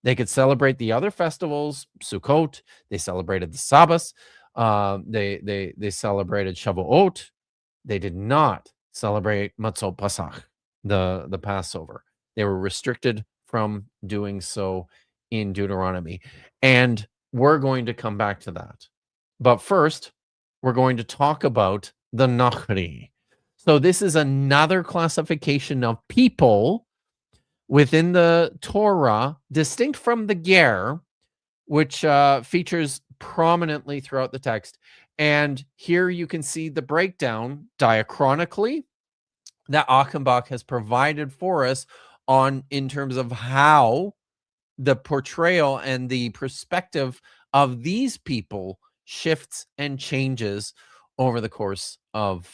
S1: They could celebrate the other festivals, Sukkot. They celebrated the Sabbath. They celebrated Shavuot. They did not celebrate Matzot Pasach, the Passover. They were restricted from doing so in Deuteronomy. And we're going to come back to that. But first, we're going to talk about the Nachri. So this is another classification of people within the Torah, distinct from the Ger, which features prominently throughout the text. And here you can see the breakdown diachronically that Achenbach has provided for us in terms of how the portrayal and the perspective of these people shifts and changes over the course of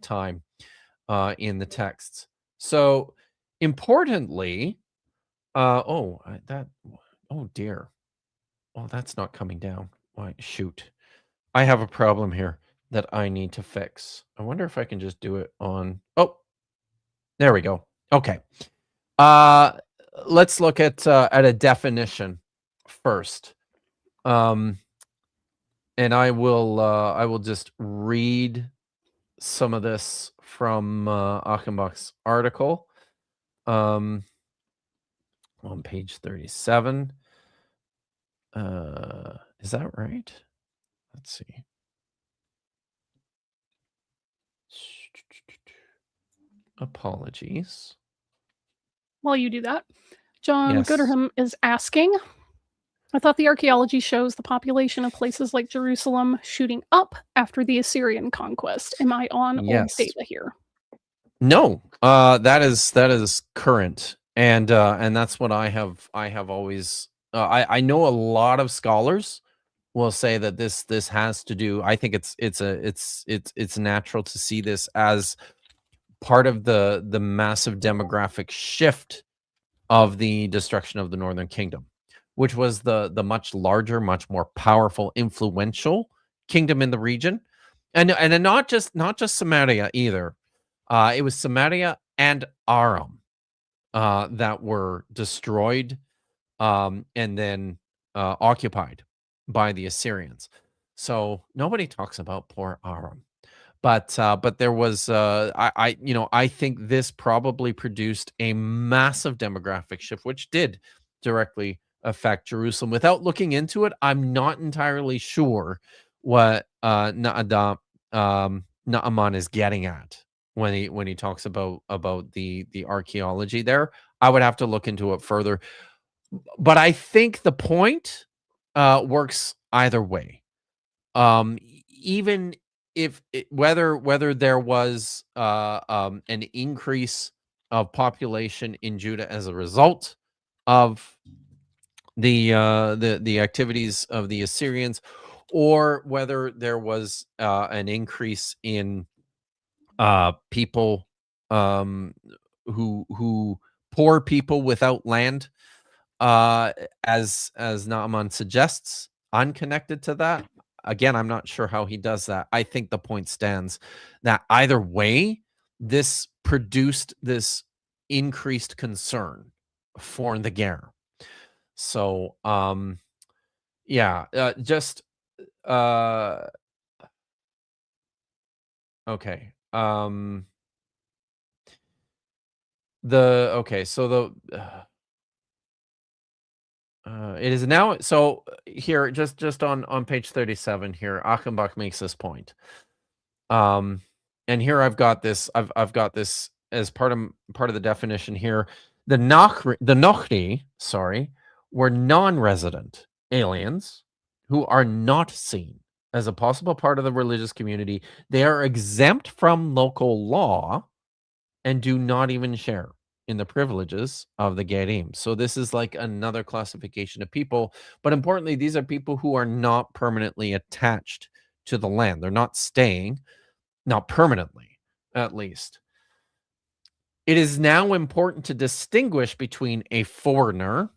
S1: time in the texts. So importantly, oh dear, oh, that's not coming down. Why, shoot, I have a problem here that I need to fix. I wonder if I can just do it on, oh, there we go. Okay. Let's look at a definition first. And I will just read some of this from Achenbach's article on page 37. Is that right? Let's see. Apologies.
S2: While you do that, John
S1: Yes.
S2: Gooderham is asking, I thought the archaeology shows the population of places like Jerusalem shooting up after the Assyrian conquest. Am I on old
S1: Yes.
S2: data here?
S1: No, that is current, and that's what I have always. I know a lot of scholars will say that this has to do. I think it's natural to see this as part of the massive demographic shift of the destruction of the Northern Kingdom, which was the much larger, much more powerful, influential kingdom in the region, and not just Samaria either. It was Samaria and Aram that were destroyed and then occupied by the Assyrians. So nobody talks about poor Aram, but there was I think this probably produced a massive demographic shift, which did directly affect Jerusalem. Without looking into it, I'm not entirely sure what Naaman is getting at when he talks about the archaeology there. I would have to look into it further, but I think the point works either way. Even if whether there was an increase of population in Judah as a result of the activities of the Assyrians, or whether there was an increase in people who poor people without land, as Naaman suggests, unconnected to that. Again, I'm not sure how he does that. I think the point stands that either way, this produced this increased concern for the Ger. So, yeah, just okay. It is now, so here, just on page 37 here, Achenbach makes this point. And here I've got this as part of the definition here. The Nochri, were non-resident aliens who are not seen as a possible part of the religious community. They are exempt from local law and do not even share in the privileges of the Gerim. So this is like another classification of people, but importantly, these are people who are not permanently attached to the land. They're not staying, not permanently, at least. It is now important to distinguish between a foreigner,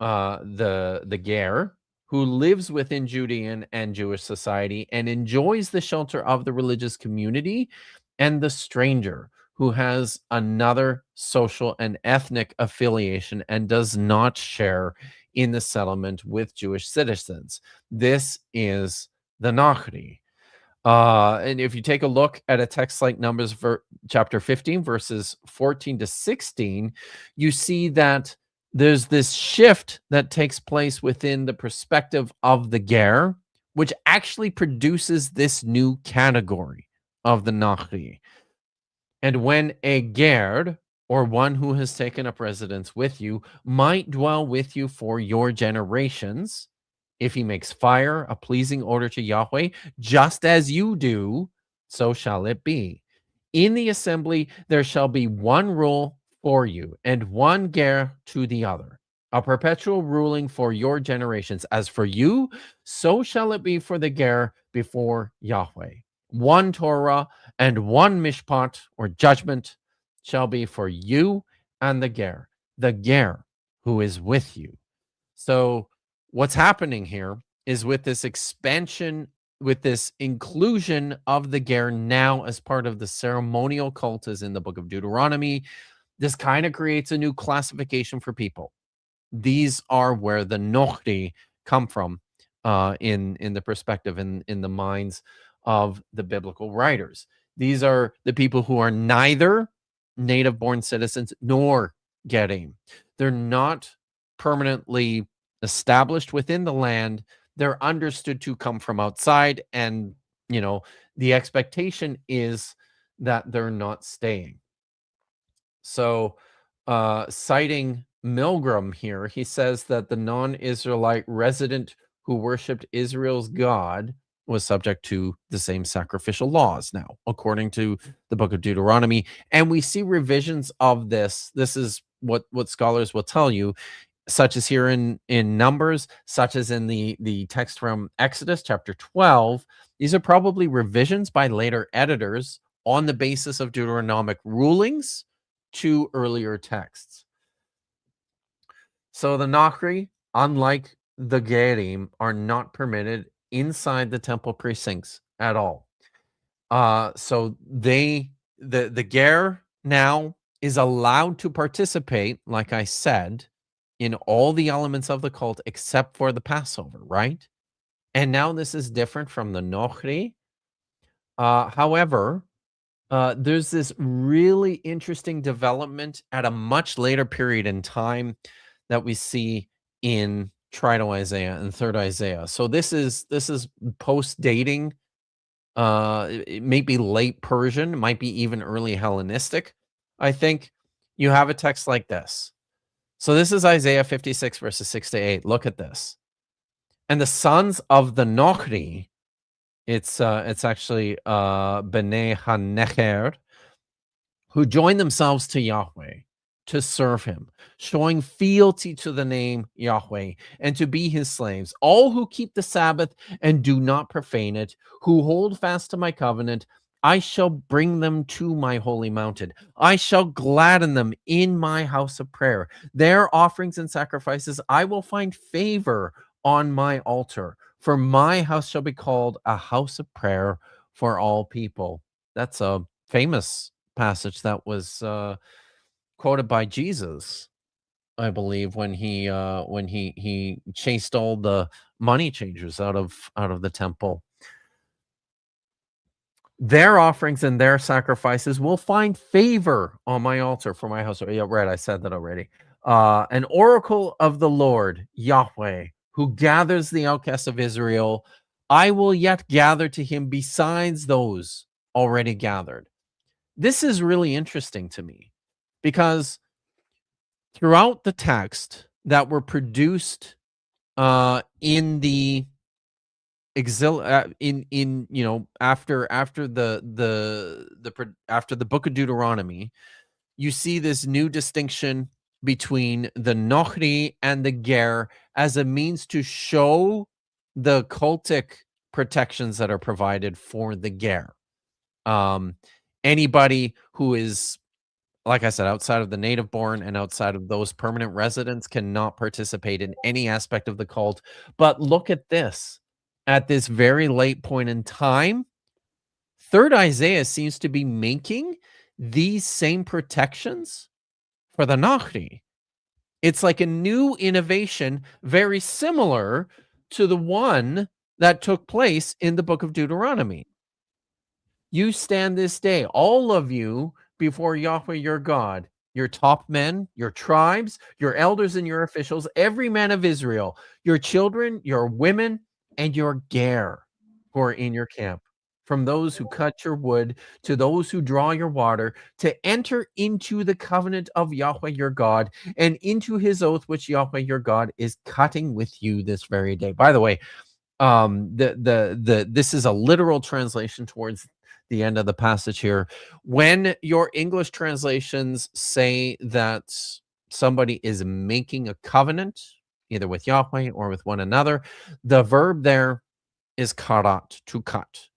S1: the Ger, who lives within Judean and Jewish society and enjoys the shelter of the religious community, and the stranger, who has another social and ethnic affiliation and does not share in the settlement with Jewish citizens. This is the Nachri. And if you take a look at a text like Numbers chapter 15, verses 14 to 16, you see that there's this shift that takes place within the perspective of the Ger, which actually produces this new category of the Nachri. And when a ger, or one who has taken up residence with you, might dwell with you for your generations, if he makes fire a pleasing odor to Yahweh, just as you do, so shall it be. In the assembly there shall be one rule for you, and one ger to the other, a perpetual ruling for your generations. As for you, so shall it be for the ger before Yahweh. One Torah and one mishpat, or judgment, shall be for you and the ger who is with you. So what's happening here is, with this expansion, with this inclusion of the ger now as part of the ceremonial cultus in the book of Deuteronomy, this kind of creates a new classification for people. These are where the Nochri come from in the perspective, in the minds of the biblical writers. These are the people who are neither native-born citizens nor Gerim. They're not permanently established within the land. They're understood to come from outside, and the expectation is that they're not staying. So citing Milgram here, he says that the non-Israelite resident who worshipped Israel's God was subject to the same sacrificial laws now, according to the book of Deuteronomy. And we see revisions of this. This is what scholars will tell you, such as here in Numbers, such as in the text from Exodus chapter 12. These are probably revisions by later editors on the basis of Deuteronomic rulings to earlier texts. So the Nachri, unlike the Gerim, are not permitted inside the temple precincts at all. So the ger now is allowed to participate, like I said, in all the elements of the cult except for the Passover, right? And now this is different from the Nochri. However, there's this really interesting development at a much later period in time that we see in Trito Isaiah and Third Isaiah. So this is post-dating. It may be late Persian, might be even early Hellenistic. I think you have a text like this. So this is Isaiah 56 verses 6 to 8. Look at this. And the sons of the Nochri, it's actually Bnei HaNecher, who join themselves to Yahweh to serve him, showing fealty to the name Yahweh and to be his slaves. All who keep the Sabbath and do not profane it, who hold fast to my covenant, I shall bring them to my holy mountain. I shall gladden them in my house of prayer. Their offerings and sacrifices I will find favor on my altar. For my house shall be called a house of prayer for all people. That's a famous passage that was quoted by Jesus, I believe, when he chased all the money changers out of the temple. Their offerings and their sacrifices will find favor on my altar for my house. Yeah, right. I said that already. An oracle of the Lord, Yahweh, who gathers the outcasts of Israel. I will yet gather to him besides those already gathered. This is really interesting to me, because throughout the text that were produced in the exil after the book of Deuteronomy, you see this new distinction between the Nochri and the Ger as a means to show the cultic protections that are provided for the Ger. Anybody who is, like I said, outside of the native born and outside of those permanent residents cannot participate in any aspect of the cult. But look at this. At this very late point in time, Third Isaiah seems to be making these same protections for the Nachri. It's like a new innovation, very similar to the one that took place in the book of Deuteronomy. You stand this day, all of you, before Yahweh your God, your top men, your tribes, your elders and your officials, every man of Israel, your children, your women, and your ger who are in your camp, from those who cut your wood to those who draw your water, to enter into the covenant of Yahweh your God and into his oath which Yahweh your God is cutting with you this very day. By the way, this is a literal translation towards the end of the passage here. When your English translations say that somebody is making a covenant, either with Yahweh or with one another, the verb there is karat, to cut.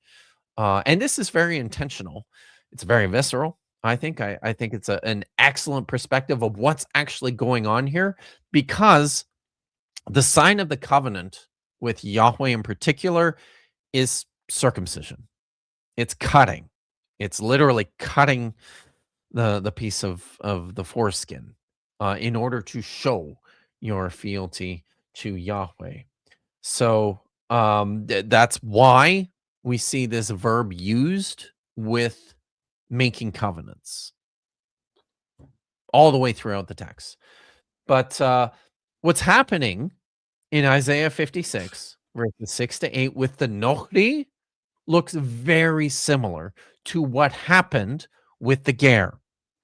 S1: And this is very intentional. It's very visceral. I think it's an excellent perspective of what's actually going on here, because the sign of the covenant with Yahweh in particular is circumcision. It's cutting. It's literally cutting the piece of the foreskin in order to show your fealty to Yahweh. So that's why we see this verb used with making covenants all the way throughout the text. But what's happening in Isaiah 56, verses 6 to 8 with the Nochri looks very similar to what happened with the Ger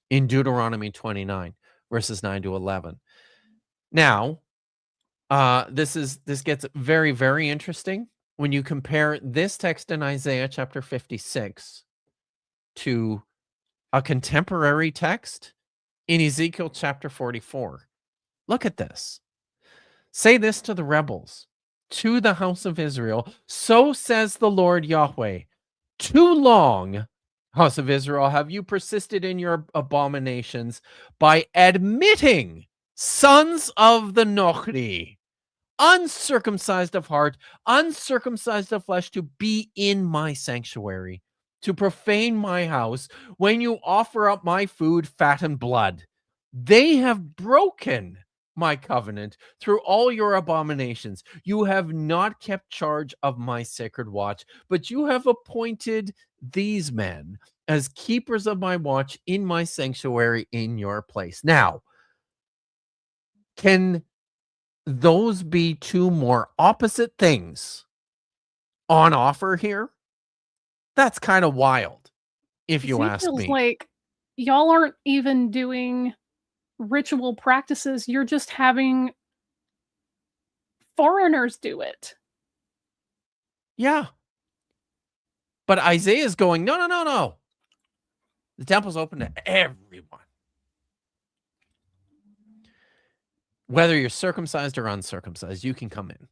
S1: in Deuteronomy 29, verses 9 to 11. Now, this gets very, very interesting when you compare this text in Isaiah chapter 56 to a contemporary text in Ezekiel chapter 44. Look at this. Say this to the rebels, to the house of Israel. So says the Lord Yahweh. Too long, house of Israel, have you persisted in your abominations by admitting sons of the Nochri, uncircumcised of heart, uncircumcised of flesh, to be in my sanctuary, to profane my house when you offer up my food, fat and blood. They have broken my covenant through all your abominations. You have not kept charge of my sacred watch, but you have appointed these men as keepers of my watch in my sanctuary in your place. Now, can those be two more opposite things on offer here? That's kind of wild, if you ask me.
S2: Like y'all aren't even doing ritual practices. You're just having foreigners do it.
S1: Yeah. But Isaiah's going, no. The temple's open to everyone. Whether you're circumcised or uncircumcised, you can come in.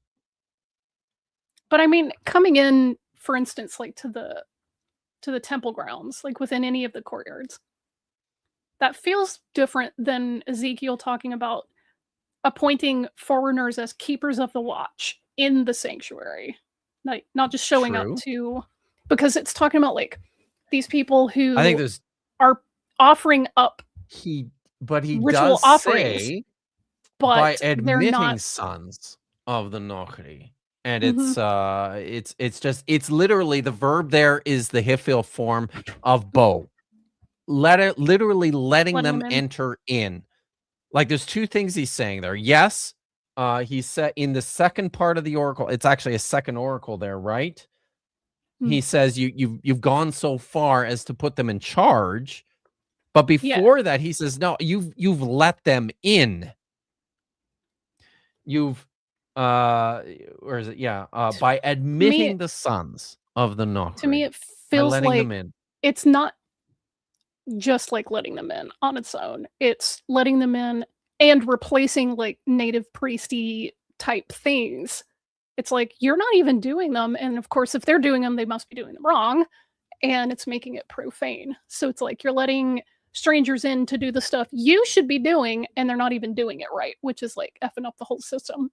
S2: But I mean, coming in, for instance, like to the temple grounds, like within any of the courtyards, that feels different than Ezekiel talking about appointing foreigners as keepers of the watch in the sanctuary. Like not just showing up to, because it's talking about like these people who
S1: I think there's
S2: are offering up
S1: he ritual
S2: does offerings,
S1: say
S2: but
S1: by admitting
S2: they're not
S1: sons of the Nochri. And it's literally the verb there is the Hifil form of bo. Literally letting them enter in. Like there's two things he's saying there. Yes, he said in the second part of the oracle, it's actually a second oracle there, right? He says you've gone so far as to put them in charge, but before that he says no, you've let them in. You've where is it? Yeah, by admitting the sons of the Nochri.
S2: To me, it feels
S1: letting
S2: like
S1: them in.
S2: It's not just like letting them in on its own. It's letting them in and replacing like native priesty type things. It's like you're not even doing them, and of course, if they're doing them, they must be doing them wrong, and it's making it profane. So it's like you're letting strangers in to do the stuff you should be doing, and they're not even doing it right, which is like effing up the whole system.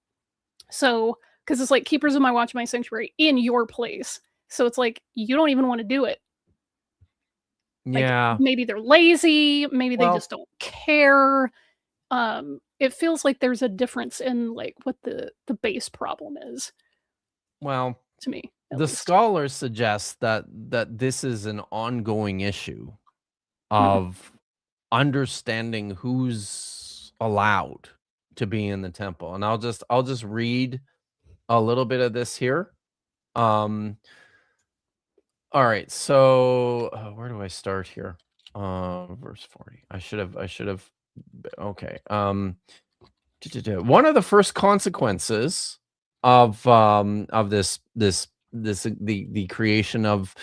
S2: So, because it's like keepers of my watch, my sanctuary in your place. So it's like you don't even want to do it.
S1: Yeah.
S2: Like, maybe they're lazy, maybe they just don't care. It feels like there's a difference in like what the base problem is.
S1: Well,
S2: to me,
S1: the scholars suggest that this is an ongoing issue of understanding who's allowed to be in the temple. And I'll just read a little bit of this here. All right, so where do I start here? Verse 40. I should have. Okay. One of the first consequences of the creation of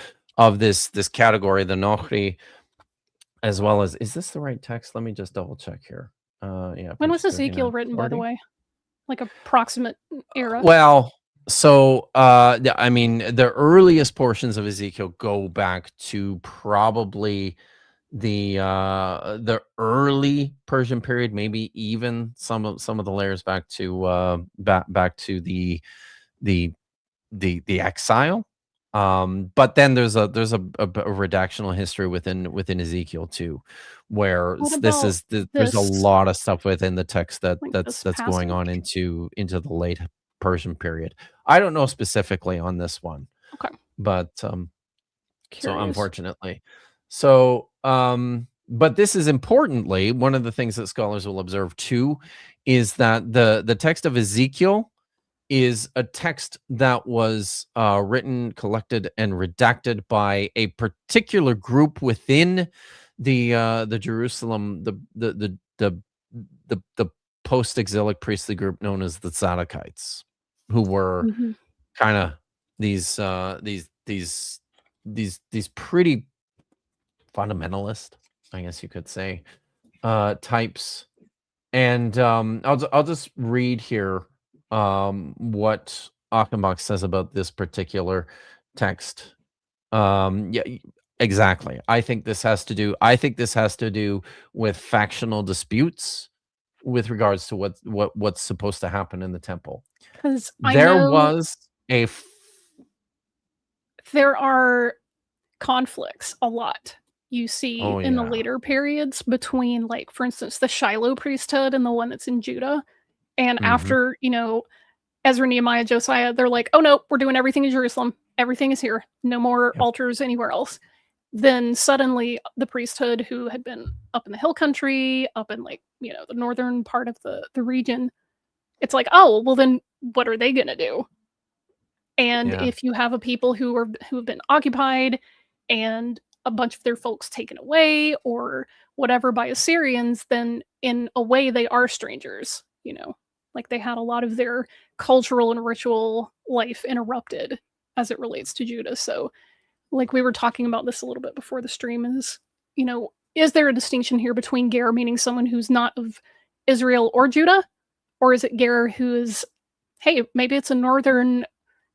S1: this category, the Nochri, as well as, is this the right text? Let me just double check here. Yeah.
S2: When was
S1: page
S2: Ezekiel
S1: 39,
S2: written, by
S1: 40.
S2: the way? Like approximate era?
S1: Well, so I mean, the earliest portions of Ezekiel go back to probably the early Persian period, maybe even some of the layers back to back to the exile. But then there's a redactional history within Ezekiel too, where
S2: What
S1: there's
S2: about
S1: a
S2: this,
S1: lot of stuff within the text
S2: like
S1: that's
S2: this
S1: going on
S2: passage?
S1: into the late Persian period. I don't know specifically on this one,
S2: Okay,
S1: but so
S2: curious.
S1: unfortunately, but this is importantly one of the things that scholars will observe too, is that the text of Ezekiel is a text that was written, collected, and redacted by a particular group within the Jerusalem, the post-exilic priestly group known as the Zadokites, who were
S2: Mhm.
S1: kind of these pretty fundamentalist, I guess you could say, types. And I'll just read here what Achenbach says about this particular text. Yeah, exactly. I think this has to do with factional disputes with regards to what's supposed to happen in the temple.
S2: Because I
S1: There
S2: know
S1: was
S2: there are conflicts a lot you see
S1: Oh,
S2: in the
S1: yeah.
S2: later periods between, like, for instance, the Shiloh priesthood and the one that's in Judah. And
S1: Mhm.
S2: after, Ezra, Nehemiah, Josiah, they're like, oh no, we're doing everything in Jerusalem. Everything is here. No more
S1: Yep.
S2: altars anywhere else. Then suddenly the priesthood, who had been up in the hill country, up in, like, the northern part of the region, it's like, oh, well then what are they gonna do? And
S1: Yeah.
S2: if you have a people who have been occupied and a bunch of their folks taken away or whatever by Assyrians, then in a way they are strangers, Like, they had a lot of their cultural and ritual life interrupted as it relates to Judah. So, like, we were talking about this a little bit before the stream, is there a distinction here between Ger, meaning someone who's not of Israel or Judah? Or is it Ger who is, hey, maybe it's a northern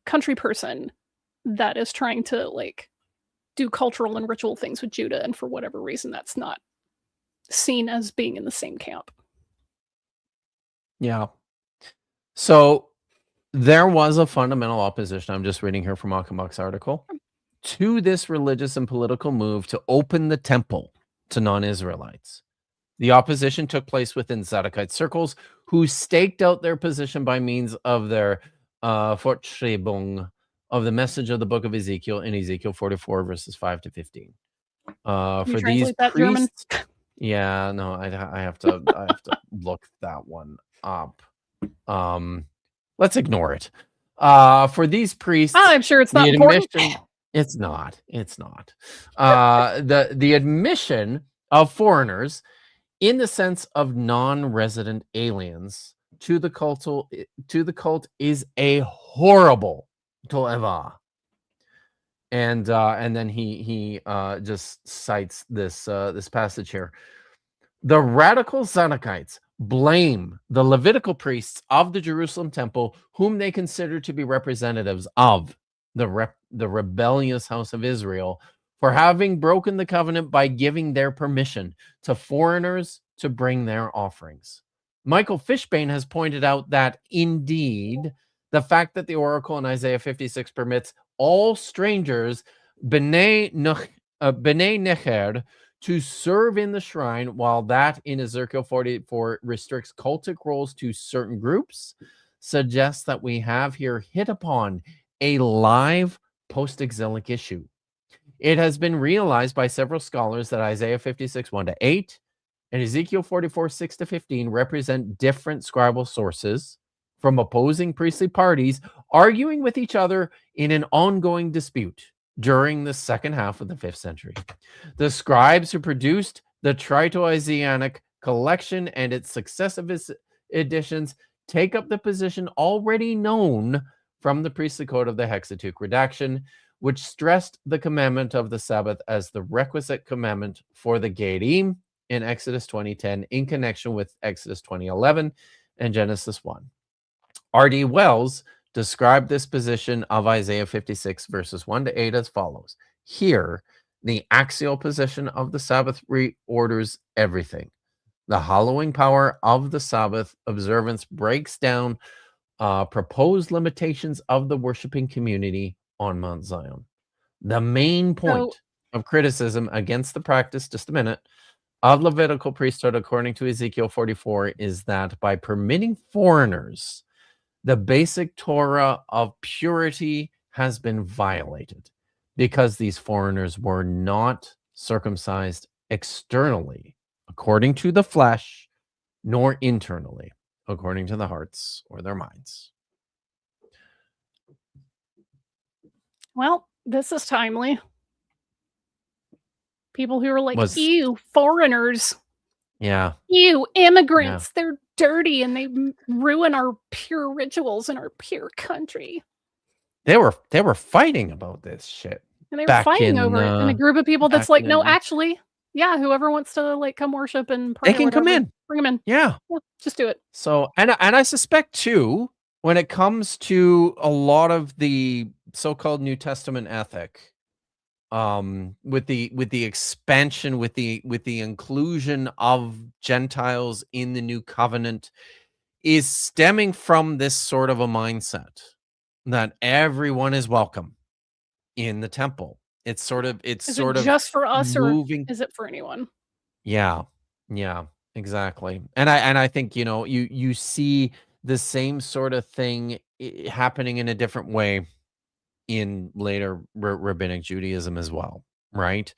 S2: country person that is trying to, like, do cultural and ritual things with Judah, and for whatever reason that's not seen as being in the same camp.
S1: Yeah. So there was a fundamental opposition, I'm just reading here from Achenbach's article, to this religious and political move to open the temple to non-Israelites. The opposition took place within Zadokite circles, who staked out their position by means of their Fortschreibung of the message of the book of Ezekiel in Ezekiel 44, verses 5 to 15.
S2: Can you
S1: For these
S2: translate that German?
S1: priests, yeah, no, I have to look that one up. Let's ignore it. For these priests,
S2: I'm sure it's not
S1: the
S2: important.
S1: admission, it's not. The admission of foreigners in the sense of non-resident aliens to the cult is a horrible to'eva. And then he just cites this passage here. The radical Zadokites blame the Levitical priests of the Jerusalem temple, whom they consider to be representatives of the rebellious house of Israel, for having broken the covenant by giving their permission to foreigners to bring their offerings. Michael Fishbane has pointed out that indeed the fact that the oracle in Isaiah 56 permits all strangers, B'nai Necher, to serve in the shrine, while that in Ezekiel 44 restricts cultic roles to certain groups, suggests that we have here hit upon a live post-exilic issue. It has been realized by several scholars that Isaiah 56, 1 to 8, and Ezekiel 44, 6 to 15 represent different scribal sources from opposing priestly parties arguing with each other in an ongoing dispute during the second half of the 5th century. The scribes who produced the Trito-Isaianic collection and its successive editions take up the position already known from the priestly code of the Hexateuch redaction, which stressed the commandment of the Sabbath as the requisite commandment for the Gerim in Exodus 20:10 in connection with Exodus 20:11 and Genesis 1. R.D. Wells described this position of Isaiah 56 verses 1 to 8 as follows. Here, the axial position of the Sabbath reorders everything. The hallowing power of the Sabbath observance breaks down proposed limitations of the worshiping community on Mount Zion. The main point of criticism against the practice, just a minute, of Levitical priesthood, according to Ezekiel 44, is that by permitting foreigners, the basic Torah of purity has been violated because these foreigners were not circumcised externally, according to the flesh, nor internally, according to the hearts or their minds.
S2: Well, this is timely. People who are like, ew, foreigners.
S1: Yeah.
S2: Ew, immigrants. Yeah. They're dirty and they ruin our pure rituals in our pure country.
S1: They were fighting about this shit.
S2: And they were fighting over it. And a group of people that's like, no, actually, yeah, whoever wants to like come worship and pray,
S1: they can come in.
S2: Bring them in.
S1: Yeah.
S2: Just do it.
S1: So, and I suspect too, when it comes to a lot of the so-called New Testament ethic, with the expansion, with the inclusion of Gentiles in the new covenant, is stemming from this sort of a mindset that everyone is welcome in the temple. It's sort of
S2: just for us, moving, or is it for anyone?
S1: Yeah, exactly. And I think, you know, you see the same sort of thing happening in a different way in later rabbinic Judaism as well, right?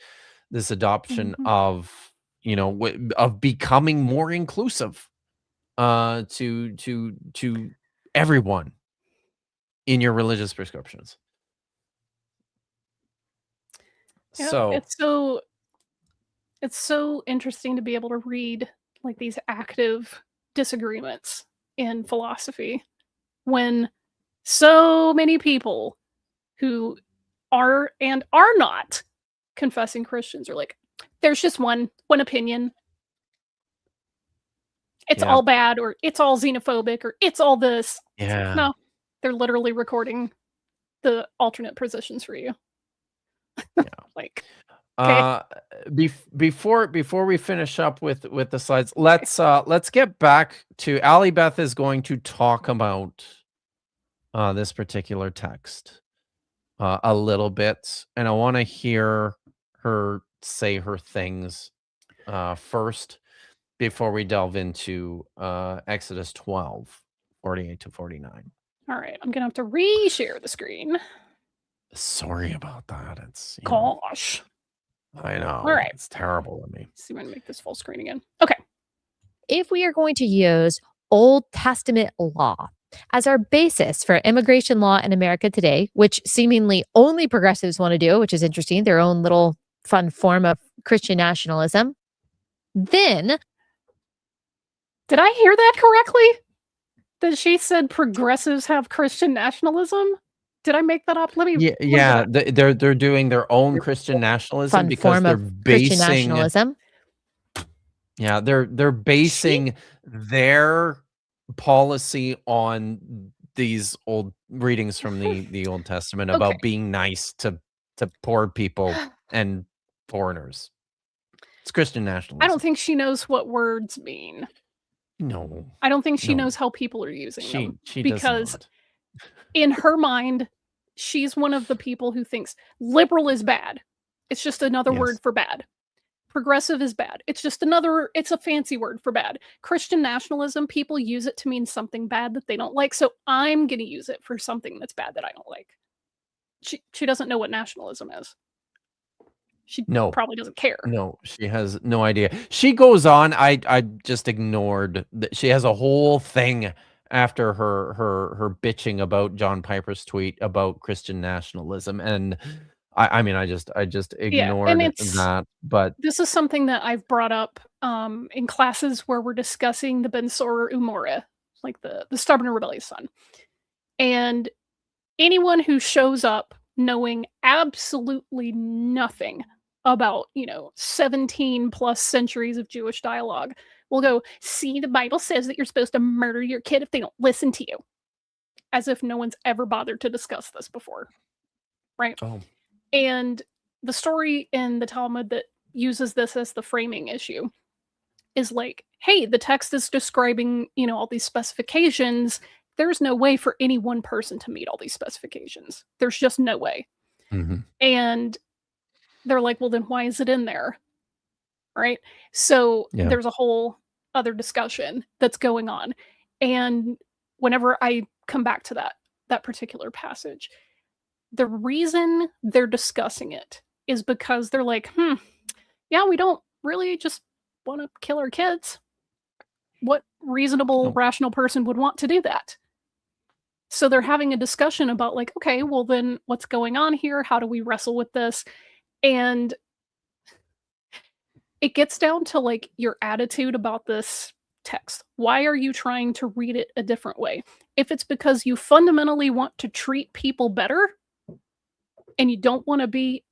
S1: This adoption of, you know, of becoming more inclusive to everyone in your religious prescriptions.
S2: Yeah, it's so interesting to be able to read like these active disagreements in philosophy when so many people who are and are not confessing Christians are like, there's just one opinion. It's all bad, or it's all xenophobic, or it's all this.
S1: Yeah.
S2: Like, no, they're literally recording the alternate positions for you.
S1: Yeah.
S2: Like, okay.
S1: Before we finish up with the slides, let's get back to Allie Beth is going to talk about this particular text a little bit, and I want to hear her say her things first before we delve into Exodus 12, 48 to 49.
S2: All right, I'm gonna have to reshare the screen.
S1: Sorry about that. It's
S2: gosh.
S1: I know.
S2: All right.
S1: It's terrible of me.
S2: Let's see if I can make this full screen again. Okay.
S4: If we are going to use Old Testament law as our basis for immigration law in America today, which seemingly only progressives want to do, which is interesting, their own little fun form of Christian nationalism, then...
S2: Did I hear that correctly? That she said progressives have Christian nationalism? Did I make that up? Let me.
S1: Yeah. They're doing their own Christian nationalism because they're basing
S4: Christian nationalism.
S1: Yeah, they're basing their policy on these old readings from the Old Testament about being nice to poor people and foreigners. It's Christian nationalism.
S2: I don't think she knows what words mean.
S1: No.
S2: I don't think she knows how people are using them.
S1: She
S2: because
S1: does not.
S2: In her mind, she's one of the people who thinks liberal is bad. It's just another word for bad. Progressive is bad. It's a fancy word for bad. Christian nationalism, people use it to mean something bad that they don't like. So I'm going to use it for something that's bad that I don't like. She doesn't know what nationalism is. She probably doesn't care.
S1: No, she has no idea. She goes on. I just ignored that. She has a whole thing after her bitching about John Piper's tweet about Christian nationalism, and I mean, I just ignored that. But
S2: this is something that I've brought up in classes where we're discussing the Ben Sora Umora, like the stubborn and rebellious son, and anyone who shows up knowing absolutely nothing about 17 plus centuries of Jewish dialogue will go, see, the Bible says that you're supposed to murder your kid if they don't listen to you, as if no one's ever bothered to discuss this before, right?
S1: Oh.
S2: And the story in the Talmud that uses this as the framing issue is like, hey, the text is describing all these specifications. There's no way for any one person to meet all these specifications. There's just no way.
S1: Mm-hmm.
S2: And they're like, well, then why is it in there? Right? So there's a whole other discussion that's going on. And whenever I come back to that particular passage, the reason they're discussing it is because they're like, yeah, we don't really just want to kill our kids. What reasonable, rational person would want to do that? So they're having a discussion about like, okay, well then what's going on here? How do we wrestle with this? And it gets down to like your attitude about this text. Why are you trying to read it a different way? If it's because you fundamentally want to treat people better and you don't want to be,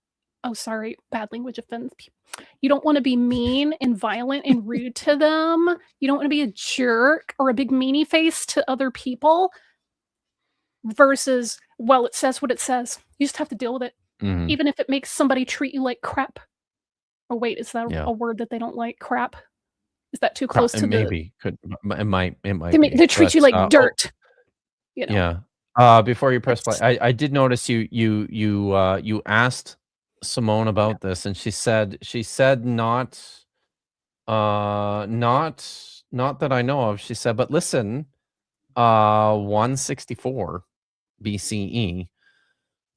S2: oh, sorry, bad language offends people. You don't want to be mean and violent and rude to them. You don't want to be a jerk or a big meanie face to other people versus, well, it says what it says. You just have to deal with it.
S1: Mm-hmm.
S2: Even if it makes somebody treat you like crap. Oh, wait, is that a word that they don't like? Crap? Is that too close to
S1: maybe it might
S2: they treat you like dirt.
S1: Yeah. Before you press play, I did notice you asked Simone about this, and she said not that I know of. She said, but listen, 164 BCE,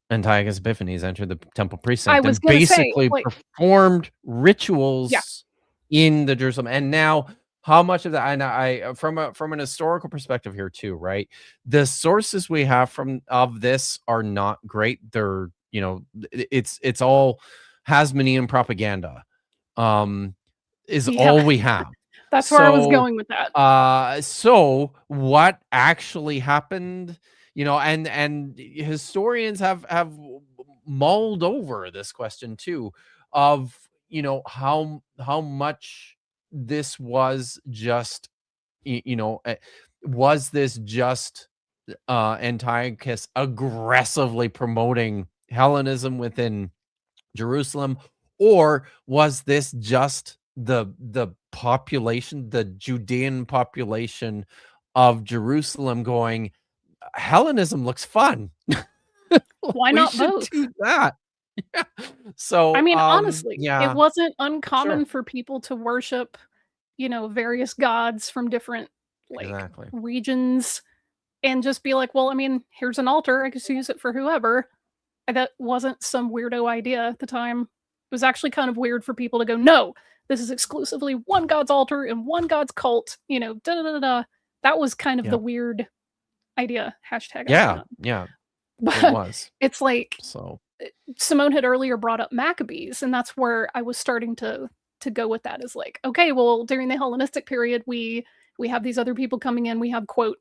S1: Antiochus Epiphanes entered the temple precinct and basically performed rituals in the Jerusalem. And now, how much of that? And I from an historical perspective here too, right? The sources we have of this are not great. They're it's all Hasmonean propaganda. Is all we have.
S2: That's where I was going with that.
S1: So what actually happened? And historians have mulled over this question too, of how much this was just was this just Antiochus aggressively promoting Hellenism within Jerusalem, or was this just the population, the Judean population of Jerusalem going, Hellenism looks fun.
S2: Why not both?
S1: Do that. Yeah. So
S2: I mean, honestly, it wasn't uncommon for people to worship, various gods from different regions, and just be like, well, I mean, here's an altar. I could use it for whoever. That wasn't some weirdo idea at the time. It was actually kind of weird for people to go, no, this is exclusively one god's altar and one god's cult. That was kind of the weird idea. Hashtag.
S1: Yeah.
S2: But
S1: it was.
S2: It's like, so Simone had earlier brought up Maccabees, and that's where I was starting to go with that. Is like, okay, well, during the Hellenistic period, we have these other people coming in. We have, quote,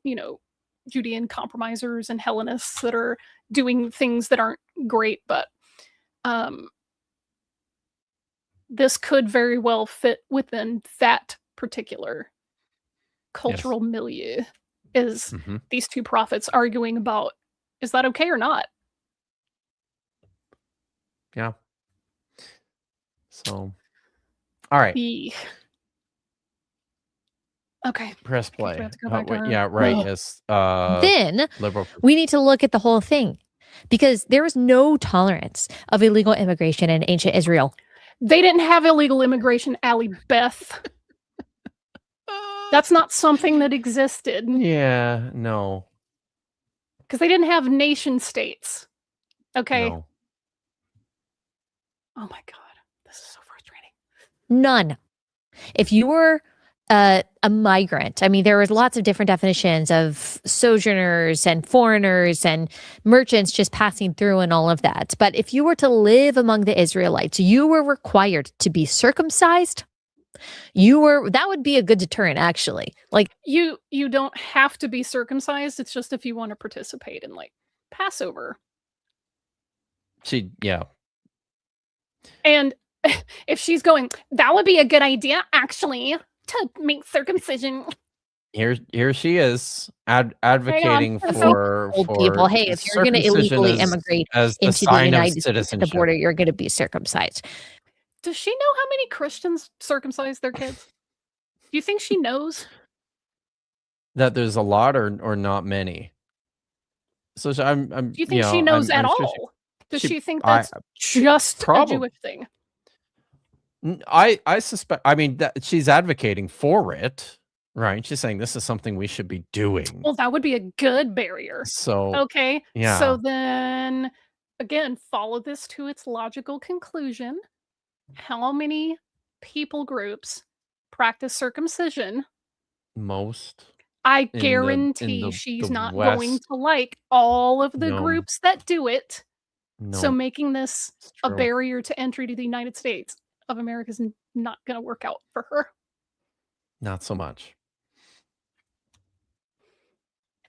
S2: Judean compromisers and Hellenists that are doing things that aren't great, but this could very well fit within that particular cultural milieu. Is these two prophets arguing about, is that okay or not?
S1: Yeah. So, all right.
S2: Okay.
S1: Press play.
S2: Right.
S1: Yes.
S4: Then we need to look at the whole thing, because there was no tolerance of illegal immigration in ancient Israel.
S2: They didn't have illegal immigration, Allie Beth. That's not something that existed.
S1: Yeah, no.
S2: Because they didn't have nation states. Okay.
S1: No.
S2: Oh my God. This is so frustrating.
S4: None. If you were a migrant. I mean, there was lots of different definitions of sojourners and foreigners and merchants just passing through and all of that. But if you were to live among the Israelites, you were required to be circumcised. That would be a good deterrent, actually. Like
S2: you don't have to be circumcised. It's just if you want to participate in like Passover.
S1: Yeah.
S2: And if she's going, that would be a good idea, actually, to make circumcision.
S1: Here she is advocating for
S4: people. Hey, if you're going to illegally immigrate into the United States at the border, you're going to be circumcised.
S2: Does she know how many Christians circumcise their kids? Do you think she knows
S1: that there's a lot or not many? So I'm.
S2: Do you think she knows at all? Does she think that's just a Jewish thing?
S1: I suspect. I mean, that she's advocating for it, right? She's saying this is something we should be doing.
S2: Well, that would be a good barrier.
S1: So
S2: okay,
S1: yeah.
S2: So then, again, follow this to its logical conclusion. How many people groups practice circumcision?
S1: Most.
S2: I guarantee she's not going to like all of the groups that do it. No. So making this a barrier to entry to the United States of America is not going to work out for her.
S1: Not so much.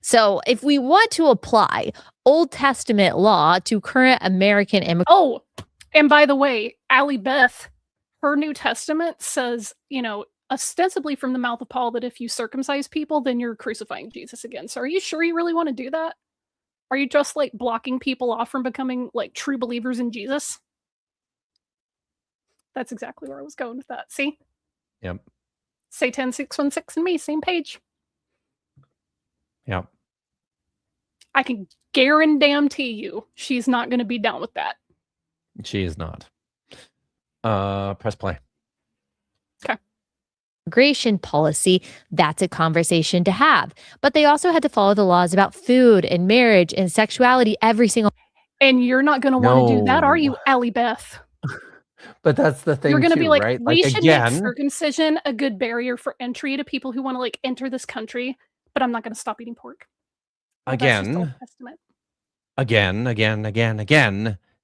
S4: So if we want to apply Old Testament law to current American immigrants.
S2: Oh, and by the way, Allie Beth, her New Testament says, ostensibly from the mouth of Paul, that if you circumcise people, then you're crucifying Jesus again. So are you sure you really want to do that? Are you just like blocking people off from becoming like true believers in Jesus? That's exactly where I was going with that. See?
S1: Yep.
S2: Say 10616 and me, same page.
S1: Yep.
S2: I can guarantee you she's not going to be down with that.
S1: She is not. Press play.
S2: Okay.
S4: Immigration policy, that's a conversation to have. But they also had to follow the laws about food and marriage and sexuality every single.
S2: And you're not going to want to do that, are you, Allie Beth?
S1: But that's the thing.
S2: You're going to be like,
S1: right?
S2: We should make circumcision a good barrier for entry to people who want to like enter this country, but I'm not going to stop eating pork.
S1: Again.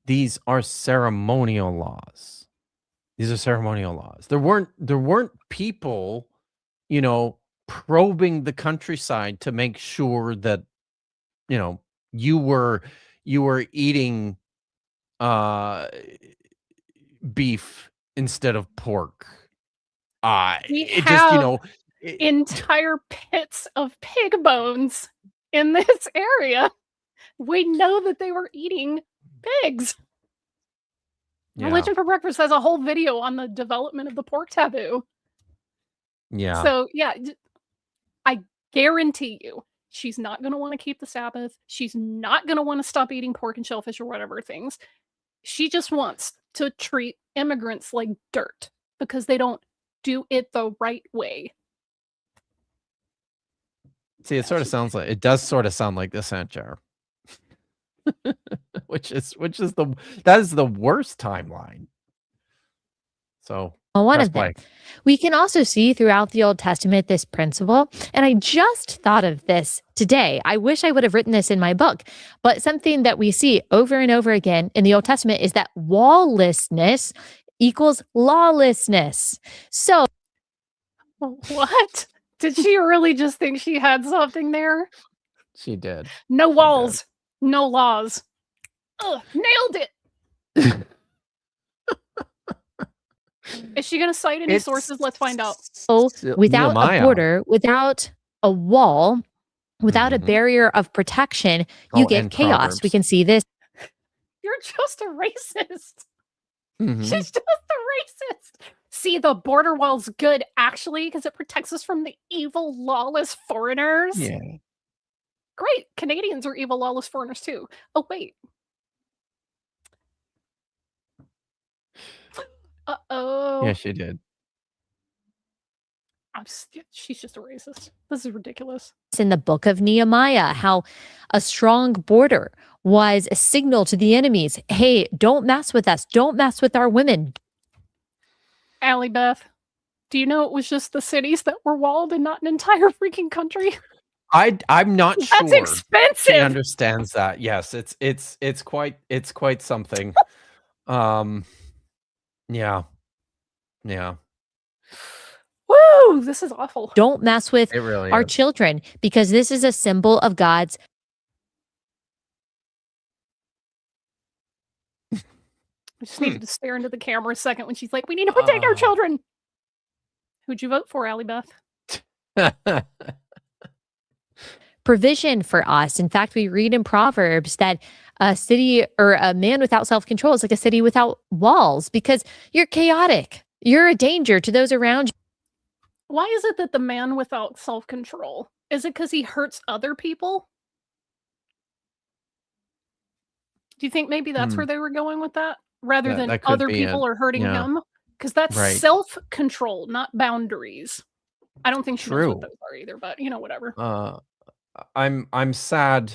S1: These are ceremonial laws. These are ceremonial laws. There weren't people, probing the countryside to make sure that, you were eating beef instead of pork.
S2: Entire pits of pig bones in this area. We know that they were eating pigs. Yeah. Religion for Breakfast has a whole video on the development of the pork taboo.
S1: Yeah.
S2: So, yeah, I guarantee you she's not going to want to keep the Sabbath. She's not going to want to stop eating pork and shellfish or whatever things. She just wants to treat immigrants like dirt because they don't do it the right way.
S1: See, it does sort of sound like this, Anjar. which is the worst timeline. So
S4: one of them. We can also see throughout the Old Testament this principle, and I just thought of this today. I wish I would have written this in my book, but something that we see over and over again in the Old Testament is that lawlessness equals lawlessness. So
S2: what? Did she really just think she had something there?
S1: She did.
S2: No walls, no laws. Ugh, nailed it. Is she going to cite any sources? Let's find out.
S4: So, without a border, without a wall, without a barrier of protection, you get chaos. Proverbs. We can see this.
S2: You're just a racist. Mm-hmm. She's just a racist. See, the border wall's good, actually, because it protects us from the evil, lawless foreigners.
S1: Yeah.
S2: Great. Canadians are evil, lawless foreigners, too. Oh, wait. Uh-oh.
S1: Yeah, she did.
S2: She's just a racist. This is ridiculous.
S4: It's in the book of Nehemiah, how a strong border was a signal to the enemies. Hey, don't mess with us. Don't mess with our women.
S2: Allie Beth, Do you know it was just the cities that were walled and not an entire freaking country?
S1: I'm not sure.
S2: That's expensive.
S1: She understands that. Yes, it's quite something. Yeah.
S2: Woo! This is awful.
S4: Don't mess with
S1: It really
S4: our
S1: is.
S4: children, because this is a symbol of God's.
S2: I just needed to stare into the camera a second when she's like, "We need to protect our children." Who'd you vote for, Allie Beth?
S4: Provision for us. In fact, we read in Proverbs that a city or a man without self-control is like a city without walls, because you're chaotic. You're a danger to those around you.
S2: Why is it that the man without self-control? Is it because he hurts other people? Do you think maybe that's where they were going with that? Rather than other people are hurting him? Because that's self-control, not boundaries. I don't think she knows what those are either, but whatever.
S1: I'm sad,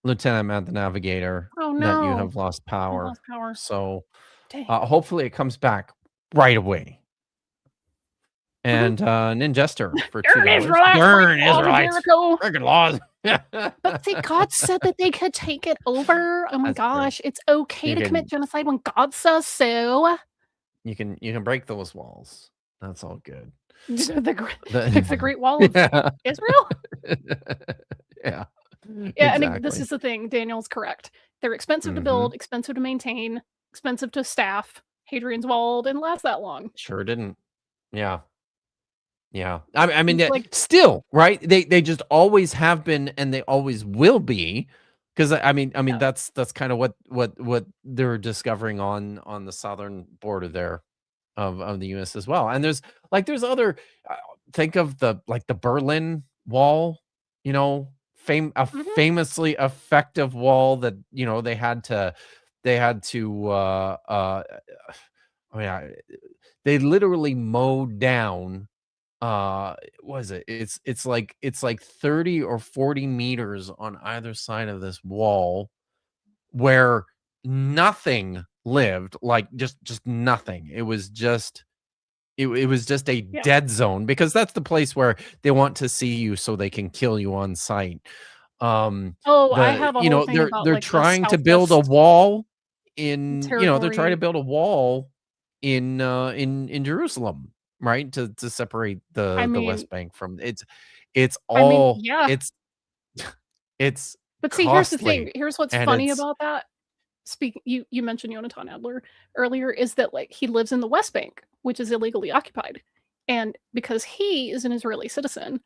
S1: Lieutenant Matt the Navigator,
S2: Oh no,
S1: that you have lost power.
S2: Lost power.
S1: So hopefully it comes back right away. And Ninjester for $2.
S2: Darn Israelites!
S1: Freaking laws.
S2: But see, God said that they could take it over. Oh my gosh, it's okay to commit genocide when God says so.
S1: You can break those walls. That's all good.
S2: the Great Wall of Israel.
S1: Yeah.
S2: Yeah, exactly. And this is the thing. Daniel's correct. They're expensive to build, expensive to maintain, expensive to staff. Hadrian's Wall didn't last that long.
S1: Sure didn't. Yeah. I mean, still, right? They just always have been, and they always will be, because I mean, that's kind of what they're discovering on the southern border there of the U.S. as well. And there's other. Think of the Berlin Wall, famously effective wall that they had to they literally mowed down it's like 30 or 40 meters on either side of this wall where nothing lived, just nothing. It was just a dead zone, because that's the place where they want to see you so they can kill you on sight.
S2: I have a whole thing about,
S1: they're trying to build a wall in they're trying to build a wall in Jerusalem, right, to separate the West Bank from it's all it's
S2: but see, here's the thing. Here's what's funny about that. You mentioned Jonathan Adler earlier, is that he lives in the West Bank, which is illegally occupied, and because he is an Israeli citizen,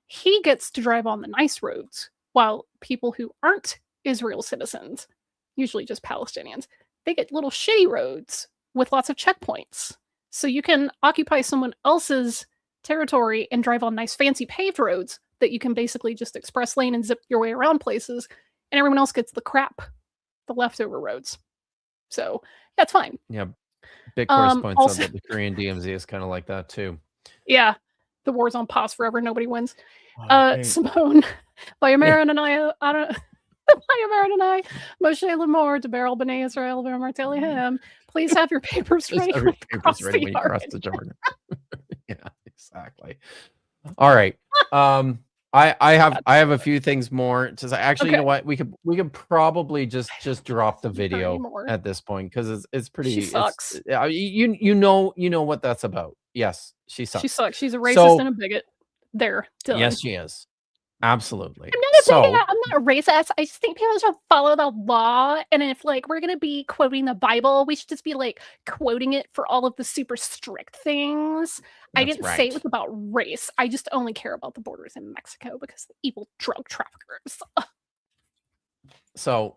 S2: he gets to drive on the nice roads, while people who aren't Israel citizens, usually just Palestinians, they get little shitty roads with lots of checkpoints. So you can occupy someone else's territory and drive on nice fancy paved roads that you can basically just express lane and zip your way around places, and everyone else gets the crap, the leftover roads. So yeah, it's fine.
S1: Yeah. Big course points out that the Korean DMZ is kind of like that too.
S2: Yeah. The war's on pause forever, nobody wins. Simone, by Amaran and I Moshe Lamore, to Beryl B'nai Israel, Martelli, please have your papers ready when you cross the Jordan.
S1: Yeah, exactly. All right. I have a few things more to say. Actually, you know what? We could probably just drop the video at this point, because it's pretty.
S2: She sucks.
S1: You know what that's about. Yes, she sucks.
S2: She sucks. She's a racist and a bigot. There. Done.
S1: Yes, she is. Absolutely.
S2: I'm not a racist. I just think people should follow the law. And if we're gonna be quoting the Bible, we should just be quoting it for all of the super strict things. I didn't say it was about race. I just only care about the borders in Mexico because of evil drug traffickers.
S1: So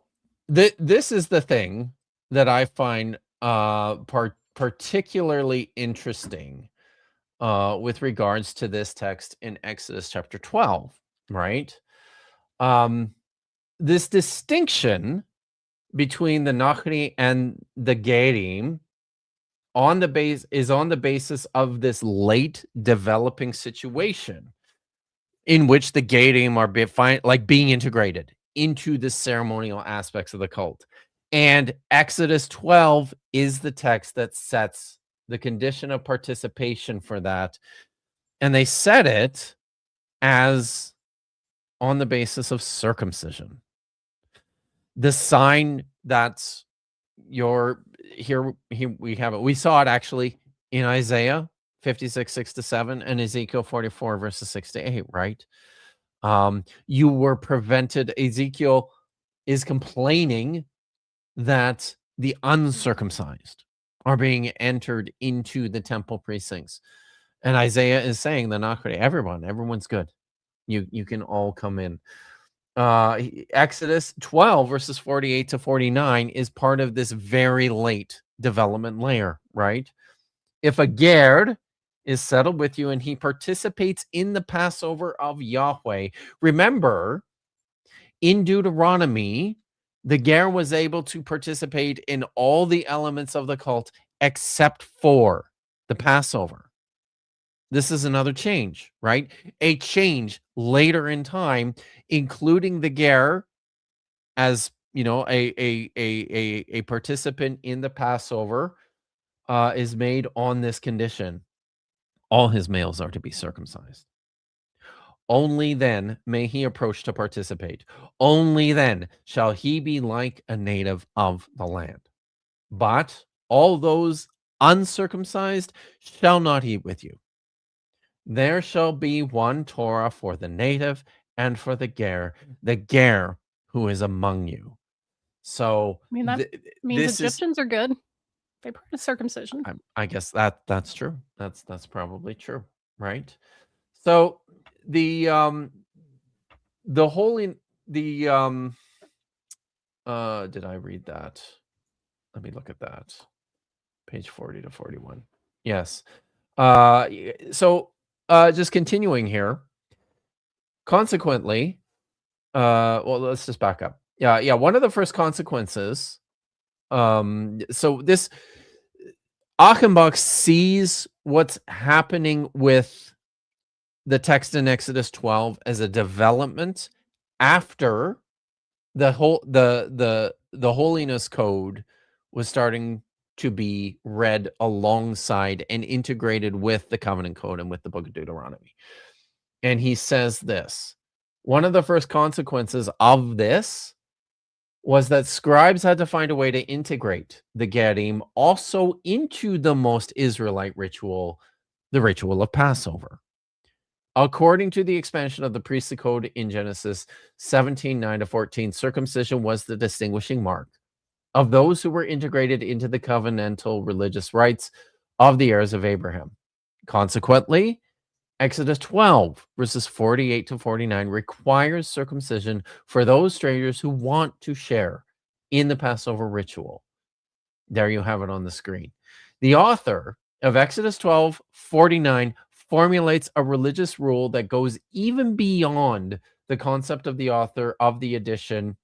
S1: this is the thing that I find particularly interesting with regards to this text in Exodus chapter 12. Right. This distinction between the Nachri and the Gerim is on the basis of this late developing situation in which the Gerim are being integrated into the ceremonial aspects of the cult. And Exodus 12 is the text that sets the condition of participation for that. And they set it as on the basis of circumcision. The sign that's here we have it. We saw it actually in Isaiah 56, 6-7 and Ezekiel 44, verses 6-8, right? You were prevented. Ezekiel is complaining that the uncircumcised are being entered into the temple precincts. And Isaiah is saying they're not going to. Everyone's good. You can all come in. Exodus 12, verses 48-49 is part of this very late development layer, right? If a Gerd is settled with you and he participates in the Passover of Yahweh. Remember, in Deuteronomy, the Ger was able to participate in all the elements of the cult except for the Passover. This is another change, right? A change later in time, including the Ger as, a participant in the Passover is made on this condition. All his males are to be circumcised. Only then may he approach to participate. Only then shall he be like a native of the land. But all those uncircumcised shall not eat with you. There shall be one Torah for the native and for the Ger who is among you. So
S2: I mean, that means Egyptians are good. They practice circumcision.
S1: I guess that's true. That's probably true, right? So did I read that? Let me look at that. Page 40-41. Yes. So just continuing here. Consequently, well, let's just back up. Yeah. One of the first consequences. So this Achenbach sees what's happening with the text in Exodus 12 as a development after the holiness code was starting to be read alongside and integrated with the covenant code and with the book of Deuteronomy. And he says this: one of the first consequences of this was that scribes had to find a way to integrate the Gerim also into the most Israelite ritual, the ritual of Passover. According to the expansion of the priestly code in Genesis 17:9-14, circumcision was the distinguishing mark of those who were integrated into the covenantal religious rites of the heirs of Abraham. Consequently, Exodus 12, verses 48-49 requires circumcision for those strangers who want to share in the Passover ritual. There you have it on the screen. The author of Exodus 12:49 formulates a religious rule that goes even beyond the concept of the author of the edition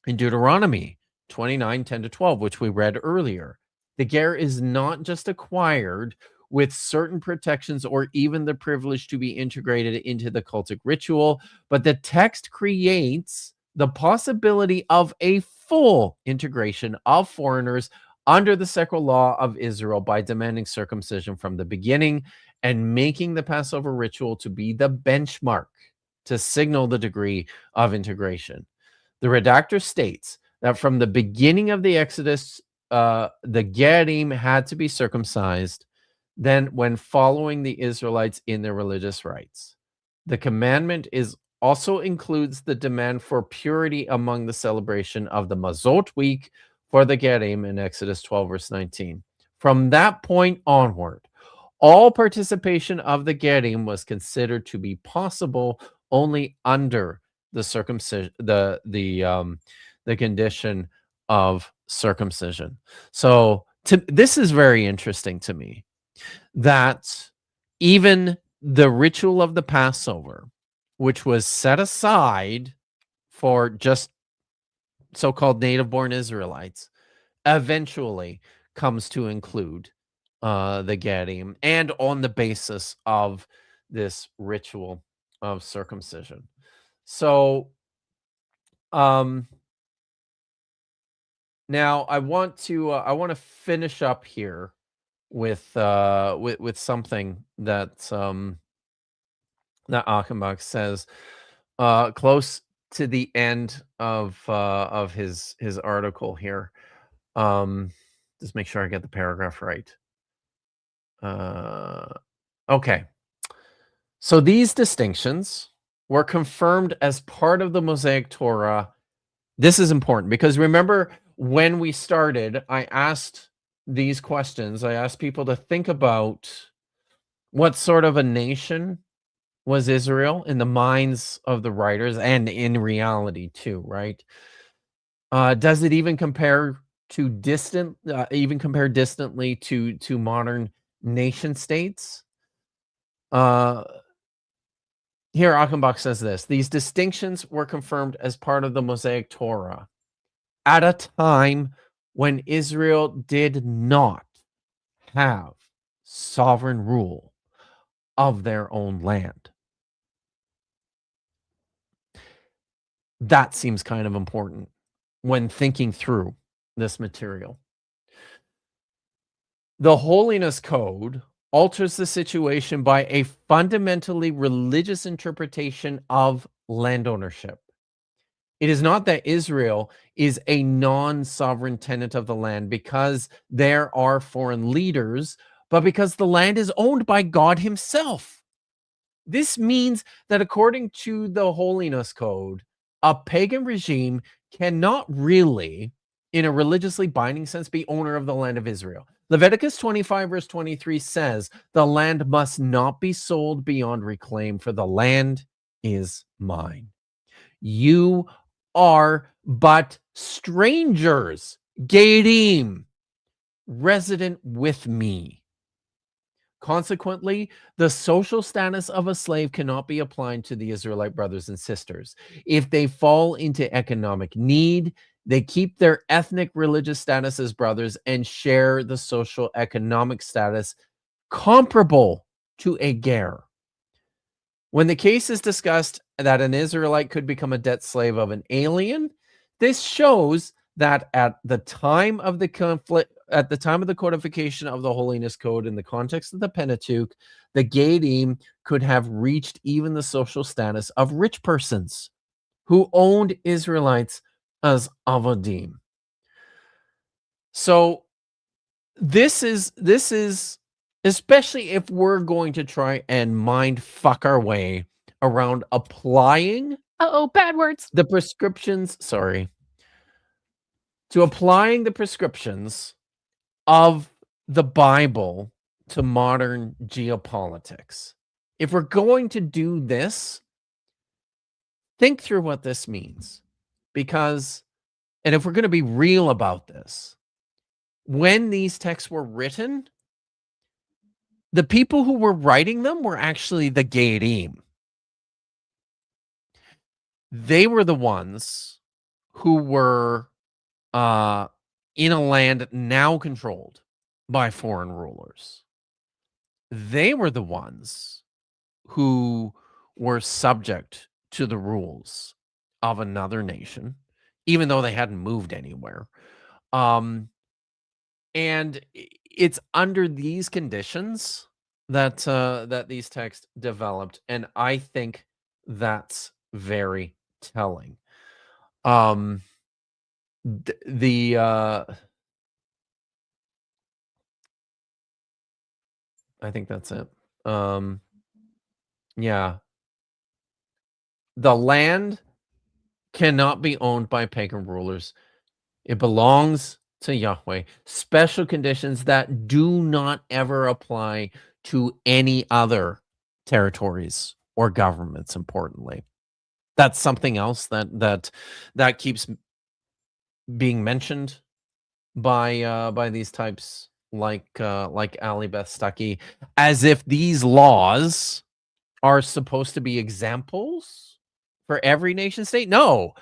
S1: in Deuteronomy 29:10-12, which we read earlier. The Ger is not just acquired with certain protections or even the privilege to be integrated into the cultic ritual, but the text creates the possibility of a full integration of foreigners under the sacred law of Israel by demanding circumcision from the beginning and making the Passover ritual to be the benchmark to signal the degree of integration. The redactor states that from the beginning of the Exodus, the Gerim had to be circumcised then when following the Israelites in their religious rites. The commandment also includes the demand for purity among the celebration of the Mazot week for the Gerim in Exodus 12, verse 19. From that point onward, all participation of the Gerim was considered to be possible only under the circumcision, the condition of circumcision. So this is very interesting to me, that even the ritual of the Passover, which was set aside for just so-called native-born Israelites, eventually comes to include the Gerim, and on the basis of this ritual of circumcision. So now I want to finish up here with something that that Achenbach says close to the end of his article here. Just make sure I get the paragraph right. Okay. So these distinctions were confirmed as part of the Mosaic Torah. This is important because remember when we started, I asked these questions. I asked people to think about what sort of a nation was Israel in the minds of the writers and in reality too, right? Does it even compare to distantly to modern nation states? Here, Achenbach says this: these distinctions were confirmed as part of the Mosaic Torah at a time when Israel did not have sovereign rule of their own land. That seems kind of important when thinking through this material. The Holiness Code alters the situation by a fundamentally religious interpretation of land ownership. It is not that Israel is a non-sovereign tenant of the land because there are foreign leaders, but because the land is owned by God himself. This means that according to the Holiness Code, a pagan regime cannot really, in a religiously binding sense, be owner of the land of Israel. Leviticus 25 verse 23 says, the land must not be sold beyond reclaim, for the land is mine. You are but strangers, Gerim, resident with me. Consequently, the social status of a slave cannot be applied to the Israelite brothers and sisters. If they fall into economic need, they keep their ethnic religious status as brothers and share the social economic status comparable to a ger. When the case is discussed that an Israelite could become a debt slave of an alien, this shows that at the time of the conflict, at the time of the codification of the Holiness Code in the context of the Pentateuch, the Gerim could have reached even the social status of rich persons who owned Israelites as avodim. So this is especially if we're going to try and mind fuck our way around applying
S2: bad words.
S1: the prescriptions, to applying the prescriptions of the Bible to modern geopolitics. If we're going to do this, think through what this means. Because, and if we're going to be real about this, when these texts were written, the people who were writing them were actually the Gerim. They were the ones who were in a land now controlled by foreign rulers. They were the ones who were subject to the rules of another nation, even though they hadn't moved anywhere. And it's under these conditions that that these texts developed, and I think that's very telling. I think that's it. Yeah. The land cannot be owned by pagan rulers. It belongs to Yahweh. Special conditions that do not ever apply to any other territories or governments, importantly. That's something else that keeps being mentioned by these types like Allie Beth Stuckey, as if these laws are supposed to be examples for every nation state. No,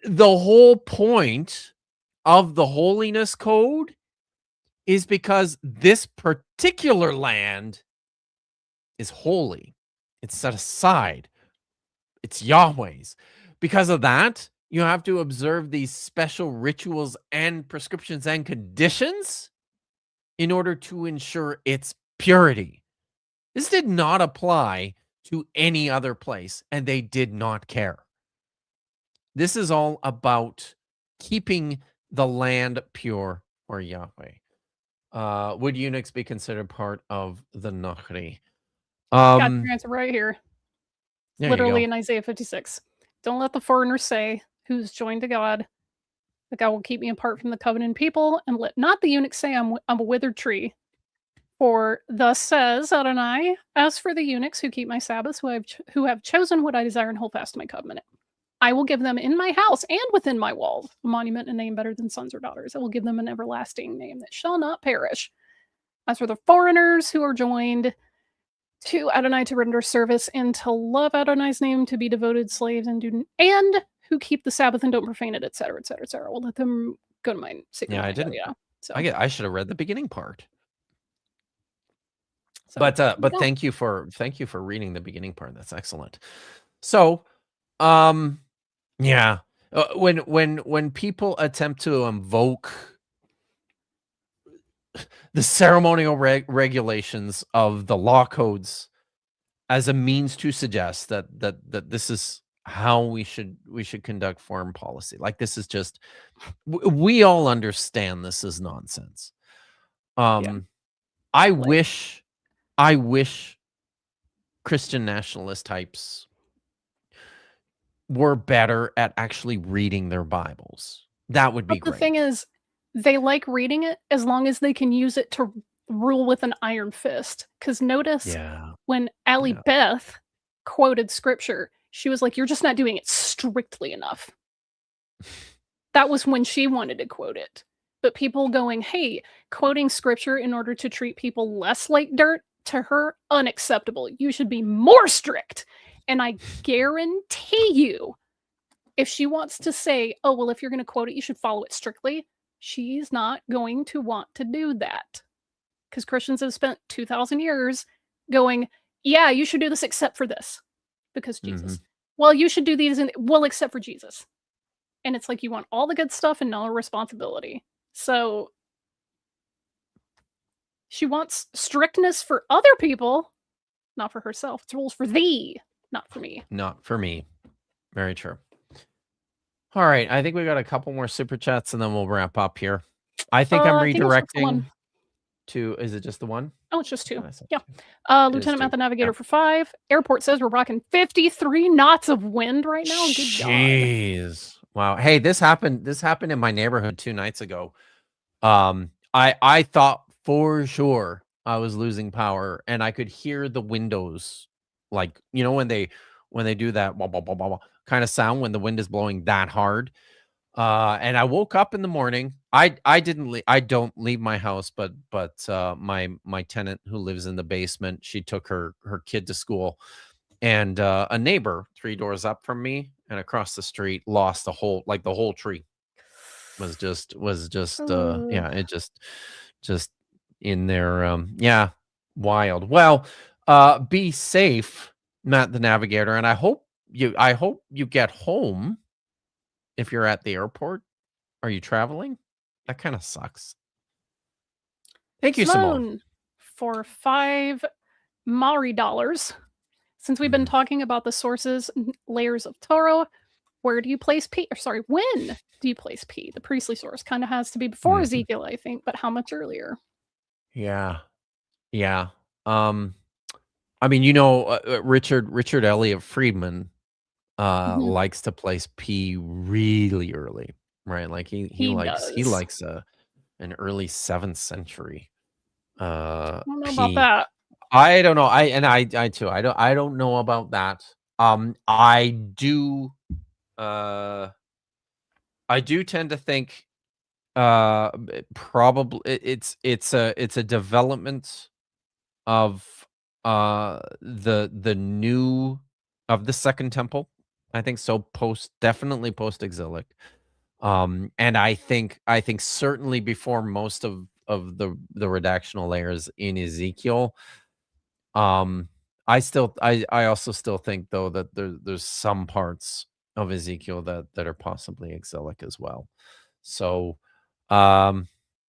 S1: the whole point of the Holiness Code is because this particular land is holy. It's set aside. It's Yahweh's. Because of that, you have to observe these special rituals and prescriptions and conditions in order to ensure its purity. This did not apply to any other place, and they did not care. This is all about keeping the land pure for Yahweh. Would eunuchs be considered part of the Nachri?
S2: Got your answer right here.
S1: Literally
S2: in Isaiah 56. Don't let the foreigner say, who's joined to God, that God will keep me apart from the covenant people, and let not the eunuch say, I'm a withered tree. For thus says Adonai, as for the eunuchs who keep my Sabbaths, who have chosen what I desire and hold fast to my covenant, I will give them in my house and within my walls a monument and a name better than sons or daughters. I will give them an everlasting name that shall not perish. As for the foreigners who are joined to Adonai to render service and to love Adonai's name, to be devoted slaves and who keep the Sabbath and don't profane it, etc., etc., etc. We'll let them go to my secret.
S1: Yeah, I didn't.
S2: So
S1: I should have read the beginning part.
S2: So,
S1: but thank you for reading the beginning part. That's excellent. So, yeah, when people attempt to invoke the ceremonial regulations of the law codes as a means to suggest that this is how we should conduct foreign policy, like this is just, we all understand this is nonsense. I wish Christian nationalist types were better at actually reading their Bibles. That would be great.
S2: The thing is, they like reading it as long as they can use it to rule with an iron fist. Because notice when Allie Beth quoted scripture, she was like, you're just not doing it strictly enough. That was when she wanted to quote it. But people going, hey, quoting scripture in order to treat people less like dirt, to her, unacceptable. You should be more strict. And I guarantee you, if she wants to say, oh, well, if you're going to quote it, you should follow it strictly, she's not going to want to do that. Because Christians have spent 2,000 years going, yeah, you should do this except for this. Because Jesus. Well, you should do these, well, except for Jesus. And it's like you want all the good stuff and no responsibility. So she wants strictness for other people, not for herself. It's rules for thee, not for me.
S1: Not for me. Very true. All right. I think we got a couple more super chats and then we'll wrap up here. I think I'm redirecting to, is it just the one?
S2: Oh, it's just two. Yeah. Lieutenant Matt the Navigator for 5. Airport says we're rocking 53 knots of wind right now. Good
S1: Jeez. Wow. Hey, this happened in my neighborhood 2 nights ago. I thought for sure I was losing power, and I could hear the windows, like, you know, when they do that kind of sound when the wind is blowing that hard. And I woke up in the morning. I don't leave my house, but my tenant who lives in the basement, she took her kid to school, and a neighbor 3 doors up from me and across the street lost the whole tree. Was just it just in there. Wild. Well, be safe, Matt the Navigator, and I hope you get home. If you're at the airport, are you traveling? That kind of sucks. Thank you, Simone,
S2: for 5 Maori dollars. Since we've been talking about the sources, layers of Torah, where do you place P? Or sorry, when do you place P? The priestly source kind of has to be before Ezekiel, I think, but how much earlier?
S1: Yeah. I mean, you know, Richard Elliott Friedman likes to place P really early, right? Like he likes an early 7th century.
S2: I don't know about that.
S1: I don't know. I too. I don't know about that. I do tend to think probably it's a development of the new of the Second Temple. I think so. Definitely post exilic. And I think certainly before most of the redactional layers in Ezekiel. I also still think though that there's some parts of Ezekiel that are possibly exilic as well. So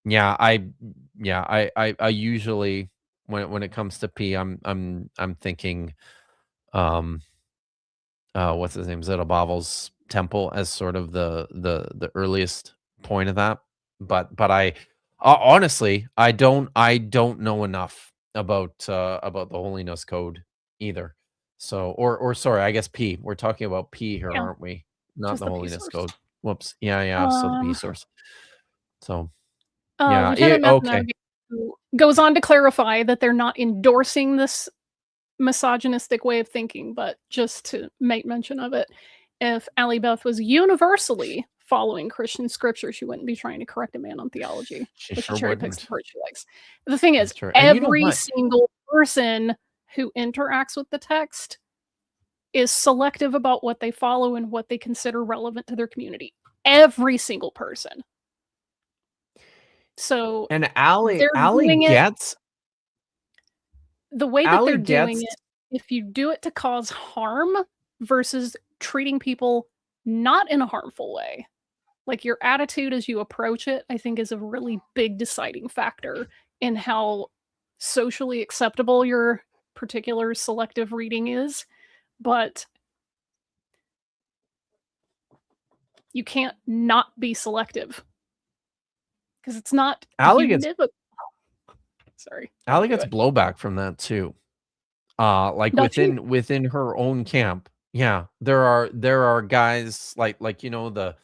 S1: Yeah, I usually when it comes to P, I'm thinking, what's his name, Zerubbabel's temple as sort of the earliest point of that. But I honestly I don't know enough about the holiness code either. So or sorry, I guess P. We're talking about P here,
S2: Yeah,
S1: aren't we? Not
S2: just
S1: the
S2: the P
S1: holiness
S2: source.
S1: code. Whoops. Yeah. So the P
S2: Um,
S1: source. So yeah.
S2: Lieutenant
S1: Okay.
S2: Mathanaga goes on to clarify that they're not endorsing this misogynistic way of thinking, but just to make mention of it, if Allie Beth was universally following Christian scripture, she wouldn't be trying to correct a man on theology,
S1: She
S2: but she
S1: sure
S2: cherry picks the
S1: wouldn't.
S2: part she likes. The thing is,
S1: That's true. And you know
S2: every
S1: what?
S2: single person who interacts with the text is selective about what they follow and what they consider relevant to their community. Every single person. So
S1: And Allie
S2: they're doing it
S1: gets
S2: the way that
S1: Allie
S2: they're doing
S1: gets
S2: it, if you do it to cause harm versus treating people not in a harmful way, like your attitude as you approach it, I think is a really big deciding factor in how socially acceptable your particular selective reading is. But you can't not be selective because it's not
S1: Allie gets
S2: univocal. Sorry.
S1: Allie
S2: do
S1: gets
S2: it.
S1: blowback from that too. Like
S2: Does she?
S1: within her own camp. Yeah, there are guys like you know the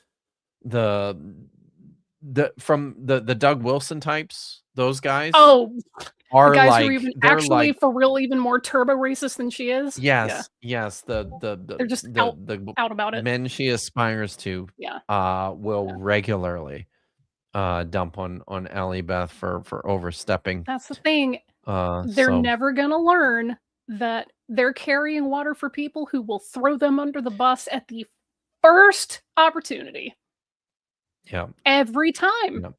S1: from the Doug Wilson types. Those guys
S2: Oh, the
S1: are
S2: guys who are
S1: like
S2: even
S1: they're
S2: actually
S1: like
S2: for real even more turbo racist than she is? Yeah.
S1: yes
S2: They're just out
S1: the
S2: about it.
S1: men she aspires to
S2: Yeah.
S1: will
S2: Yeah.
S1: regularly dump on Allie Beth for overstepping.
S2: That's the thing. They're
S1: So
S2: never gonna learn that they're carrying water for people who will throw them under the bus at the first opportunity.
S1: yeah.
S2: Every time.
S1: Yeah.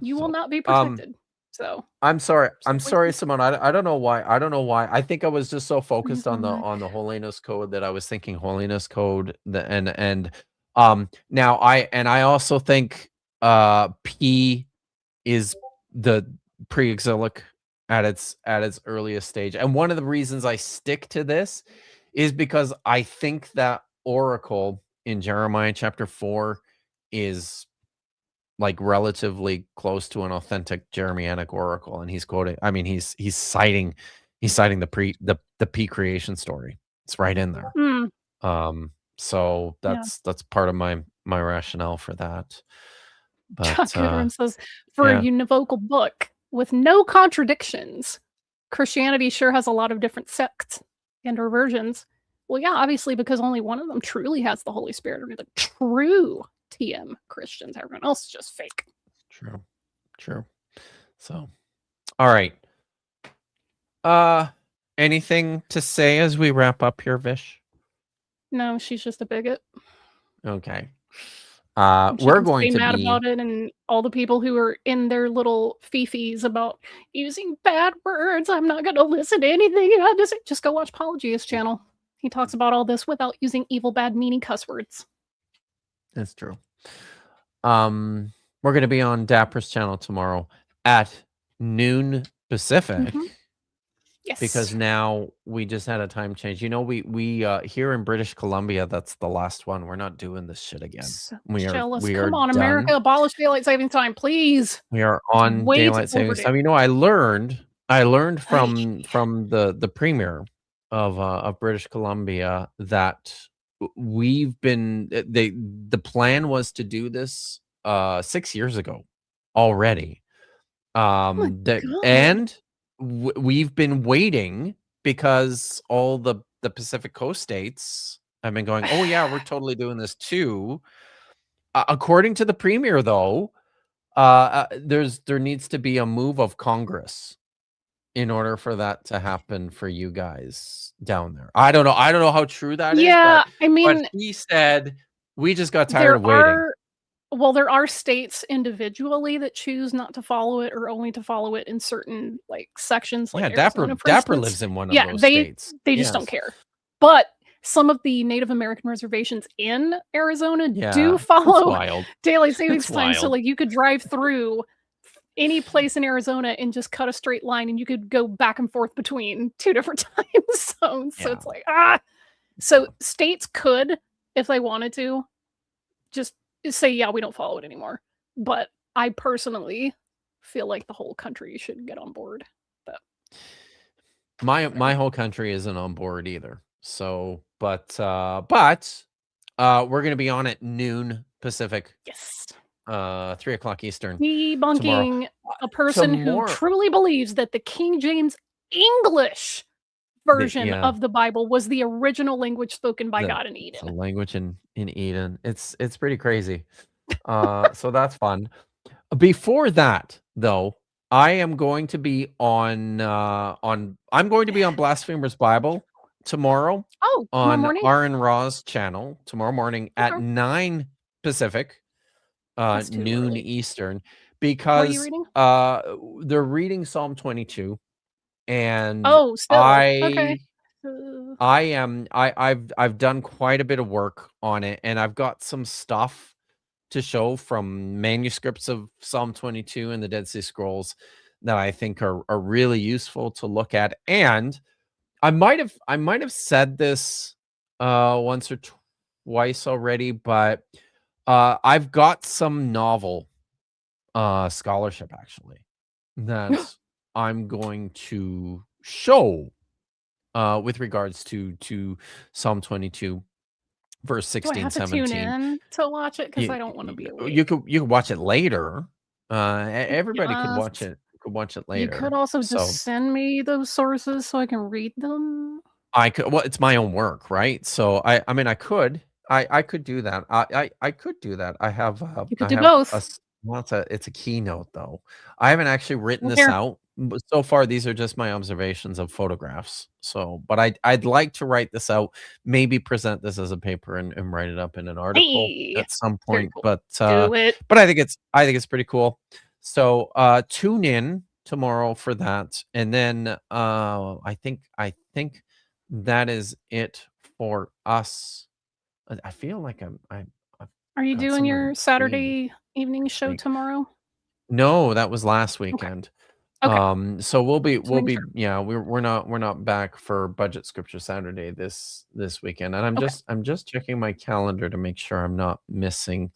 S2: You will
S1: So,
S2: not be protected. So
S1: I'm sorry. I'm
S2: simply
S1: sorry,
S2: speaking.
S1: Simone. I don't know why. I don't know why. I think I was just so focused on
S2: Mhm.
S1: the holiness code that I was thinking holiness code. And now I also think P is the pre-exilic at its earliest stage. And one of the reasons I stick to this is because I think that oracle in Jeremiah chapter 4 is like relatively close to an authentic Jeremianic oracle, and he's quoting. I mean, he's citing the P creation story. It's right in there.
S2: Mm,
S1: So
S2: yeah.
S1: that's part of my rationale for that. But
S2: Chuck Goodwin says, for
S1: yeah.
S2: a univocal book with no contradictions, Christianity sure has a lot of different sects and or versions. Well, yeah, obviously, because only one of them truly has the Holy Spirit, or the true TM Christians. Everyone else is just fake.
S1: True. So, all right. Anything to say as we wrap up here, Vish?
S2: No, she's just a bigot.
S1: Okay.
S2: And she
S1: We're
S2: can
S1: going
S2: stay
S1: to
S2: mad
S1: be
S2: about it, and all the people who are in their little fifis about using bad words. I'm not going to listen to anything you have to say. Just go watch Apologia's channel. He talks about all this without using evil, bad, meaning cuss words.
S1: That's true. We're going to be on Dapper's channel tomorrow at noon Pacific.
S2: Yes.
S1: Because now we just had a time change. You know, we here in British Columbia, that's the last one. We're not doing this shit again.
S2: So
S1: We
S2: jealous.
S1: are
S2: Come on,
S1: done.
S2: America, abolish daylight saving time, please.
S1: We are on
S2: Way
S1: daylight
S2: too
S1: savings time.
S2: overdue.
S1: You know, I learned from the premier of British Columbia that we've been the plan was to do this 6 years ago already. And we've been waiting because all the Pacific Coast states have been going, oh yeah, we're totally doing this too. According to the premier, though, there needs to be a move of Congress in order for that to happen for you guys down there. I don't know how true that is.
S2: Yeah,
S1: But,
S2: I mean,
S1: but he said we just got tired of waiting.
S2: There are states individually that choose not to follow it, or only to follow it in certain like sections. Like Arizona,
S1: Dapper lives in one of those states.
S2: They just don't care. But some of the Native American reservations in Arizona do follow daylight savings time. So like you could drive through any place in Arizona and just cut a straight line, and you could go back and forth between 2 different time zones. So
S1: Yeah.
S2: it's like, So states could, if they wanted to, just say, yeah, we don't follow it anymore. But I personally feel like the whole country should get on board. But
S1: my whole country isn't on board either. So, but we're gonna be on at noon Pacific,
S2: yes,
S1: 3 o'clock Eastern.
S2: debunking a person who truly believes that the King James English version of the Bible was the original language spoken by God in Eden.
S1: The language in Eden. It's pretty crazy. So that's fun. Before that, though, I am going to be on Blasphemers Bible tomorrow.
S2: Oh,
S1: on
S2: morning?
S1: Aaron Ra's channel tomorrow morning at 9 Pacific, noon
S2: early.
S1: Eastern,
S2: What are you
S1: because
S2: reading?
S1: they're reading Psalm 22, and
S2: still. Okay.
S1: I've done quite a bit of work on it, and I've got some stuff to show from manuscripts of Psalm 22 and the Dead Sea Scrolls that I think are really useful to look at. And I might have said this once or twice already, but I've got some novel scholarship actually that I'm going to show with regards to Psalm 22, verse 16,
S2: Do I have
S1: 17.
S2: to tune in to watch it? Because I don't want to be awake.
S1: You could watch it later. Everybody could watch it. Could watch it later.
S2: You could also just send me those sources so I can read them.
S1: I could. Well, it's my own work, right? So I mean, I could do that. I could do that. I have.
S2: You could do both.
S1: It's a keynote though. I haven't actually written this out. So far, these are just my observations of photographs. So, but I'd like to write this out. Maybe present this as a paper and write it up in an article at some point.
S2: Cool.
S1: But
S2: do it.
S1: But I think it's pretty cool. So tune in tomorrow for that, and then I think that is it for us. I feel like
S2: Are you doing your Saturday evening show tomorrow?
S1: No, that was last weekend.
S2: Okay.
S1: So we'll be yeah, we're not back for Budget Scripture Saturday this weekend. And I'm just checking my calendar to make sure I'm not missing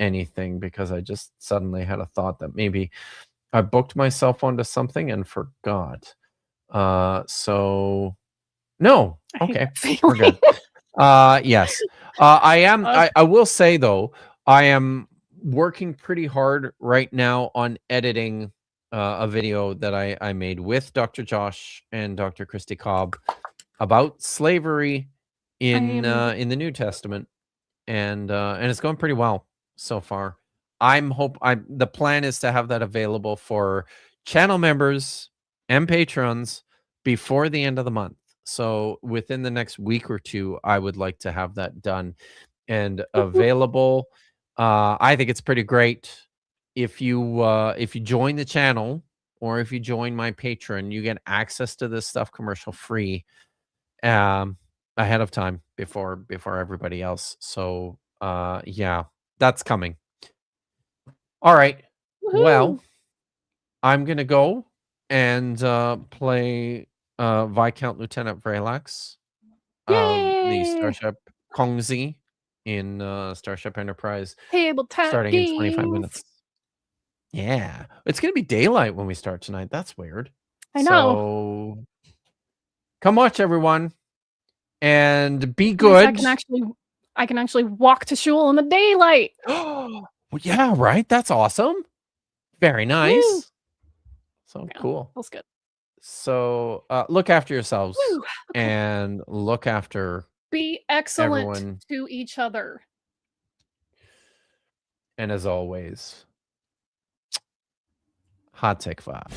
S1: anything, because I just suddenly had a thought that maybe I booked myself onto something and forgot. So no. Okay. We're good. Yes. I will say though, I am working pretty hard right now on editing a video that I made with Dr. Josh and Dr. Christy Cobb about slavery in the New Testament, and it's going pretty well so far. The plan is to have that available for channel members and patrons before the end of the month. So within the next week or two, I would like to have that done and available. I think it's pretty great. If you join the channel, or if you join my Patreon, you get access to this stuff commercial free ahead of time before everybody else. So yeah, that's coming. All right.
S2: Woo-hoo.
S1: Well, I'm gonna go and play Viscount Lieutenant Vrelax of the Starship Kongzi in Starship Enterprise,
S2: Tabletop
S1: starting in 25 minutes. Yeah, it's gonna be daylight when we start tonight. That's weird.
S2: I know.
S1: So come watch, everyone, and be good.
S2: I can actually walk to shul in the daylight.
S1: Well, yeah, right. That's awesome. Very nice.
S2: Woo.
S1: So cool.
S2: That's good.
S1: So look after yourselves. Woo. Okay. And look after.
S2: Be excellent to each other.
S1: And as always, hot tikva.